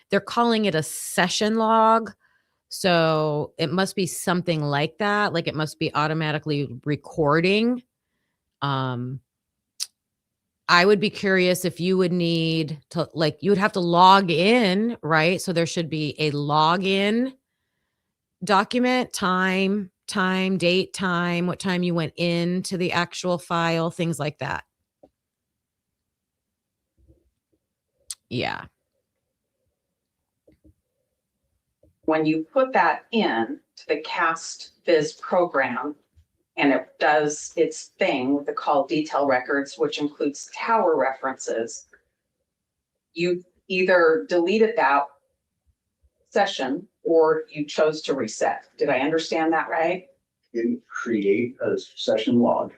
they're calling it a session log. So it must be something like that. Like it must be automatically recording. I would be curious if you would need to, like, you would have to log in, right? So there should be a login document, time, date, time, what time you went into the actual file, things like that. Yeah. When you put that in to the CastViz program, and it does its thing with the call detail records, which includes tower references, you either deleted that session or you chose to reset. Did I understand that right? Didn't create a session log.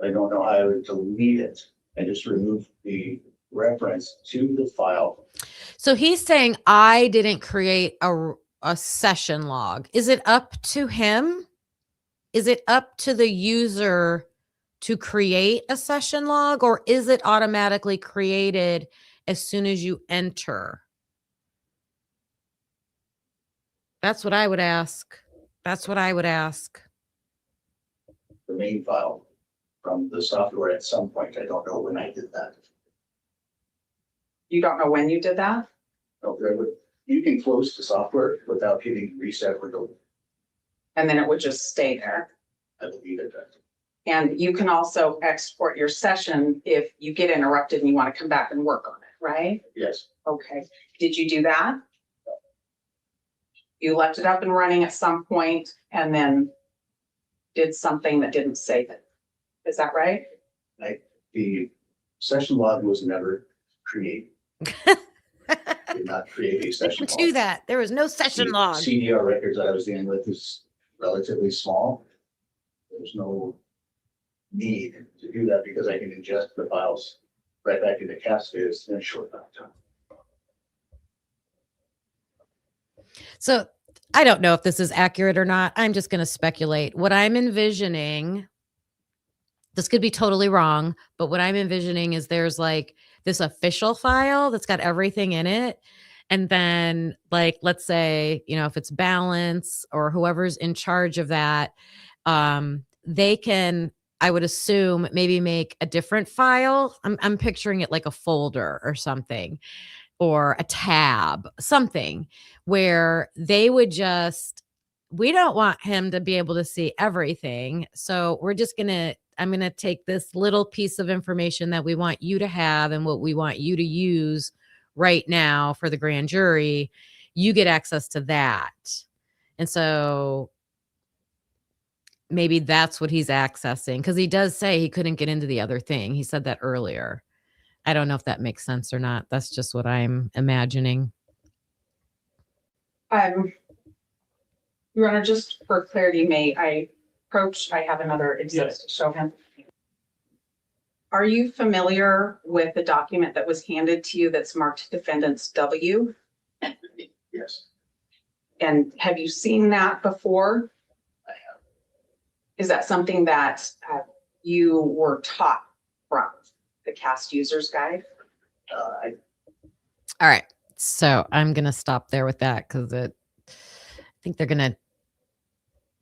I don't know how I would delete it. I just removed the reference to the file. So he's saying I didn't create a session log. Is it up to him? Is it up to the user to create a session log, or is it automatically created as soon as you enter? That's what I would ask. the main file from the software at some point. I don't know when I did that. You don't know when you did that? No, you can close the software without hitting reset or go. And then it would just stay there. I believe it does. And you can also export your session if you get interrupted and you want to come back and work on it, right? Yes. Okay. Did you do that? You left it up and running at some point and then did something that didn't save it. Is that right? The session log was never created. Did not create a session log. Do that. There was no session The log. CDR records that I was dealing with is relatively small. There's no need to do that because I can ingest the files right back into Cascades in a short amount of time. So I don't know if this is accurate or not. I'm just going to speculate. What I'm envisioning, this could be totally wrong, but what I'm envisioning is there's like this official file that's got everything in it. And then, like, let's say, if it's balance or whoever's in charge of that, they can, I would assume, maybe make a different file. I'm picturing it like a folder or something, or a tab, something where they would just, we don't want him to be able to see everything. So I'm going to take this little piece of information that we want you to have and what we want you to use right now for the grand jury. You get access to that. And so maybe that's what he's accessing, because he does say he couldn't get into the other thing. He said that earlier. I don't know if that makes sense or not. That's just what I'm imagining. Your Honor, just for clarity, may I approach? I have another exhibit to show him. Are you familiar with the document that was handed to you that's marked Defendants W? Yes. And have you seen that before? I have. Is that something that you were taught from the CAST Users Guide? All right. So I'm going to stop there with that, because I think they're going to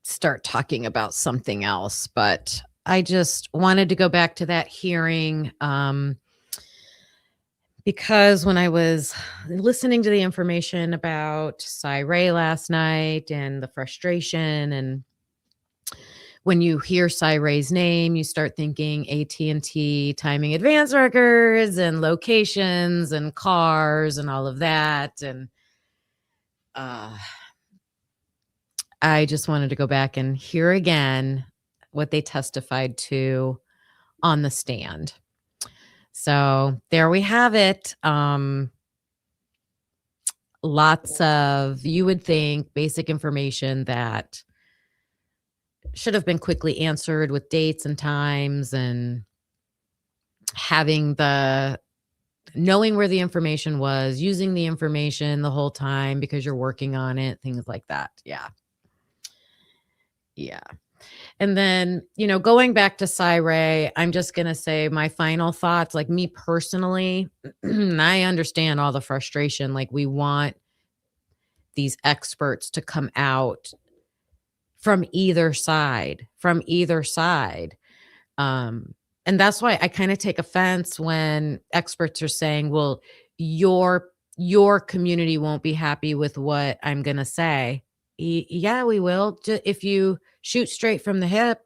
start talking about something else. But I just wanted to go back to that hearing, because when I was listening to the information about Cy-Ray last night and the frustration, and when you hear Cy-Ray's name, you start thinking AT&T timing advance records and locations and cars and all of that. And I just wanted to go back and hear again what they testified to on the stand. So there we have it. Lots of, you would think, basic information that should have been quickly answered with dates and times, and knowing where the information was, using the information the whole time because you're working on it, things like that. Yeah. And then, going back to Cy-Ray, I'm just going to say my final thoughts, like me personally, I understand all the frustration. Like, we want these experts to come out from either side. And that's why I kind of take offense when experts are saying, well, your community won't be happy with what I'm going to say. Yeah, we will. If you shoot straight from the hip,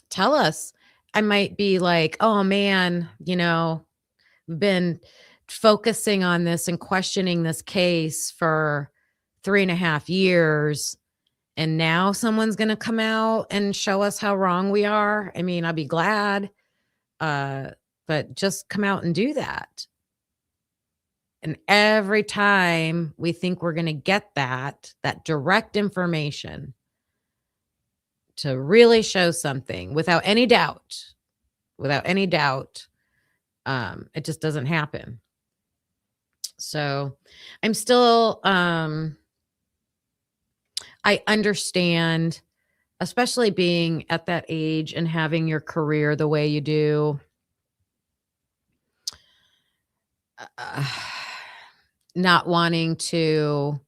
tell us. I might be like, oh man, we've been focusing on this and questioning this case for 3.5 years. And now someone's going to come out and show us how wrong we are. I mean, I'll be glad. But just come out and do that. And every time we think we're going to get that direct information to really show something without any doubt, it just doesn't happen. So I'm still, I understand, especially being at that age and having your career the way you do. Not wanting to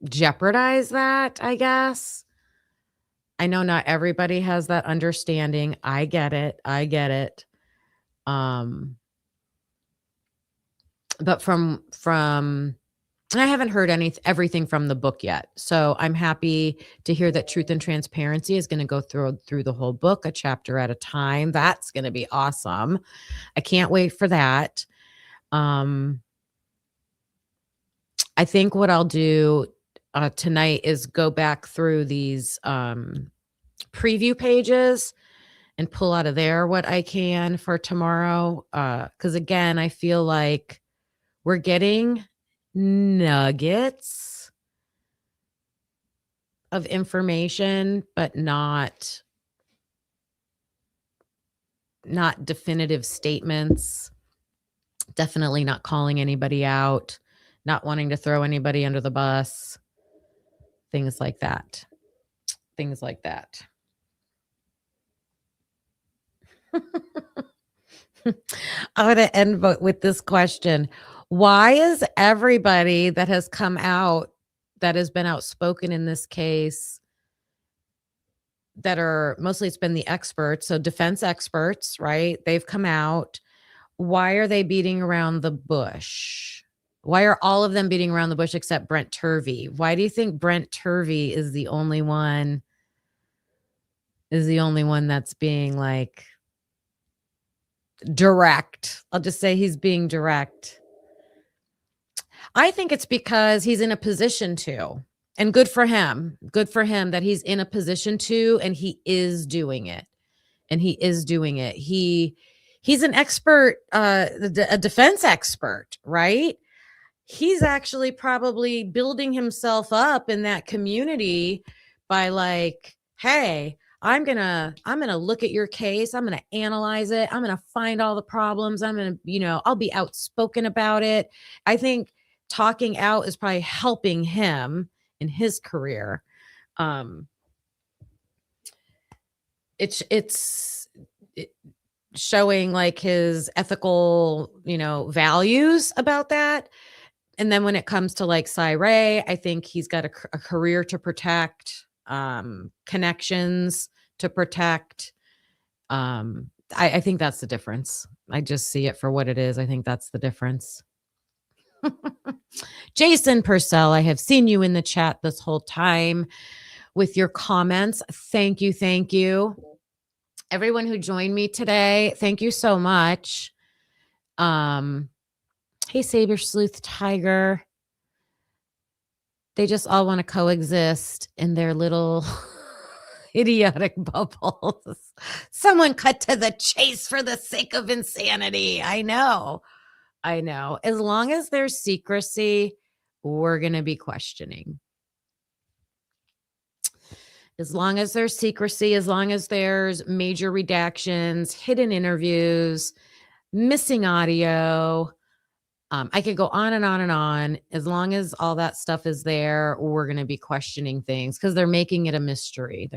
jeopardize that, I guess. I know not everybody has that understanding. I get it. But from I haven't heard everything from the book yet. So I'm happy to hear that Truth and Transparency is going to go through the whole book, a chapter at a time. That's going to be awesome. I can't wait for that. I think what I'll do tonight is go back through these preview pages and pull out of there what I can for tomorrow. Because again, I feel like we're getting nuggets of information, but not definitive statements. Definitely not calling anybody out, not wanting to throw anybody under the bus, things like that. I'm going to end with this question. Why is everybody that has come out, that has been outspoken in this case, that are mostly, it's been the experts, so defense experts, right? They've come out. Why are they beating around the bush? Why are all of them beating around the bush except Brent Turvey? Why do you think Brent Turvey is the only one that's being like direct? I'll just say he's being direct. I think it's because he's in a position to, and good for him that he's in a position to, and he is doing it. He's an expert, a defense expert, right? He's actually probably building himself up in that community by like, hey, I'm going to look at your case. I'm going to analyze it. I'm going to find all the problems. I'm going to, I'll be outspoken about it. I think talking out is probably helping him in his career. It's showing like his ethical, values about that. And then when it comes to like Ray, I think he's got a career to protect, connections to protect. I think that's the difference. I just see it for what it is. I think that's the difference. Jason Purcell, I have seen you in the chat this whole time with your comments. Thank you. Everyone who joined me today, thank you so much. Hey, Saber Sleuth Tiger. They just all want to coexist in their little idiotic bubbles. Someone cut to the chase for the sake of insanity. I know. As long as there's secrecy, we're going to be questioning. As long as there's secrecy, as long as there's major redactions, hidden interviews, missing audio, I could go on and on and on. As long as all that stuff is there, we're going to be questioning things because they're making it a mystery.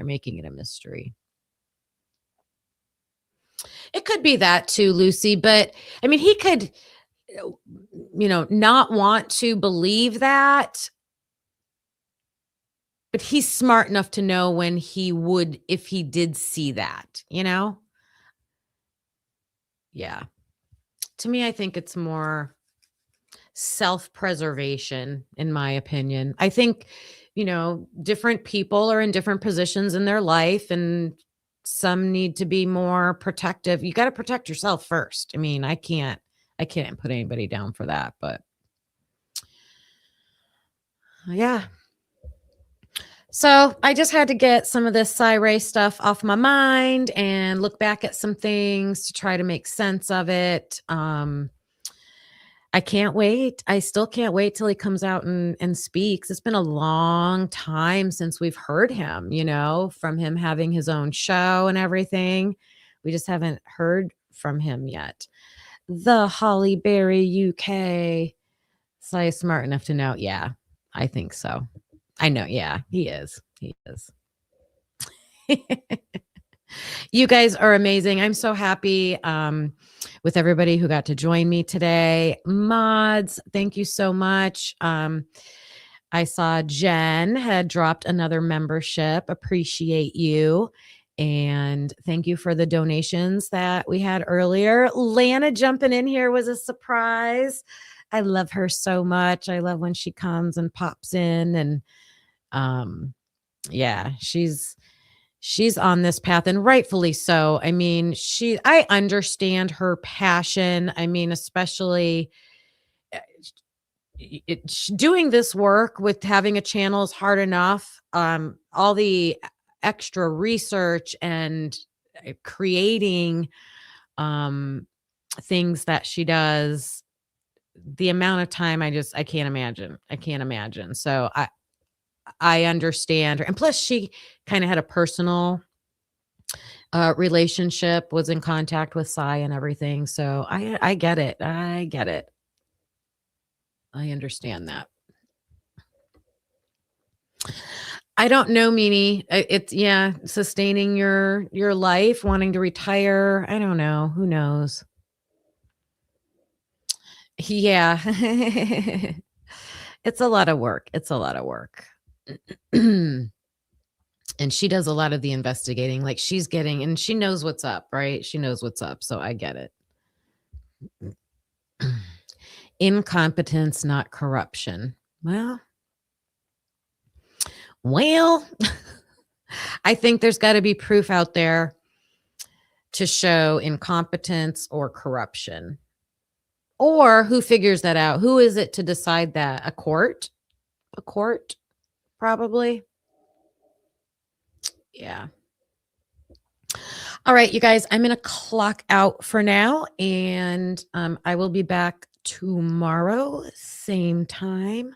It could be that too, Lucy, but I mean, he could, not want to believe that, but he's smart enough to know when he would, if he did see that, Yeah. To me, I think it's more self-preservation, in my opinion. I think, different people are in different positions in their life, and some need to be more protective. You got to protect yourself first. I mean, I can't put anybody down for that, but yeah. So I just had to get some of this Ray stuff off my mind and look back at some things to try to make sense of it. I can't wait. I still can't wait till he comes out and speaks. It's been a long time since we've heard him, from him having his own show and everything. We just haven't heard from him yet. The Holly Berry UK. So I'm smart enough to know. Yeah, I think so. I know. Yeah, he is. You guys are amazing. I'm so happy with everybody who got to join me today. Mods, thank you so much. I saw Jen had dropped another membership. Appreciate you. And thank you for the donations that we had earlier. Lana jumping in here was a surprise. I love her so much. I love when she comes and pops in, and yeah, she's on this path, and rightfully so. I mean, I understand her passion. I mean, especially doing this work with having a channel is hard enough. All the extra research and creating things that she does, the amount of time I can't imagine. So I understand her. And plus she kind of had a personal relationship, was in contact with Cy and everything. So I get it. I understand that. I don't know, Meanie. It's sustaining your life, wanting to retire. I don't know. Who knows? Yeah. It's a lot of work. And she does a lot of the investigating. Like and she knows what's up, right? She knows what's up. So I get it. Incompetence, not corruption. Well, I think there's got to be proof out there to show incompetence or corruption. Or who figures that out? Who is it to decide that? A court? A court, probably. Yeah. All right, you guys, I'm going to clock out for now, and I will be back tomorrow, same time.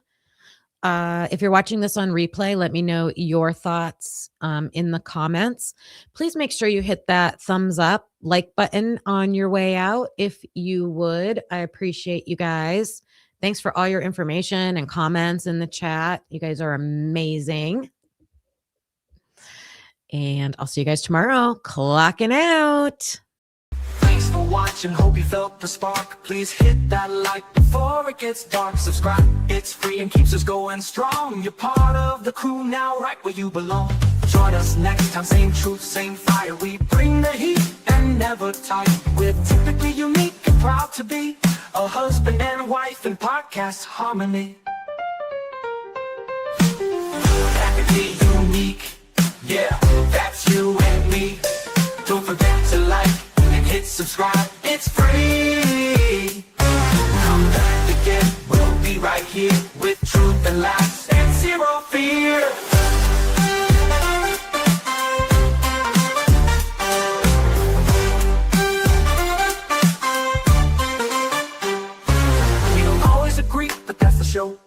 If you're watching this on replay, let me know your thoughts in the comments. Please make sure you hit that thumbs up, like button on your way out. If you would, I appreciate you guys. Thanks for all your information and comments in the chat. You guys are amazing. And I'll see you guys tomorrow. Clocking out. Thanks for watching, hope you felt the spark. Please hit that like before it gets dark. Subscribe, it's free and keeps us going strong. You're part of the crew now, right where you belong. Join us next time, same truth, same fire. We bring the heat and never tire. We're typically unique and proud to be a husband and wife in podcast harmony. That could be unique, yeah, that's you and me. Don't forget to like and hit subscribe, it's free. Come back again, we'll be right here with truth and laughs and zero fear. We don't always agree, but that's the show.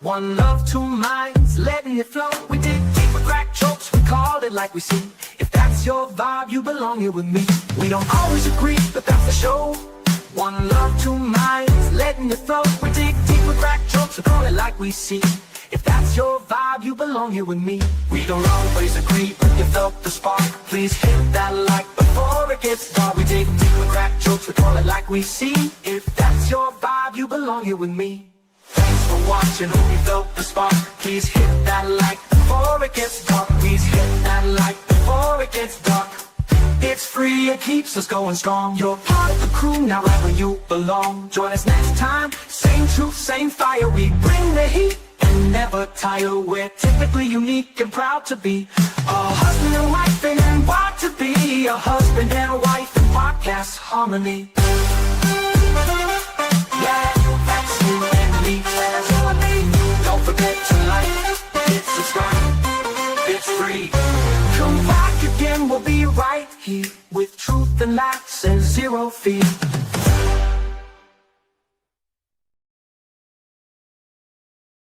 One love, two minds, letting it flow. We dig deep with crack jokes, we called it like we see. If that's your vibe, you belong here with me. We don't always agree, but that's the show. One love, two minds, letting it flow. We dig deep with crack jokes, we call it like we see. If that's your vibe, you belong here with me. We don't always agree, but you felt the spark. Please hit that like before it gets dark. We dig deep with crack jokes, we call it like we see. If that's your vibe, you belong here with me. Thanks for watching, hope you felt the spark. Please hit that like before it gets dark. Please hit that like before it gets dark. It's free, it keeps us going strong. You're part of the crew, now right where you belong. Join us next time, same truth, same fire. We bring the heat and never tire. We're typically unique and proud to be a husband and wife and wild to be a husband and wife in podcast harmony. Yeah, that's you and me. That's you and me. Don't forget to like, hit subscribe, it's free. Come back again, we'll be right here with truth and laughs and zero fear.